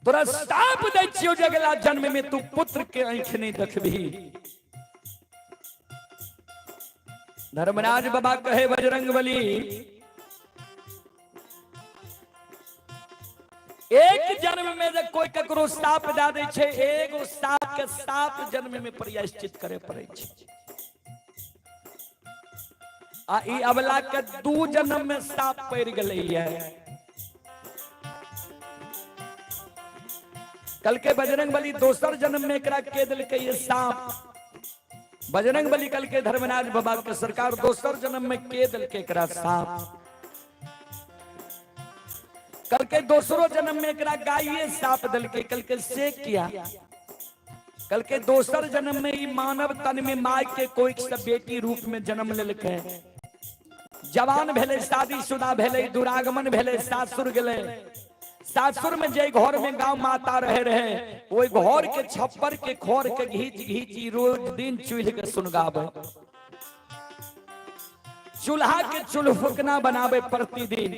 तोरा साप दै छियो जे अगला जन्म में तू पुत्र के आंख नहीं देखबी। धर्मराज बाबा कहे बजरंगबली एक जन्म में जब कोई ककरो साप दे दे छे एगो साप के 7 जन्म में प्रायश्चित करे पड़े छे आ ई अबला के 2 जन्म में साप पड़ गले है। कल के बजरंगबली दोसर जन्म में एकरा के दिल के ये सांप बजरंगबली कल के धर्मराज बाबा के सरकार दोसर जन्म में के दिल के एकरा सांप कल के दोसरो जन्म में एकरा गाये सांप दिल के कल के से किया कल के दोसर जन्म में ई मानव तन में माय के कोई सब बेटी रूप में जन्म लेलकै जवान भेले शादीशुदा भेले दुरागमन भेले सासुर गेले सासुर में जे घर में गांव माता रहे ओई घर के छप्पर के खोर के घीच रोज दिन चूल्ह के सुनगावे चूल्हा के चूल्ह फुकना बनावे प्रतिदिन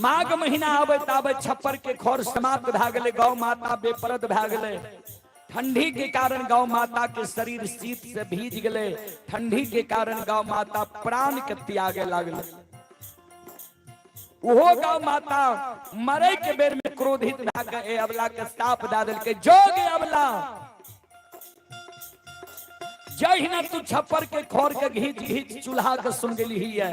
माघ महीना आवे तावे छप्पर के खोर समाप्त भ गेले गौ माता बेपरद भ गेले ठंडी के कारण गौ माता के शरीर शीत से भीज गेले ठंडी के कारण गौ माता प्राण के त्यागे लागले वो गौ माता मरे के बेर में क्रोधित भ गए अबला के साप दे दिल के जोग अबला जय न तू छप्पर के खोर के घीच चूल्हा के सुन गेली है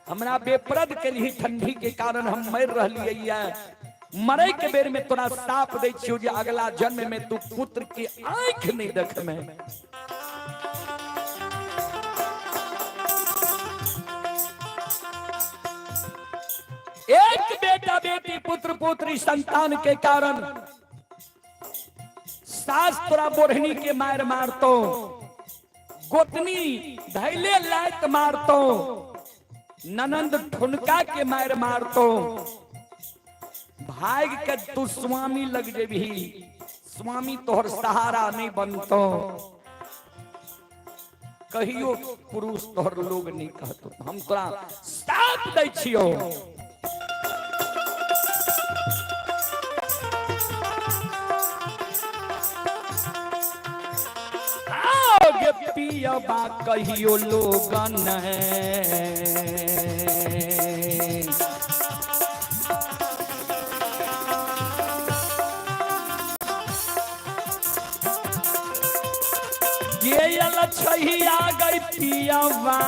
हमरा बेपरद के लिए ठंडी के कारण हम मर रहलिए है मरे के बेर में तोरा साप दे छियो जे अगला जन्म में तू पुत्र की आंख नहीं देख में एक बेटा बेटी पुत्र पुत्री संतान के कारण सास तोरा बोढ़नी के मार मारतो गोतनी धैले लायक मारतो ननंद ठुनका के मार मारतो भाग के तू स्वामी लग जेबी स्वामी तोहर सहारा नहीं बनतो कहियो पुरुष तोहर लोग नहीं कहतो हम तोरा साथ दै छियो पिया बा कहियो लोगन ये अलछिया गई पिया बा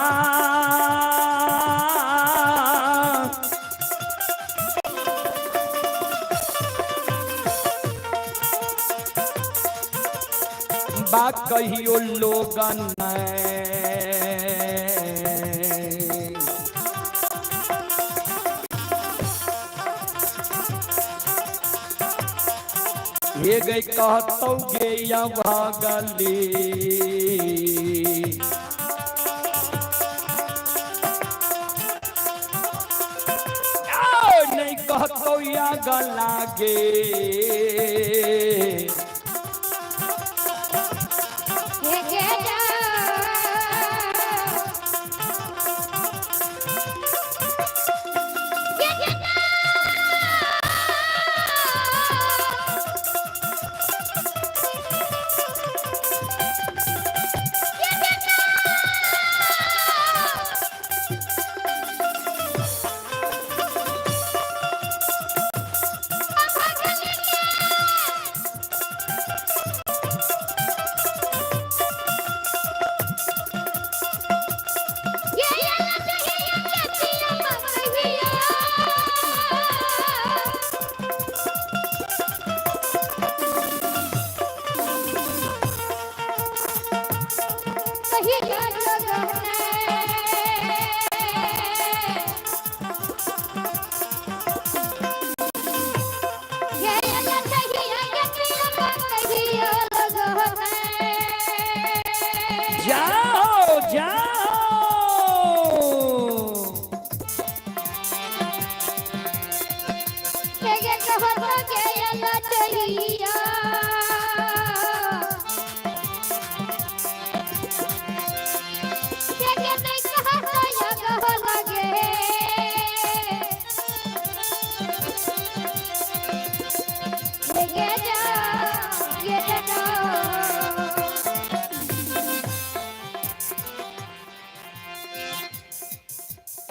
बा कहियो लोगन में। ये गई कहतौ गे या भागली नहीं कहतौ या गलागे जाओ जाओ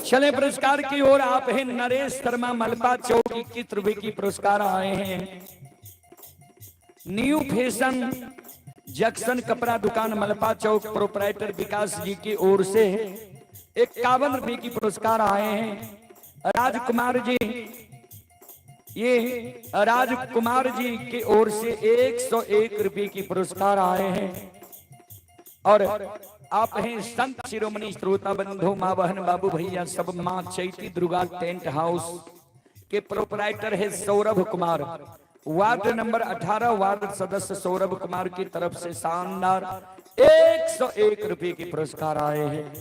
चले पुरस्कार की ओर। आप हैं नरेश शर्मा मलबा चौक 21 रुपए की पुरस्कार आए हैं। न्यू फैशन जंक्शन कपड़ा दुकान मलबा चौक प्रोपराइटर विकास जी की ओर से 51 रुपए की पुरस्कार आए हैं। राजकुमार जी, ये राजकुमार जी की ओर से 101 रुपए की पुरस्कार आए हैं। और आप हैं संत शिरोमणि श्रोता बंधु माँ बहन बाबू भैया सब माँ चैती दुर्गा टेंट हाउस के प्रोपराइटर है Saurabh Kumar. Ward number 18 ward सदस्य सौरभ कुमार की तरफ से शानदार 101 रुपए के पुरस्कार आए हैं।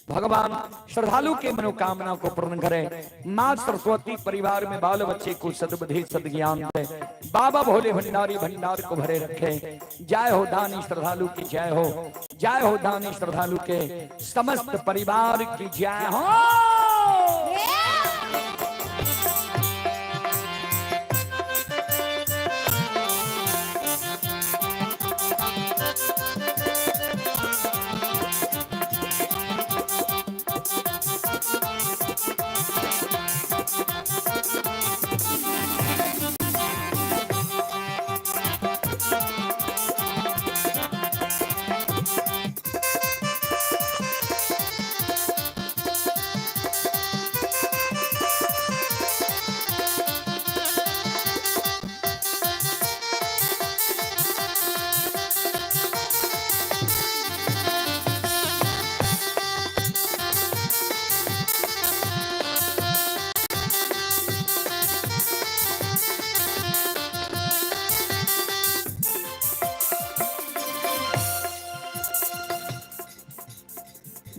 भगवान श्रद्धालु के मनोकामना को पूर्ण करे। माँ सरस्वती परिवार में बाल बच्चे को सद्बुद्धि सद्ज्ञान दे। बाबा भोले भंडारी भंडार को भरे रखे। जय हो दानी श्रद्धालु की जय हो, जय हो दानी श्रद्धालु के समस्त परिवार की जय हो।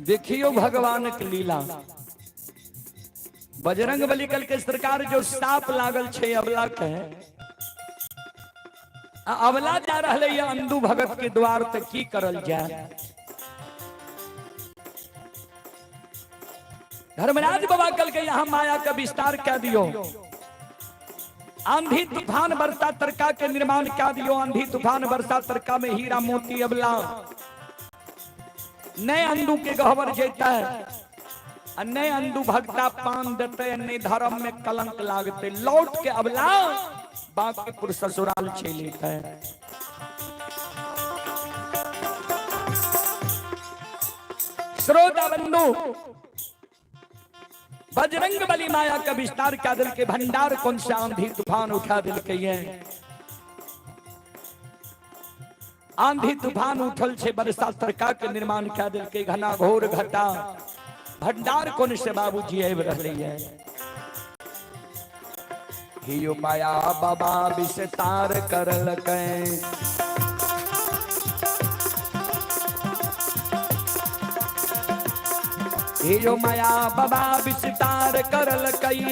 देखियो भगवान की लीला। बजरंग बली कल के सरकार जो साप लागल छे अबला के, अबला जा रहा है अंधु भगत के द्वार तक की करल जाए। धर्मराज बाबा कल के यहाँ माया का विस्तार क्या दियो। आंधी तूफान बरसा तरका के निर्माण क्या दियो। आंधी तूफान बरसा तरका में हीरा मोती अबला नए अंधु के गहवर जेता है। नए अंधु भक्ता पान देते, नए धर्म में कलंक लागते। लौट के अबला बांकीपुर ससुराल छे लेता है। श्रोता बंधु, बजरंग बली माया का विस्तार क्या दिल के भंडार कौन सा आंधी तूफान उठा दिल के ये। आंधी तूफान उठल छे, बरसा तरका के निर्माण कह दिल के, घना घोर घटा भंडार कोन से बाबूजी आबि रहले है। हियो माया बाबा विस्तार करल कै, हियो माया बाबा विस्तार करल कई।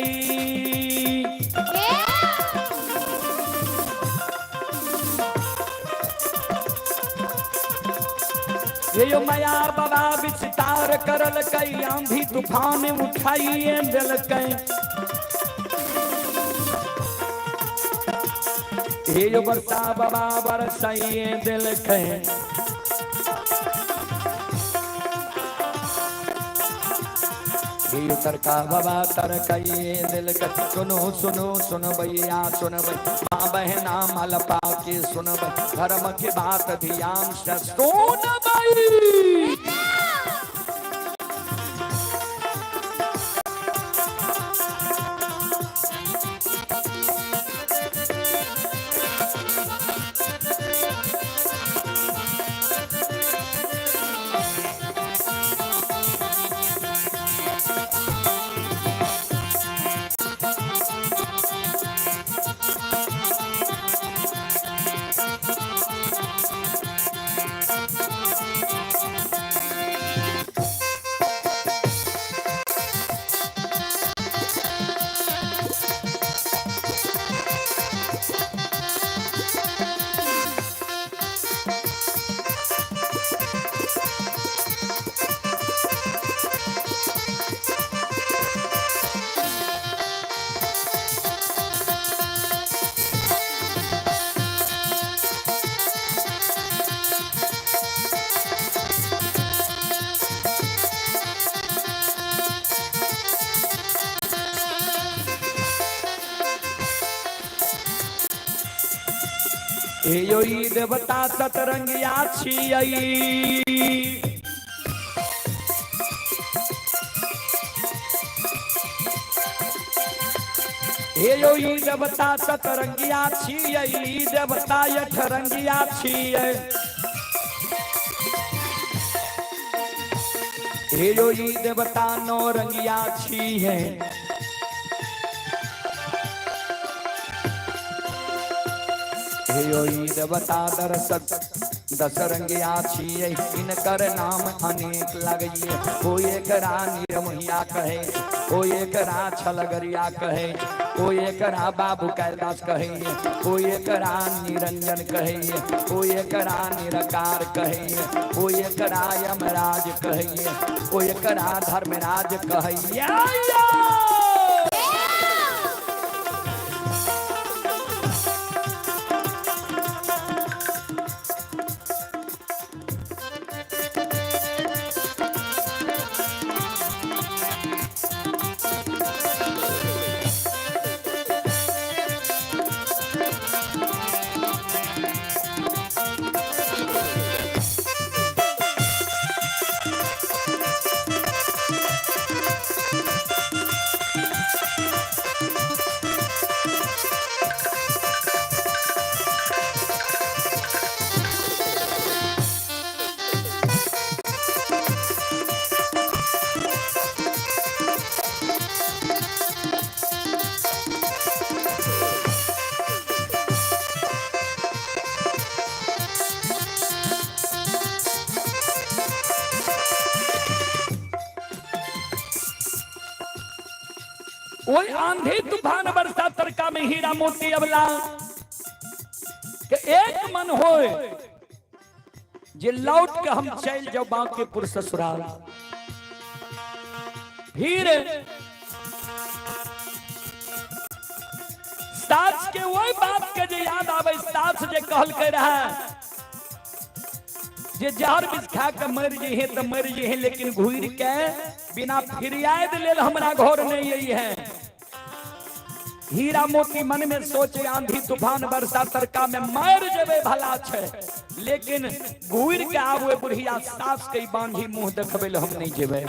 ये माया बाबा विस्तार करल कई, आंधी तूफान उठाइए दिल कई। ये वर्षा बाबा बरसाइए दिल कई। ये तरका बाबा तरकाइए दिल कई। सुनो सुनो सुन भैया सुन भैया, माँ बहना मलपा के सुन भैया, धर्म की बात ध्यान से सुन भाई। यो देवता सतरंगिया छियई, यो देवता सतरंगिया छियई, देवता अठरंगिया छियई। यो देवता नौरंगिया छियई। देवता दरसक दसरंगिया छियै, इनकर नाम अनेक लगइए। कोई एकरा निरमहिया कहे, कोई एकरा छलगरिया कहे, कोई एकरा बाबू कैलाश कहे, कोई एकरा निरंजन कहे, कोई एकरा निरकार कहे, कोई एकरा यमराज कहे, कोई एकरा धर्मराज कहे। वही आंधी तूफान बरसा तरका में हीरा मोती अबला के एक मन होए जे लौट के हम चल जाओ बांकेपुर ससुराल। फिर सास के वही बात के जे याद आवे, सास जे कहल के रहा जे जहर बिस खा के मर जे तो मर जे, लेकिन घूर के बिना फिरियाद लेल हमरा घर नहीं आई है। हीरा मोती मन में सोचे आंधी तूफान बरसा तरका में मर जेबे भला छे, लेकिन घूर के आवे बुढ़िया सास के बांधी मुंह देखबे ले हम नहीं जेबे।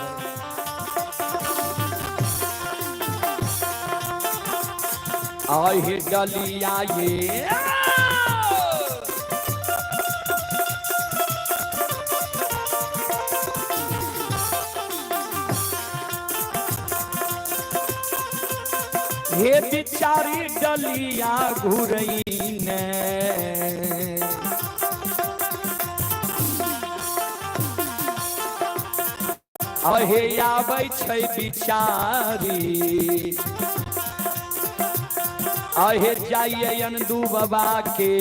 आई हे डलिया ये हे बिचारी डलिया घुरई ने अहे आबै छै बिचारी अहे जाइए अनदू बाबा के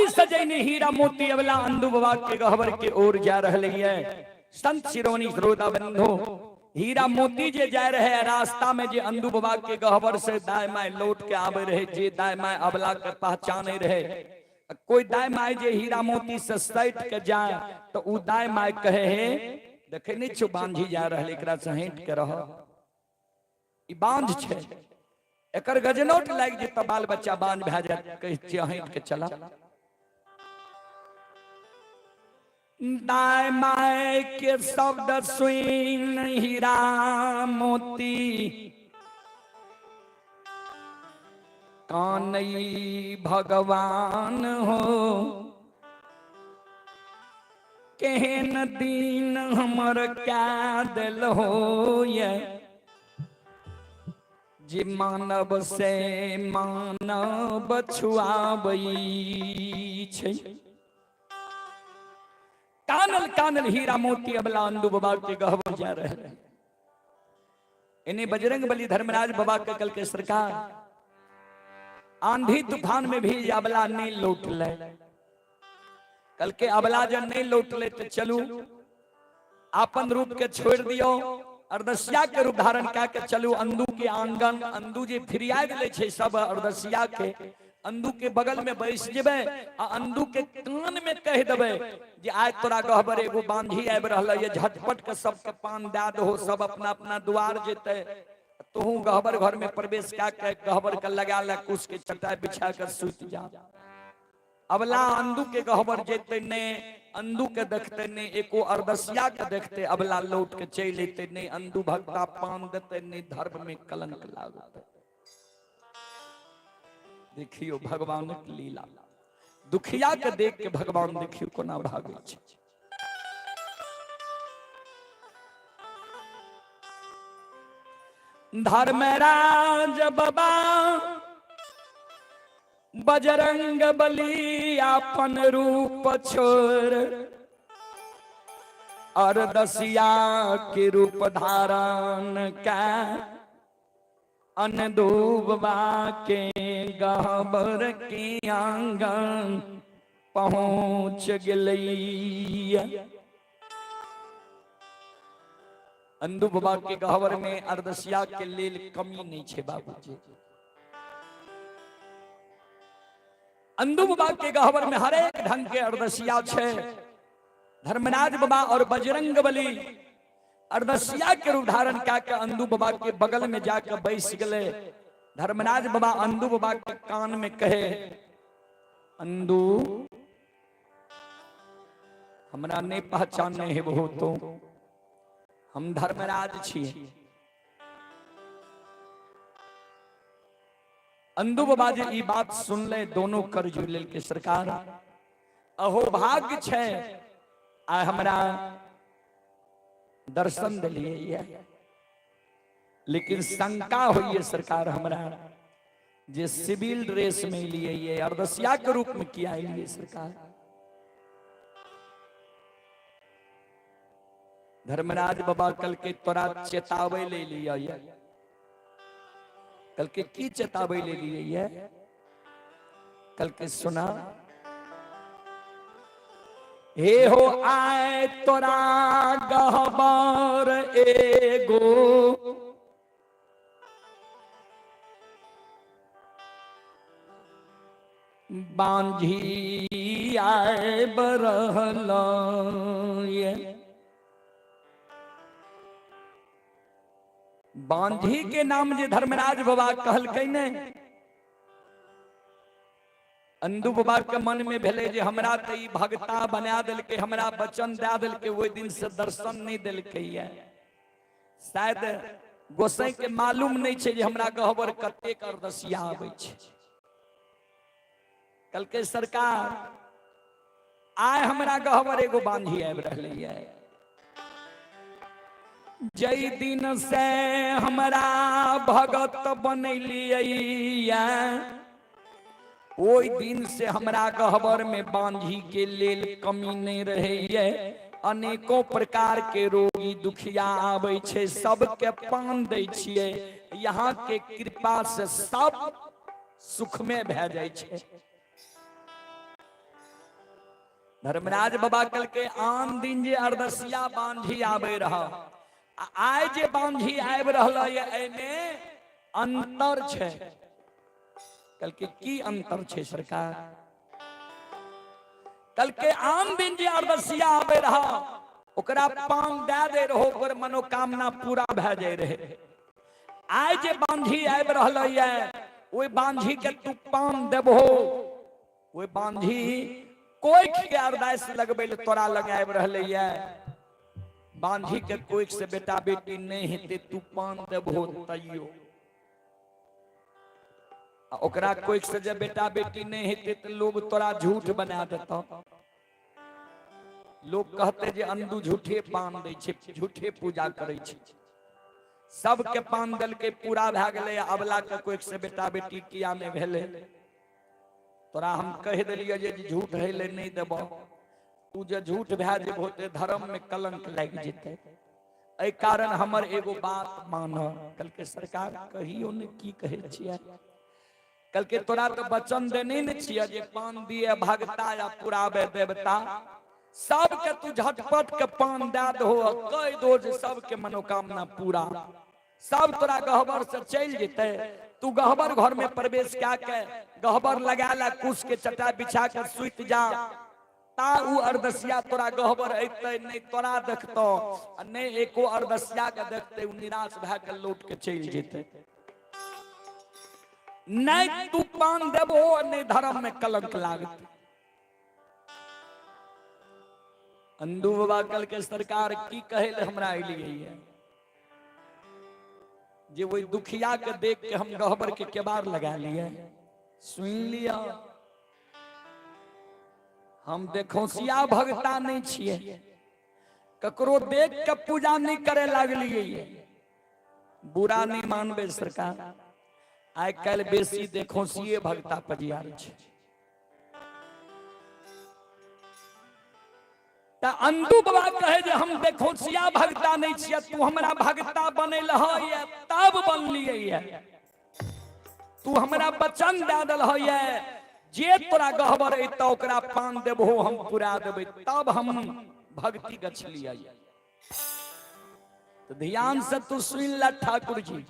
सजैनी हीरा मोती अबला अंधु बाबा के गहबर के ओर जा रहे है। संत शिरोमणि श्रोता बंधु हीरा मोती जे जा रहे रास्ता में जे अंधु बाबा के गहबर से दाय माय लौट के आवे रहे, जे दाय माय अबला के पहचाने रहे। कोई दाय माय जे हीरा मोती से सैट के जाए तो उ दाय माय कहे है देखे नहीं छो बांझी जा रहे एकरा से हट के रह, ई बांझ छे एकर गजनोट लाग जे त बाल बच्चा बांझ भे जाए, कह छिय हट के चला। दाय माय के शब्द सुन हीरा मोती कानई भगवान हो केहन दीन हमर क्या दिल हो ये जे मानव से मानव छुआबई छै। कानल कानल हीरा मोती अबला अंधु बाबा के गहबर जा रहे हैं। इन्हें बजरंग बली धर्मराज बाबा के कल के सरकार आंधी तूफान में भी अबला नहीं लौट ले, कल के अबला जब नहीं लौट ले तो चलू आपन रूप के छोड़ दियो अर्दसिया के रूप धारण करके चलू अंधु के आंगन। अंधु जे फिरिया दिले छे सब अर्दसिया के अंधु के बगल में बैस जेबे आ अंधु के कान में कह देबे जे आज तोरा गहबर एगो बांझी आबि रहल ये झटपट के सबके पान दे दहो, सब अपना अपना द्वार जेते तू गहबर घर में प्रवेश के गहबर के लगा ले कुछ के चटाई बिछा कर सूत जा। अबला अंधु के गहबर जेते ने अंधु के देखते ने एको अर्दसिया के देखते अबला लौट के चल अते ने अंधु भक्ता पान देते ने धर्म में कलंक लागते। देखियो भगवान की लीला, दुखिया के देख के भगवान देखियो कोना भागे छै। धर्मराज बाबा बजरंग बली आपन रूप छोड़ अर्दसिया के रूप धारण का अनदुबा के गहबर के आंगन पहुंच गई। अंधु बाबा के गहबर में अर्दसिया के लेल कमी नहीं छे बाबूजी। अंधु बाबा के गहबर में हर एक ढंग के अर्दसिया छे। धर्मराज बाबा और बजरंग बली अर्दसिया के रूप धारण करके अंधु बाबा के बगल में जाकर बैस गए। धर्मराज बाबा अंधु बाबा के कान में कहे अंधु हमरा नहीं पहचाने है वो तो हम धर्मराज छिए। अंधु बाबा जे ई बात सुन ले दोनों कर जुलल के सरकार अहो भाग्य छे आ हमरा दर्शन दिलिए, लेकिन शंका हुई है सरकार हमरा जे सिविल ड्रेस में लिए ये अर्दसिया के रूप में किया लिए सरकार। धर्मराज बाबा कल के तोरा चेतावे ले लिया कल के की चेतावनी ले ली है, कल के सुना। हे हो आए तोरा गहबर एगो, बांझी आए बरहल। बांझी के नाम जे धर्मराज बाबा कहलकै ने, अंदू बाबा के मन में भेले जे हमरा त ई भगता बना देलकै, हमरा वचन दे देलकै, ओइ दिन से दर्शन नहीं देलकै है। शायद गोसाई के मालूम नहीं छे जे हमरा गहबर कतेक अरदसिया आबै छे। कल के सरकार आय हमरा गहबर एगो बांझी आबि रहलै है। जई दिन से हमरा भगत बनैलियै, ओई दिन से हमरा गहबर में बांझी के लेल कमी नहीं रहे। अनेकों प्रकार के रोगी दुखिया आबै छे, सबके पान दै छियै, यहाँ के कृपा से सब सुख में भे जाय छे। धर्मराज बाबा कल के आन दिन जे अरदसिया बांझी आबे रहा, आय जे बांझी आबि रहल है, एमे अंतर छे। कल के की अंतर छे सरकार? कल के आम दिन जे अरदसिया आबे रहा, ओकरा पान दे दे रहो, ओकर मनोकामना पूरा भे जाय रहे। आय जे बांझी आबि रहल है, ओइ बांझी के तू पान देबहो, ओइ बांझी कोइख के अरदास लगबे ले तोरा लग आबि रहले है। बांझी के कोइख से बेटा बेटी नहीं हेते, तू पान देबहो तैयो। ओकरा कोइख से जब बेटा बेटी नहीं हेते तो लोग तोरा झूठ बना देता। लोग कहते जे अंधु झूठे पान दै छे, झूठे पूजा करे छे। सबके पान दल के पूरा भे गेले, अबला के कोइख से बेटा बेटी किया में भेले। तोरा हम कह दिलिए जे झूठ है ले नहीं देबो, तू जे झूठ भे जेबो ते धर्म में कलंक लग जेते। एहि कारण हमर एगो बात मान। कल के सरकार कहियो ने की कहे छियै, कल के तोरा तो वचन देने न छियै जे पान दिए भगता या पुराबे देवता, सबके तू झटपट के पान दे दो, कह दो जे सबके मनोकामना पूरा, सब तोरा गहबर से चल जेते। तू गहबर घर में प्रवेश क्या के गहबर लगा ला, कुश के चटा बिछा के सुत जा, ता उ अरदसिया तोरा गहबर अइते नहीं तोरा देखतो, नहीं एको अरदसिया के देखते उ निराश भे के लौट के चल जेते। नहीं तू पान देबो, नहीं धर्म में कलंक लागत। अंधु बाबा कल के सरकार की कहे ले हमरा अइलियै है जे वही दुखिया के देख के हम गहबर के केबार लगा लिए। सुन लिया, हम देखौसिया भगता नहीं छिए, ककरो देख के पूजा नहीं करे लागलिए। बुरा नहीं मानबे सरकार, आइ काल्हि बेसी देखौसिए भगता पजियार छे। अंधु बाबा कहे जे हम देखौसिया भगता नहीं छिए, तू हमरा भगता बनेल है तब बनलिए है। तू हमरा वचन दे दल है जे तोरा गहबर अइतौ ओकरा पान देबहो हम पुरा देबै, तब हम भक्ति गछलिए। तो ध्यान से तू सुन ला ठाकुर जी।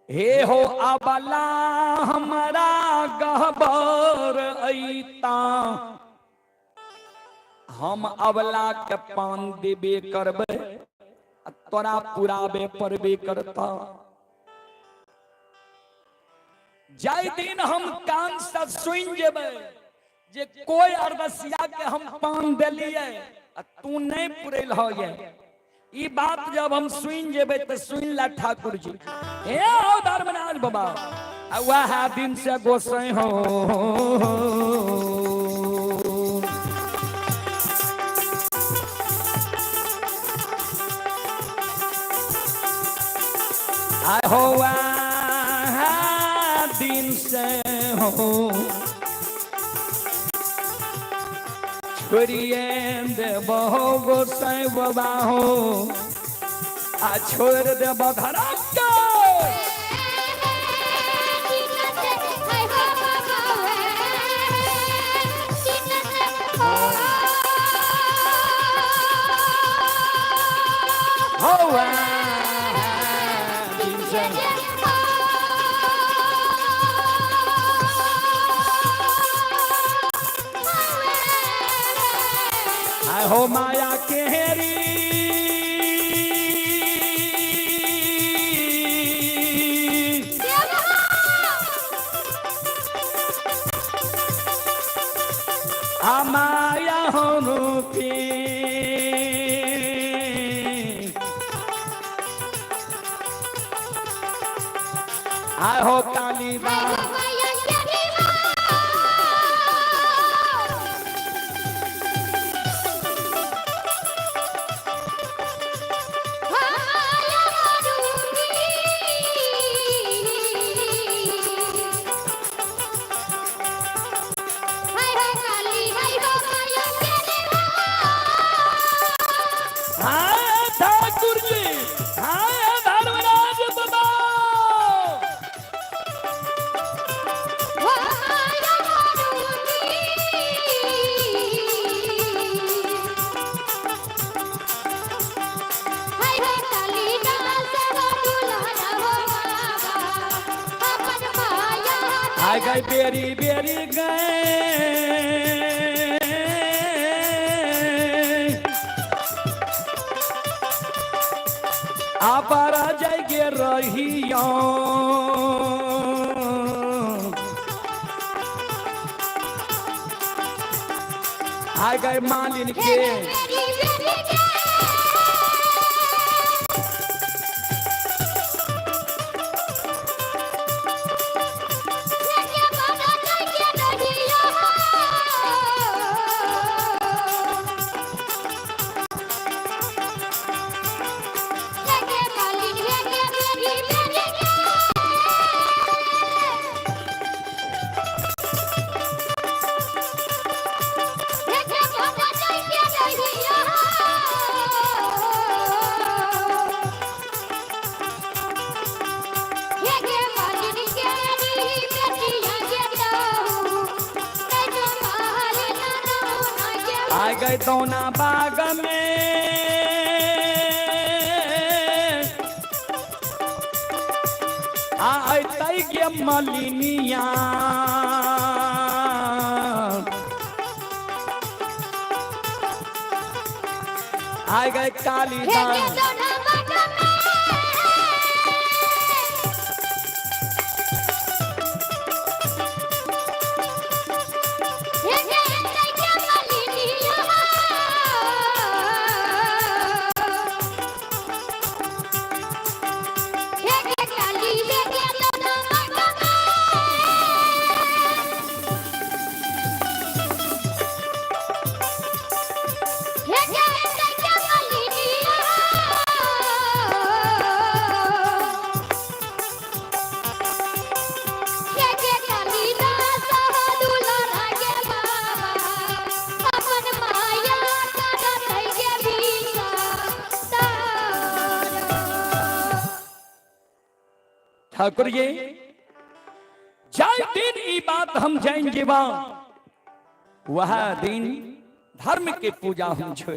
हे हो अबला हमरा गहबर अइता, हम अबला के पान देबे करबे, तोरा पुराबे परबे करता। जाय दिन हम कान से सुन जेबे जे कोई अरदसिया के हम पान देलिए तू नहीं पुरेल हो ये, ई बात जब हम सुन जेबे तो सुन ला ठाकुर जी। हे हो धर्मराज बाबा, वह दिन से गोसाई हो आय हो दिन से हो छोड़िए देबो गोसाई बाबा हो, आ छोड़ देबो धरम के से आय हो माया केहरी आ माया हो रूपी आय हो काली माँ ठाकुर जी धर्मराज बाबा आ गए बेरी बेरी गए आप जाएंगे रहियो आ गए मालिन के आ गए दोना बाग में आय तई के मलिनिया आ गए कालीदास ठाकुर जी जाय दिन ई बात हम जान जेबा वह दिन धर्म के पूजा हम छोड़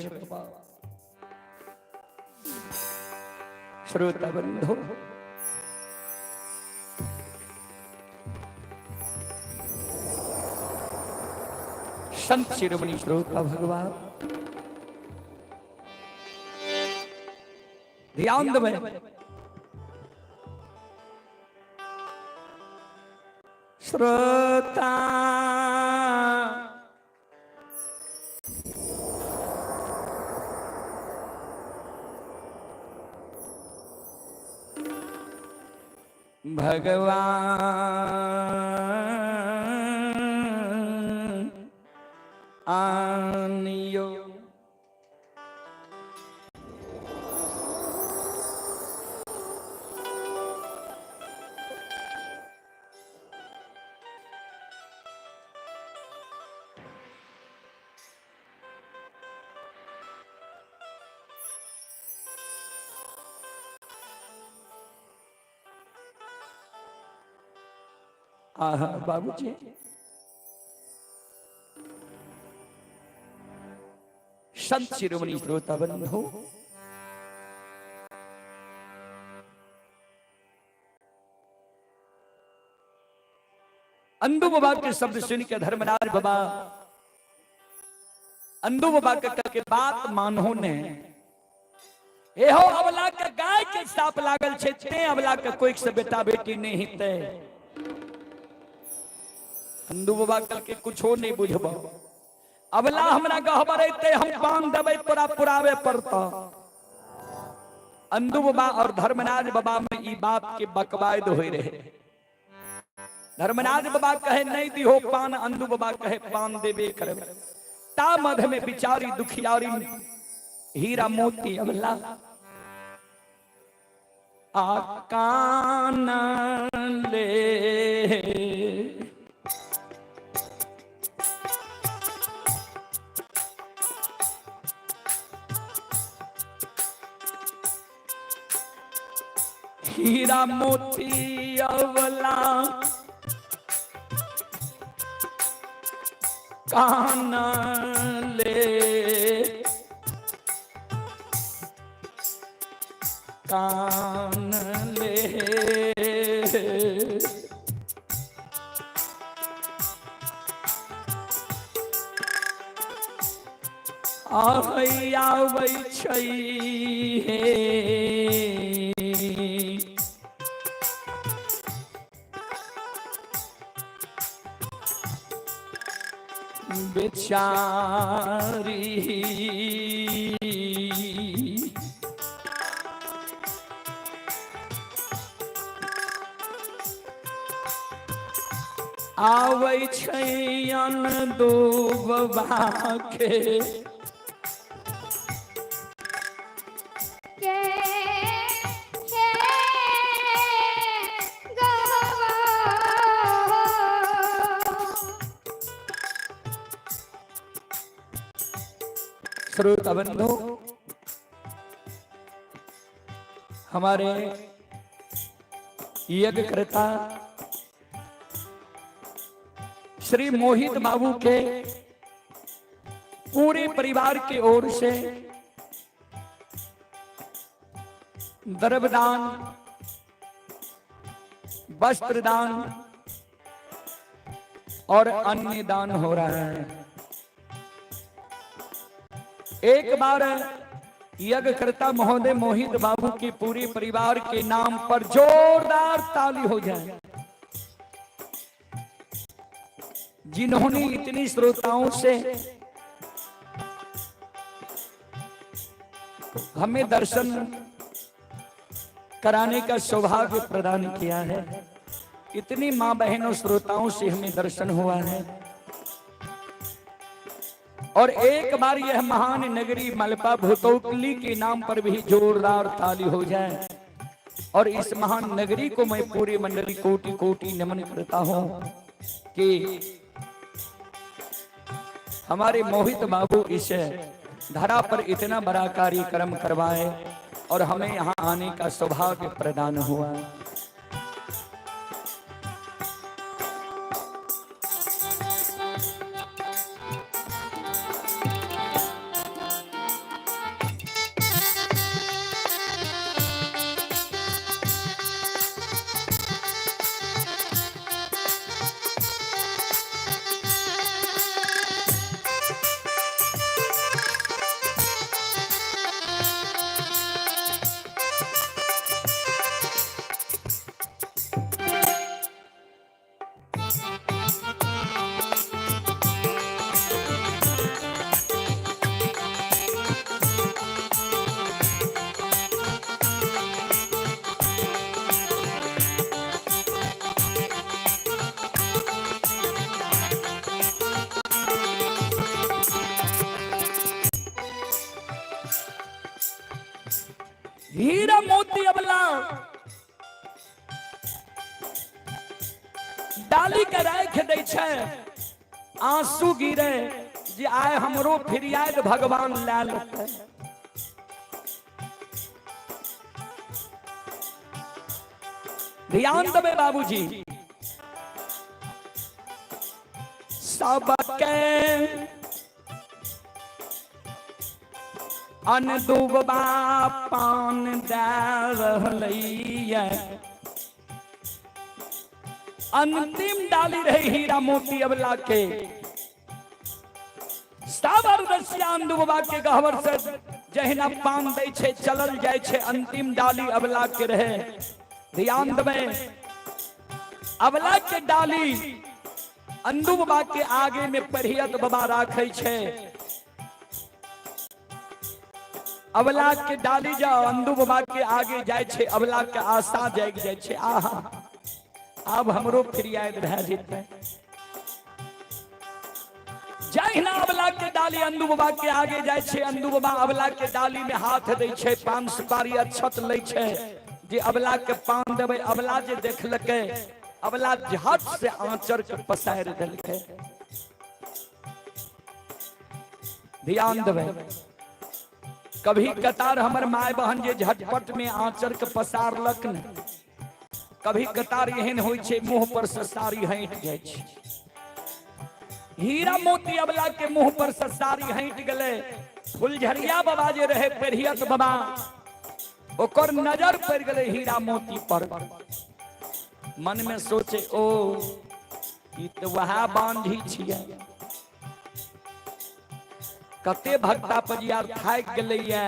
श्रोता बंधु संत शिरोमणि श्रोता भगवान ध्यान दें श्रोता भगवान आनियो आहा बाबूजी संत शिरोमणि श्रोता बंधु अंधु बाबा के शब्द सुन के धर्मराज बाबा अंधु बाबा के बात मानो ने एहो अबला के गाय के साप लागल छे ते अबला के कोई से बेटा बेटी नहीं हिते अंधु बाबा कल के कुछ हो नहीं बुझबो अबला हमरा गहबर ते हम पान देबै तोरा पुरावे पड़ता अंधु बाबा और धर्मराज बाबा में ई बात के बकवाद होई रहे धर्मराज बाबा कहे नहीं दिहो पान अंधु बाबा कहे पान देबे करे ता मध में बिचारी दुखियारी हीरा मोती अबला आकान ले हीरा मोती अबला कान ले कान ले आबै छै बेचारी आबै छै अंधु बाबा के श्रोता बंधु हमारे यज्ञकर्ता श्री मोहित बाबू के पूरे परिवार की ओर से द्रव्यदान वस्त्रदान और अन्य दान हो रहा है। एक बार यज्ञकर्ता महोदय मोहित बाबू के पूरे परिवार के नाम पर जोरदार ताली हो जाए। जिन्होंने इतनी श्रोताओं से हमें दर्शन कराने का सौभाग्य प्रदान किया है, इतनी मां बहनों श्रोताओं से हमें दर्शन हुआ है। और एक बार यह महान नगरी मलपा भूतौकली के नाम पर भी जोरदार ताली हो जाए। और इस महान नगरी को मैं पूरी मंडली कोटि कोटि नमन करता हूं कि हमारे मोहित बाबू इस धरा पर इतना बड़ा कार्यक्रम करवाए और हमें यहाँ आने का सौभाग्य प्रदान हुआ। हीरा मोती अबला डाली के राख दै छै, आंसू गिरे जे आय हमरो फिरियाद भगवान लै लेतै। ध्यान देबै बाबूजी, सबके अनदुबा पान दे रहलै अंतिम डाली रहे हीरा मोती अबला के सावर दस्यान दुबा के गहवर से जहिना पान दै छे चलल जाय छे अंतिम डाली अबला के रहे। ध्यान देबे अबला के डाली अंदु बाबा के आगे में परियत बाबा राखे छे। अबला के डाली जाओ अंदु बाबा के आगे जाय छे अबला के आशा जाग जाय छे आहा अब हमरो फिरियाद रह जेते। जहिना अबला के डाली अंदु बाबा के आगे जाय छे अंदु बाबा अबला के डाली में हाथ दै छे पान सुपारी अक्षत लै छे जे अबला के पान देबे। अबला जे देखलके अबला झट से आंचर के पसार देलके। ध्यान देबे कभी कतार हमर माय बहन जे झटपट में आंचर के पसारलक न कभी कतार एहन होय छे मुंह पर से साड़ी हट जाय छे। हीरा मोती अबला के मुंह पर से साड़ी हट गेले। फुलझरिया बाबा जे रहे पेरियत बाबा ओकर नजर पड़ गेले हीरा मोती पर। मन में सोचे ओ ई तो वहा बांधी छियै कते भक्ता परियार थाक गेलैया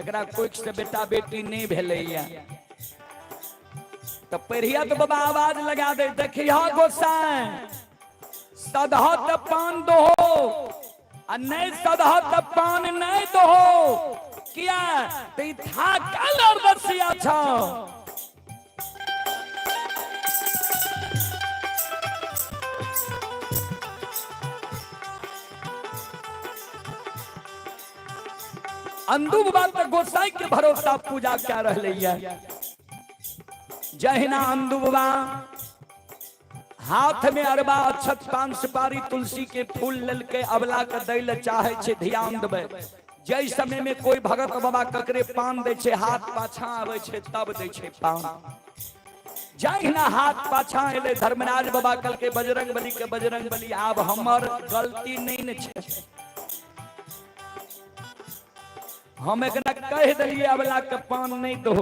एकरा कोई से बेटा बेटी नहीं भेलैया। तो पेरियत बाबा आवाज लगा दे देखिया गोसाई सदहत पान दो आ नहीं सदहत पान नहीं दो किया ते था कलर बसिया छ। अंदु बाबा गोसाई के भरोसा पूजा क्या रहलैया। जहिना अंदु बाबा हाथ में अरबा अक्षत पान सुपारी तुलसी के फूल ललके अबला के दै ले चाहे छे। ध्यान देबे जय समय में कोई भगत बाबा ककरे पान दे छे हाथ पाछा आवे छे तब दे छे पान। जहिना हाथ पाछा एले धर्मराज बाबा कल के बजरंग बली के बजरंग बली आब हमर गलती नहीं न छे हम एकरा कह दिलिए अबला के पान नहीं दो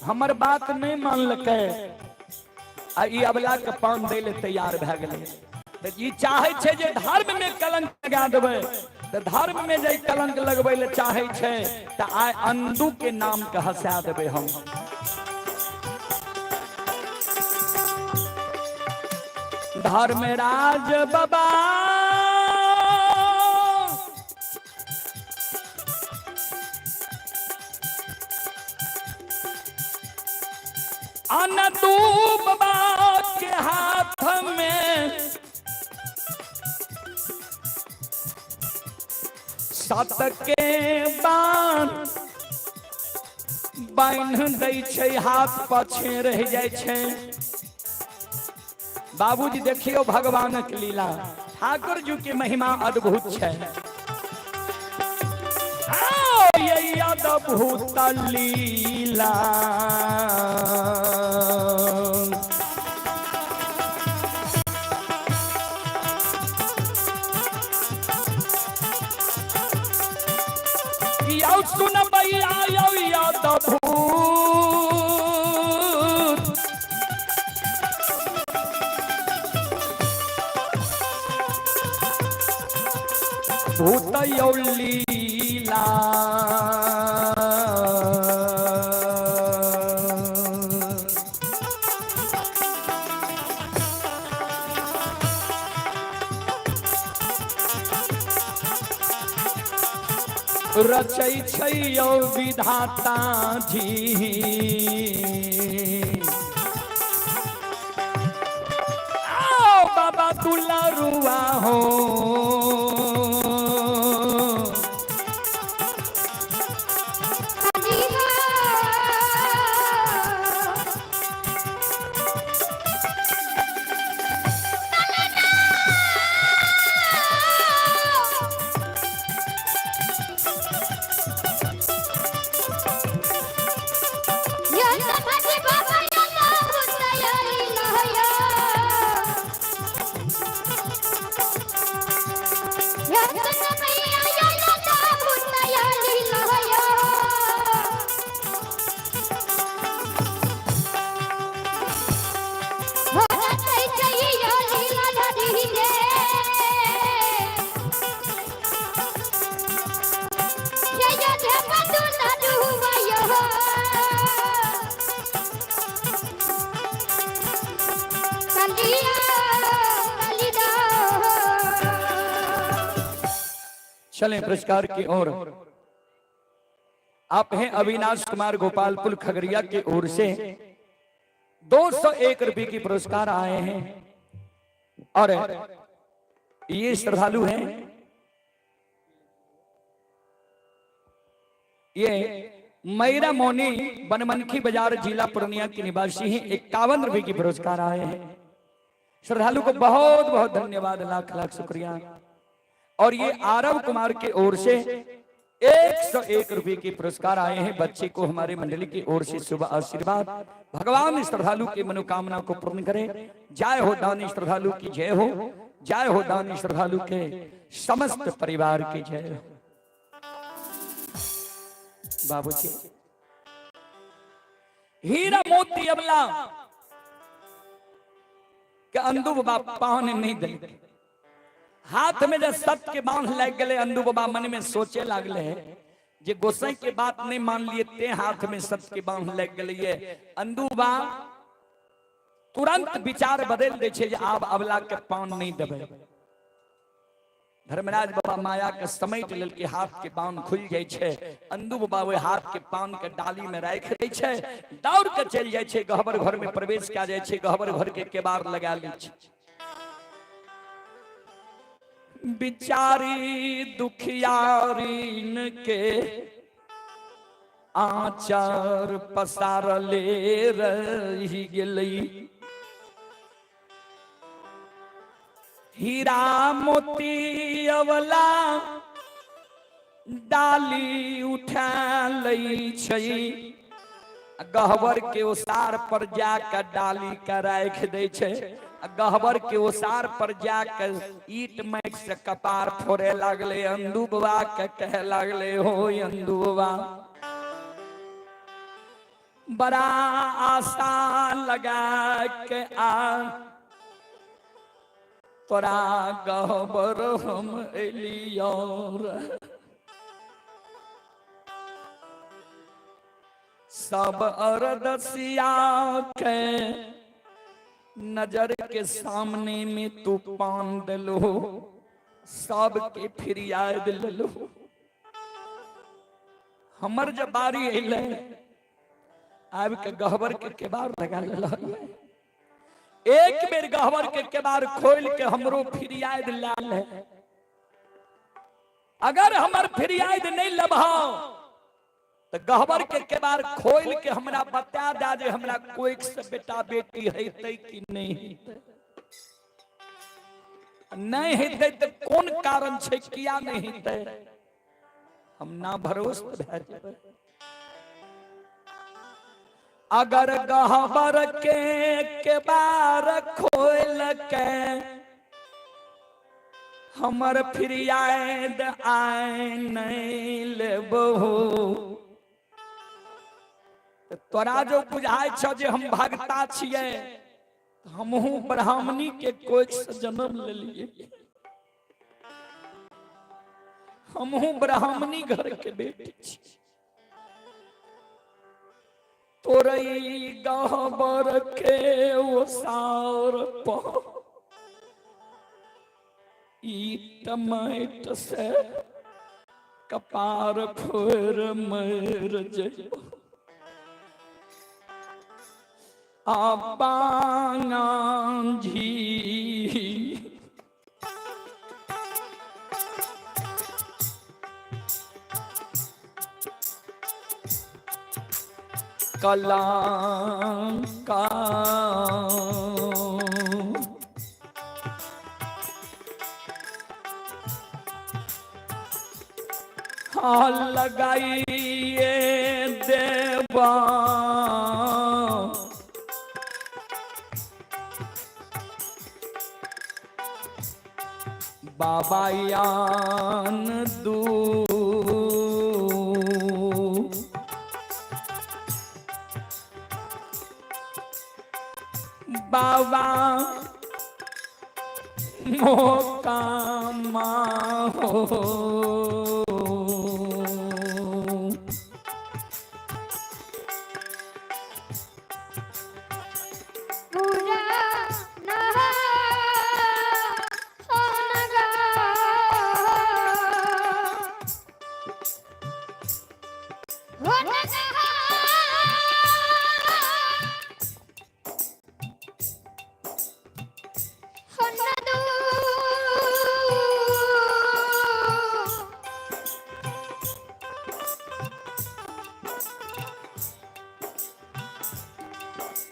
हमर बात नहीं मानलके आ ई अबला के पान दे ले तैयार भ गेले। त ई चाहे छे जे धर्म में कलंक लगा देबे त धर्म में जे कलंक लगबै ले चाहे छे त आय अंदु के नाम के हंसा देबे हम। धर्मराज बाबा अंदु बाबा के हाथ में सात के बाण बान्ह दै छै हाथ पाछे रह जाय छै। बाबूजी देखियो भगवानक लीला ठाकुर जी के महिमा अद्भुत छै। ये अद्भुत लीला यो सुन भैया यो अद्भुत भूत यो लीला। रचै छै यो विधाता जी आओ बाबा दुलारुआ हो Yes, चलें पुरस्कार की ओर। आप हैं अविनाश कुमार गोपालपुर खगड़िया की ओर से 201 रुपए की पुरस्कार आए हैं। और ये श्रद्धालु हैं, ये मैरा मोनी बनमनखी बाजार जिला पूर्णिया के निवासी हैं। 51 रुपए की पुरस्कार आए हैं। श्रद्धालु को बहुत बहुत धन्यवाद, लाख लाख शुक्रिया। और ये आरव कुमार की ओर से 101 रुपए के पुरस्कार आए हैं। बच्चे को हमारे मंडली की ओर से शुभ आशीर्वाद। भगवान श्रद्धालु की मनोकामना को पूर्ण करे। जय हो दानी श्रद्धालु की जय हो, जय हो दानी श्रद्धालु के समस्त परिवार की जय हो। बाबूजी हीरा मोती अबला के अंदू बाबा पान नहीं दे, हाथ में जब सत के बांध लग गए। अंदू बाबा मन में सोचे लगले जे गोसाई के बात नहीं मान लिए ते हाथ में सत के बांध लग गए। अंदू बाबा तुरंत विचार बदल दे छे जे आब अबला के पान नहीं देबे। धर्मराज बाबा माया के समेट लेल के हाथ के बांध खुल जाय छे। अंदू बाबा वो हाथ के पान के डाली में राख दे छे, दौड़ के चल जाय छे, गहबर घर में प्रवेश किया जाय छे, गहबर घर के केबाड़ लगा लै छे। बिचारी दुखियारीन के आचार पसार ले रही गेलई। हीरा मोती अवला डाली उठा लई छई, गहबर के ओसार पर जाकर डाली का राख दे छे। गहबर के ओसार पर जाकर ईट मैट से कपार फोड़े लगले। अंदू बाबा के कहे लगले हो अंदू बाबा बड़ा आशा लगा के आ तोरा गहबर हम एलियो। सब अरदसिया के नजर के सामने में तू पान दिलो, सब के फिर याद लो। हमर जब बारी अइले आब के गहबर के केबाड़ लगा ले। एक बेर गहबर के केबाड़ खोल के हमरो फिर याद लाल है। अगर हमर फिर याद नहीं लभाओ तो गहबर के केबाड़ खोल के हमरा बता दा जे हमरा कोई से बेटा बेटी हेतै कि नहीं हेतै। नहीं हेतै तो कौन कारण छे, किया नहीं हेतै, हम ना भरोसा भै जेबै। अगर गहबर के केबाड़ खोल के हमर फिर याद आए नहीं लेबहु, तोरा जो बुझाय छ जे हम भगता छियै, हमहू ब्राह्मणी के कोख से जन्म लेलिए, हमहू ब्राह्मणी घर के बेटी छी। तोरई गहबर के ओसार पर ईट मैट से कपार फोड़ मर जइबो। आबांगा जी कलंका लगाइए देवा बाबा यान दू बाबा मोकामा हो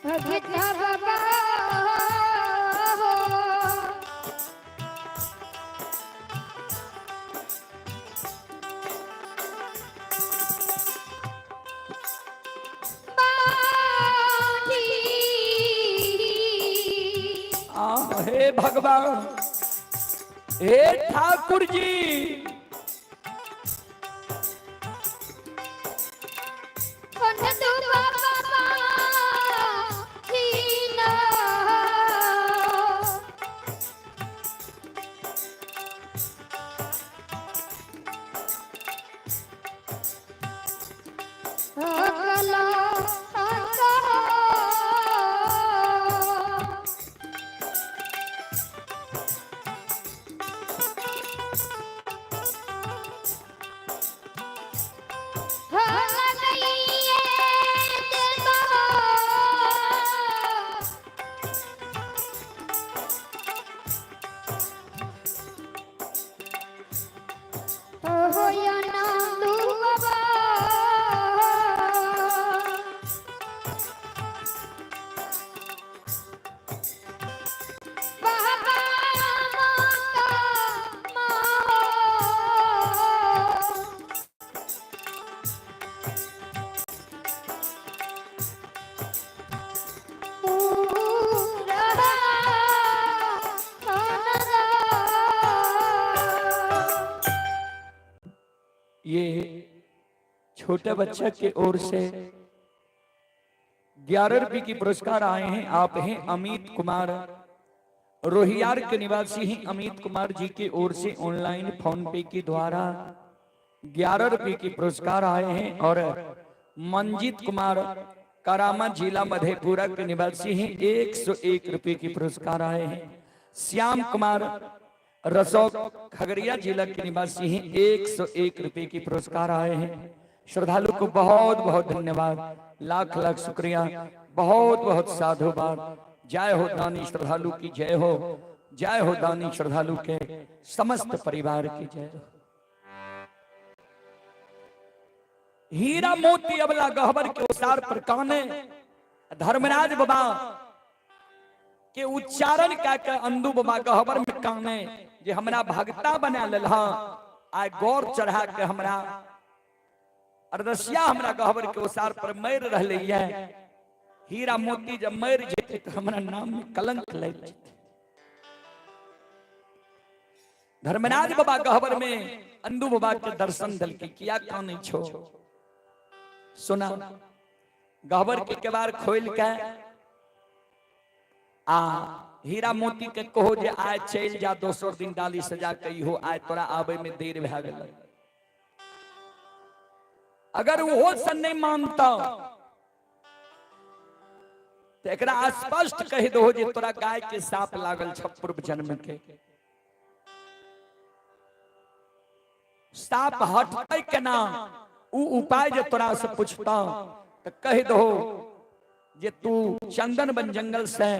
भगता बाबा हे भगवान, हे ठाकुर जी, ये छोटे बच्चे के ओर से 11 रुपए की पुरस्कार आए हैं। आप हैं अमित कुमार, रोहियार के निवासी हैं अमित कुमार जी की ओर से ऑनलाइन फोन पे के द्वारा 11 रुपए की पुरस्कार आए हैं। और मंजीत कुमार करामा जिला मधेपुरा के निवासी हैं, 101 रुपए की पुरस्कार आए हैं। श्याम कुमार रसौक खगड़िया जिला के निवासी हैं, 101 रुपए की पुरस्कार आए हैं। श्रद्धालु को बहुत बहुत धन्यवाद, लाख लाख शुक्रिया, बहुत बहुत साधुवाद। जय हो दानी श्रद्धालु की जय हो, जय हो दानी श्रद्धालु के समस्त परिवार की जय हो। हीरा मोती अबला गहबर के उसार पर काने धर्मराज बाबा के उच्चारण का के अंदू बाबा गहबर में काने जे हमरा भगता बना ललहा, आय गौर चढ़ा के हमरा अरदसिया हमरा गहबर के उसार पर मैर रहले है। हीरा मोती जब मैर जेते तो हमरा नाम में कलंक लग जेते। धर्मराज बाबा गहबर में अंदू बाबा के दर्शन दल के किया काने छो सुना। गहबर के केवार खोल के आ हीरा मोती के कहो जे आय चल जा, दोसर दिन डाली सजा के हो, आय तोरा आबे में देर भे गेल। अगर वो सन नहीं मानता तो एकरा स्पष्ट कह दो जे तोरा गाय के साप लागल छ पूर्व जन्म के। साप हटते केना उ उपाय जे तोरा से पूछता तो कह दो जे तू चंदन बन जंगल से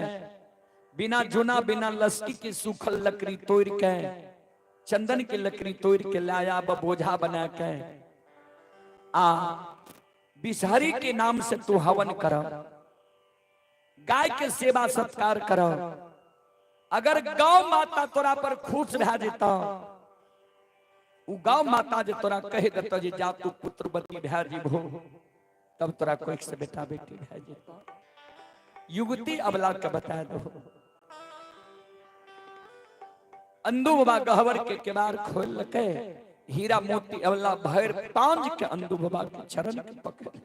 बिना जुना बिना लस्की की सूखल लकड़ी तोड़ के, चंदन की लकड़ी तोड़ के लाया बोझा बना के आ बिसहरी के नाम से तू हवन कर, गाय के सेवा सत्कार कर। अगर गौ माता तोरा पर खुश रह जेता, उ गौ माता जे तोरा कह देता जे जा तू पुत्रवती भै जीभो, तब तोरा कोई से बेटा बेटी भै जेता। युगती अबला के बता दो। अंदू बाबा गहवर के किनार खोल के हीरा मोती अबला भैर पांच के अंदू बाबा के चरण के पकड़।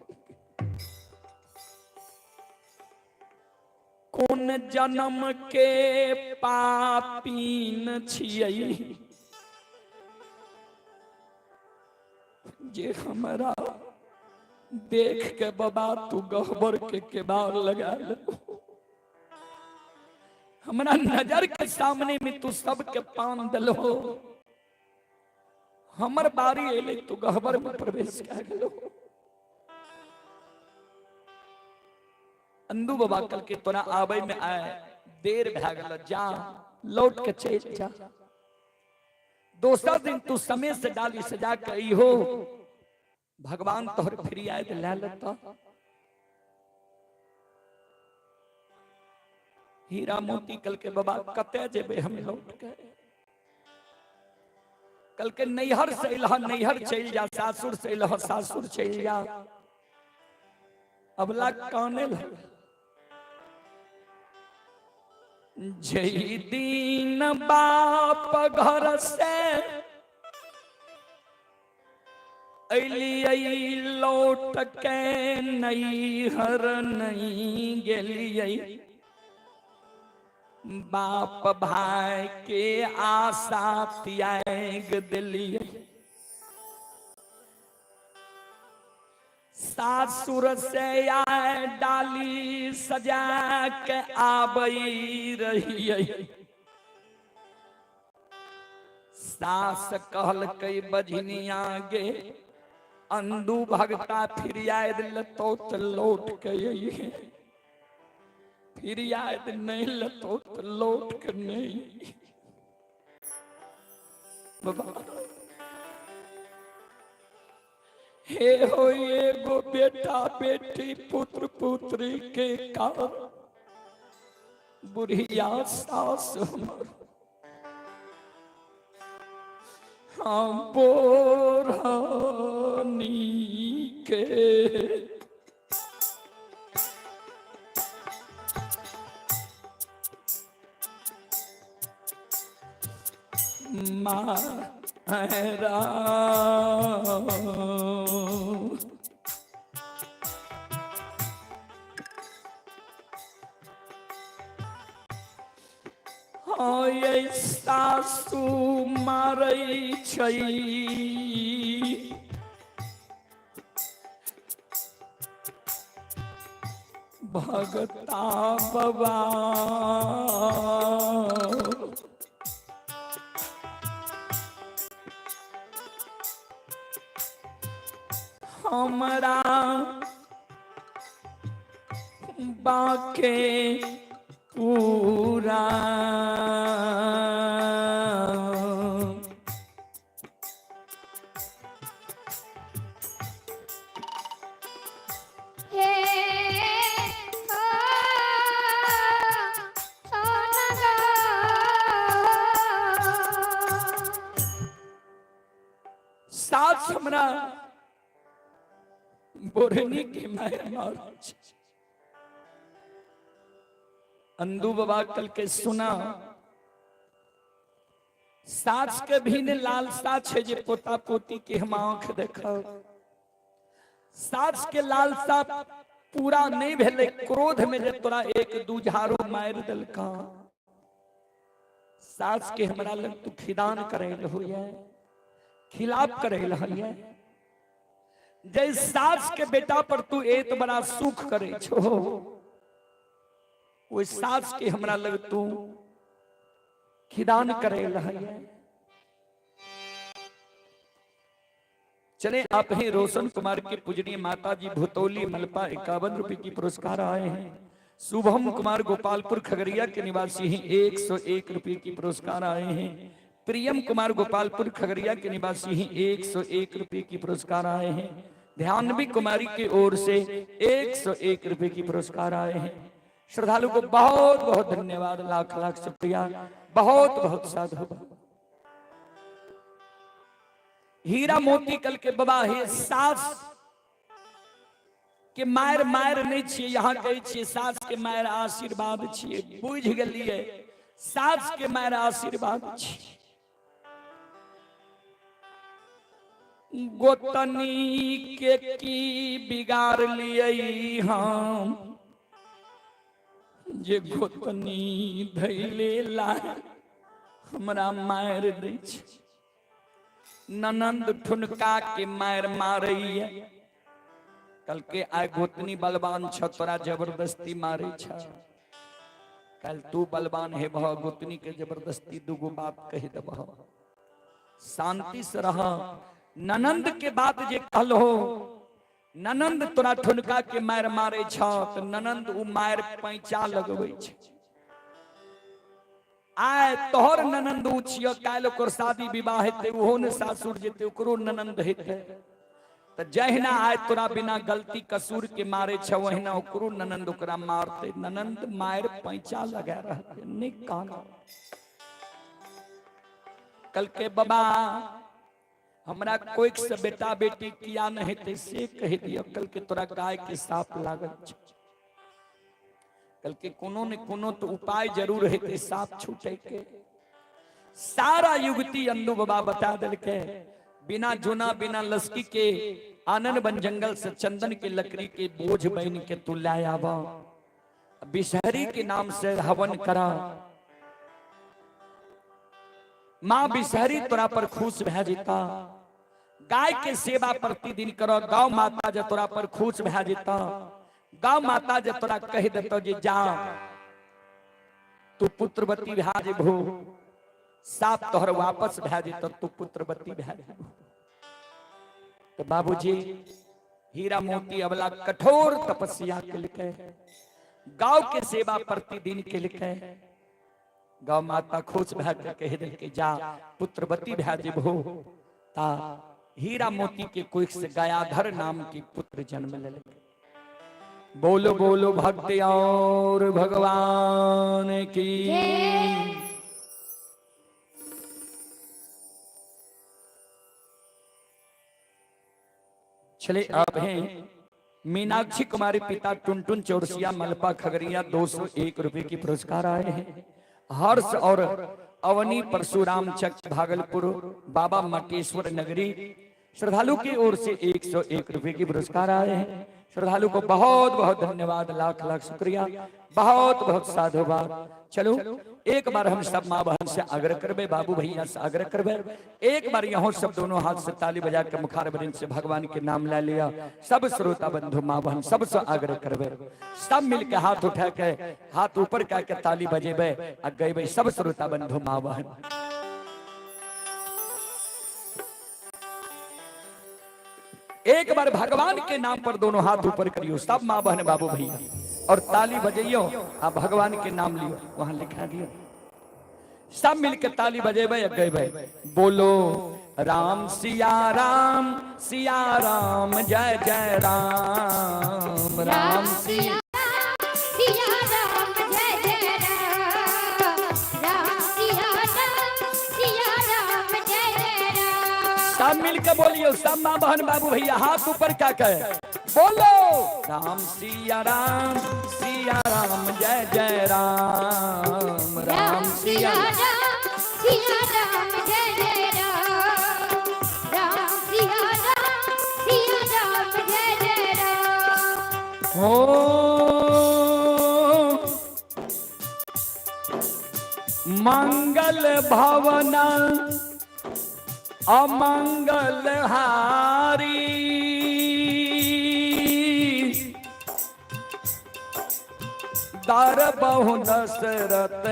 कौन जन्म के पापीन छियै जे हमारा देख के बाबा तू गहबर के केबार लगा ले। हमारा नजर के सामने में तू सबके पान दलो, हमर बारी एले तू गहबर में प्रवेश कर गेलो। अंदू बाबा कल के तोरा आबे में आए देर भै गेल, जा लौट के चल जा। दोसर दिन तू समय से डाली सजा के हो, भगवान तोहर फिर आए ले लेता। हीरा मोती कल के बाबा कते जेबे हम लौट के, कल के नैहर से इलह नैहर चल जा, सासुर से इलह सासुर चल जा। अबला काने लग जय दीन बाप घर से अलियै लौट के नैहर नहीं गेलियै, बाप भाई के आशा त्याग दिलियै। सासुर से आए डाली सजा के आबई रहियै, सास कहल कई बजनी आगे अंदू भगता फिर याद लतो तो लौट के अइहे, फिर याद नहीं लतो तो लौट के नहीं। बाबा हे हो एगो बेटा बेटी पुत्र पुत्री के कारण बुढ़िया सास हमर हम बोरानी के मारा ये सासु मारै छै भगता बाबा, हमरा बाके पूरा सास हमरा बोरनी के मार मार। अंदू बाबा कल के सुना सास के भी ने लालसा छे जे पोता पोती के हम आंख देखा, सास के लालसा पूरा नहीं भेले, क्रोध में जे तोरा एक दूझारू मार दलका, सास के हमरा लग तू खिदान करे होइए, खिलाफ करे लहरिए, जय सास के बेटा पर तू एक बड़ा सुख करे छो, वो सास के हमरा लग तू खिदान करे लहरिए। चले आप ही रोशन कुमार के पूजनीय माता जी भुतौली मलपा 51 रुपए की पुरस्कार आए हैं। शुभम कुमार गोपालपुर खगड़िया के निवासी हैं 101 रुपए की पुरस्कार आए हैं। प्रियम कुमार गोपालपुर खगड़िया के निवासी हैं 101 रुपए की पुरस्कार आए हैं। ध्यानवी कुमारी की ओर से 101 रुपए की पुरस्कार आए हैं। श्रद्धालु को बहुत बहुत धन्यवाद, लाख लाख शुक्रिया, बहुत बहुत साधु। हीरा मोती कल के बाबा हे सास के मायर मायर नहीं छिए, यहाँ कहे छिए सास के मायर आशीर्वाद छिए, बुझ गेलिए सास के मायर आशीर्वाद छिए। गोतनी के की बिगाड़ लिए हम, जे गोतनी धैले लाए हमरा मार दै छै। ननंद ठुनका के मार मारैया, कल के आय गोतनी बलवान छ तोरा जबरदस्ती मारे छ, कल तू बलवान है बह गोतनी के जबरदस्ती दूगो बात कह दब, शांति से रह। ननंद के बात जे कहलो, ननंद तोरा ठुनका के मार मारे छ तो ननंद उ मार पैंचा लगबै छै। आय तोहर ननंद छिय, काल ओकर शादी विवाह हेते, ओहो ने सासुर जेते, ओकरो ननंद हेते, तो जहिना आए तोरा बिना गलती कसूर के मारे छ वहिना ओकरो ननंद ओकरा मारते। ननंद मार पैंचा लगा रहते नहीं काना। कल के बाबा हमरा कोई से बेटा बेटी किया नहीं थे से कह दिया। कल के तोरा गाय के साफ लागत। कल के कोनो ने कोनो तो उपाय जरूर है साफ छूटे के। सारा युक्ति अन्नू बाबा बता दिल के। बिना जुना बिना लस्की के आनंद बन जंगल से चंदन के लकड़ी के बोझ बन के तू लाए आवा। बिसहरी के नाम से हवन करा। माँ बिसहरी तोरा पर खुश भै जेता। गाय के सेवा प्रतिदिन करो। गौ माता जे तोरा पर खुश भै जेता। गौ माता जे तोरा कह देतो जे जा तू पुत्रवती भै जेबो। साप तोहर वापस भै जेतो तू पुत्रवती भै जेबो। तो बाबूजी हीरा मोती अबला कठोर तपस्या के लिखे। गौ के सेवा प्रतिदिन के लिखे। गौ माता खुश भै के कह दे के जा पुत्रवती भै जेबो। ता हीरा मोती के कोई से गयाधर नाम की पुत्र जन्म ले। बोलो बोलो भक्त और भगवान की। चले आप हैं मीनाक्षी कुमारी पिता टुनटुन चौरसिया मलपा खगड़िया 201 रुपए की पुरस्कार आए हैं। हर्ष और अवनी परशुराम चक भागलपुर बाबा मटेश्वर नगरी श्रद्धालु की ओर से 101 रुपए की पुरस्कार आए हैं। श्रद्धालु को बहुत बहुत धन्यवाद। लाख लाख शुक्रिया। बहुत बहुत साधुवाद। चलो एक बार हम सब माँ बहन से आग्रह करबे। बाबू भैया से आग्रह करबे। एक बार यहाँ सब दोनों हाथ से ताली बजा के मुखार बरिंद से भगवान के नाम ले लिया। सब श्रोता बंधु माँ बहन सब से आग्रह करबे। सब मिलके हाथ उठा के हाथ ऊपर करके ताली बजेबे आ गए सब श्रोता बंधु माँ बहन। एक बार भगवान के नाम पर दोनों हाथ ऊपर करियो सब माँ बहन बाबू भैया और ताली बजाइयो। आप भगवान के नाम लियो वहां लिखा दियो। सब मिलकर ताली बजेबे गएबे। बोलो राम सिया राम जय जय राम। राम सिया राम जय जय राम। राम सिया राम जय जय राम। सब मिलकर बोलियो सब माँ बहन बाबू भैया हाथ ऊपर क्या कहे। बोलो राम सिया राम जय जय राम। राम सिया राम जय जय राम। राम सिया राम जय जय राम। हो मंगल भवना अमंगल हारी। दार बहु दशरथ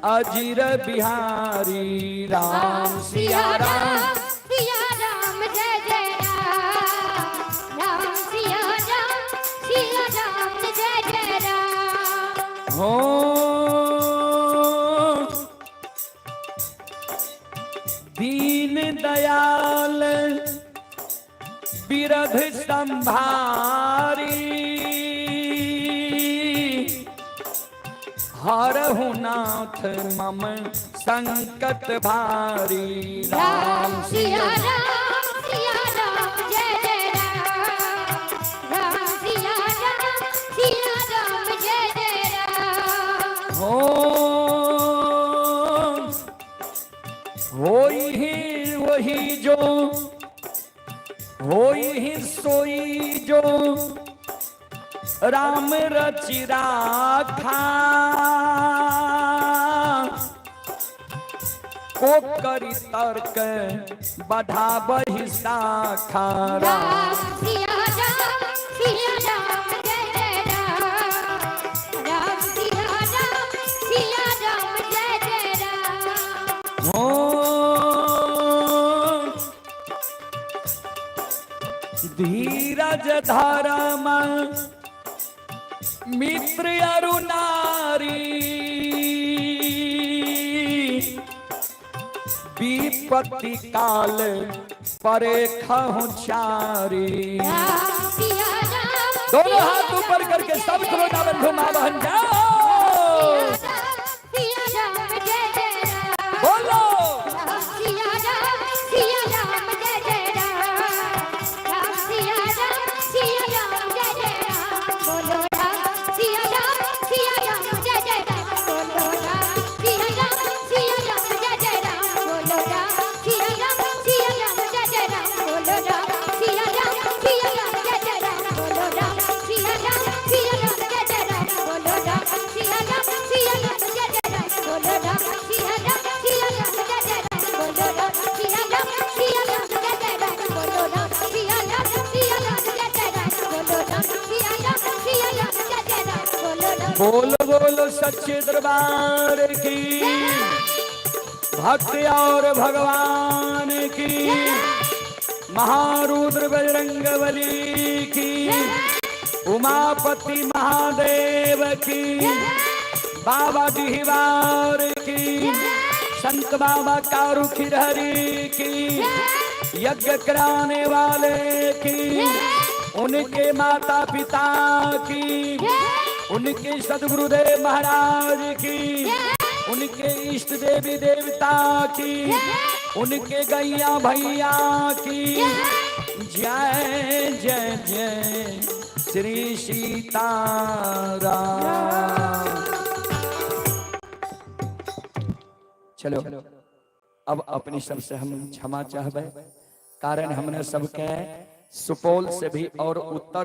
अजीर बिहारी। राम सिया राम जय जय राम। राम सिया राम जय जय राम। हो दीन दयाल बिरध संभारी। हरहु नाथ मम संकट भारी। राम सिया राम जय जय राम। राम सिया राम जय जय राम। होई ही वही जो होई ही सोई जो राम रचि राखा। को करी तर्क बढ़ावहि शाखा। राम सिया राम जय जय राम। राम सिया राम जय जय राम। हो धीरज धर्म मित्र अरुणारी। विपत्ति काल परे खाऊं चारी। राम सिया राम दोनों हाथ ऊपर करके सब श्रोता बंधु मां बहन जाओ सिया राम जय जय राम बोलो। राम सिया राम जय जय राम राम सिया राम जय जय राम बोलो राम सिया राम जय जय राम बोलो राम सिया राम जय जय राम बोलो राम सिया राम जय जय राम बोलो राम सिया राम जय जय राम बोलो राम सिया राम जय जय राम बोलो राम सिया राम जय जय राम बोलो राम सिया राम जय जय राम बोलो राम सिया राम जय जय राम बोलो राम सिया राम जय जय राम बोलो राम सिया राम जय जय राम बोलो राम बोलो बोलो सच्चे दरबार की भक्त और भगवान की महारुद्र बजरंगबली की उमापति महादेव की बाबा डिहवार की संत बाबा कारू खिरहरी की यज्ञ कराने वाले की उनके माता पिता की उनके सदगुरुदेव महाराज की उनके इष्ट देवी देवता की उनके गैया भैया की जय जय जय श्री सीताराम। चलो अब अपनी सबसे हम क्षमा चाहबे कारण हमने सबके सुपौल से भी और उत्तर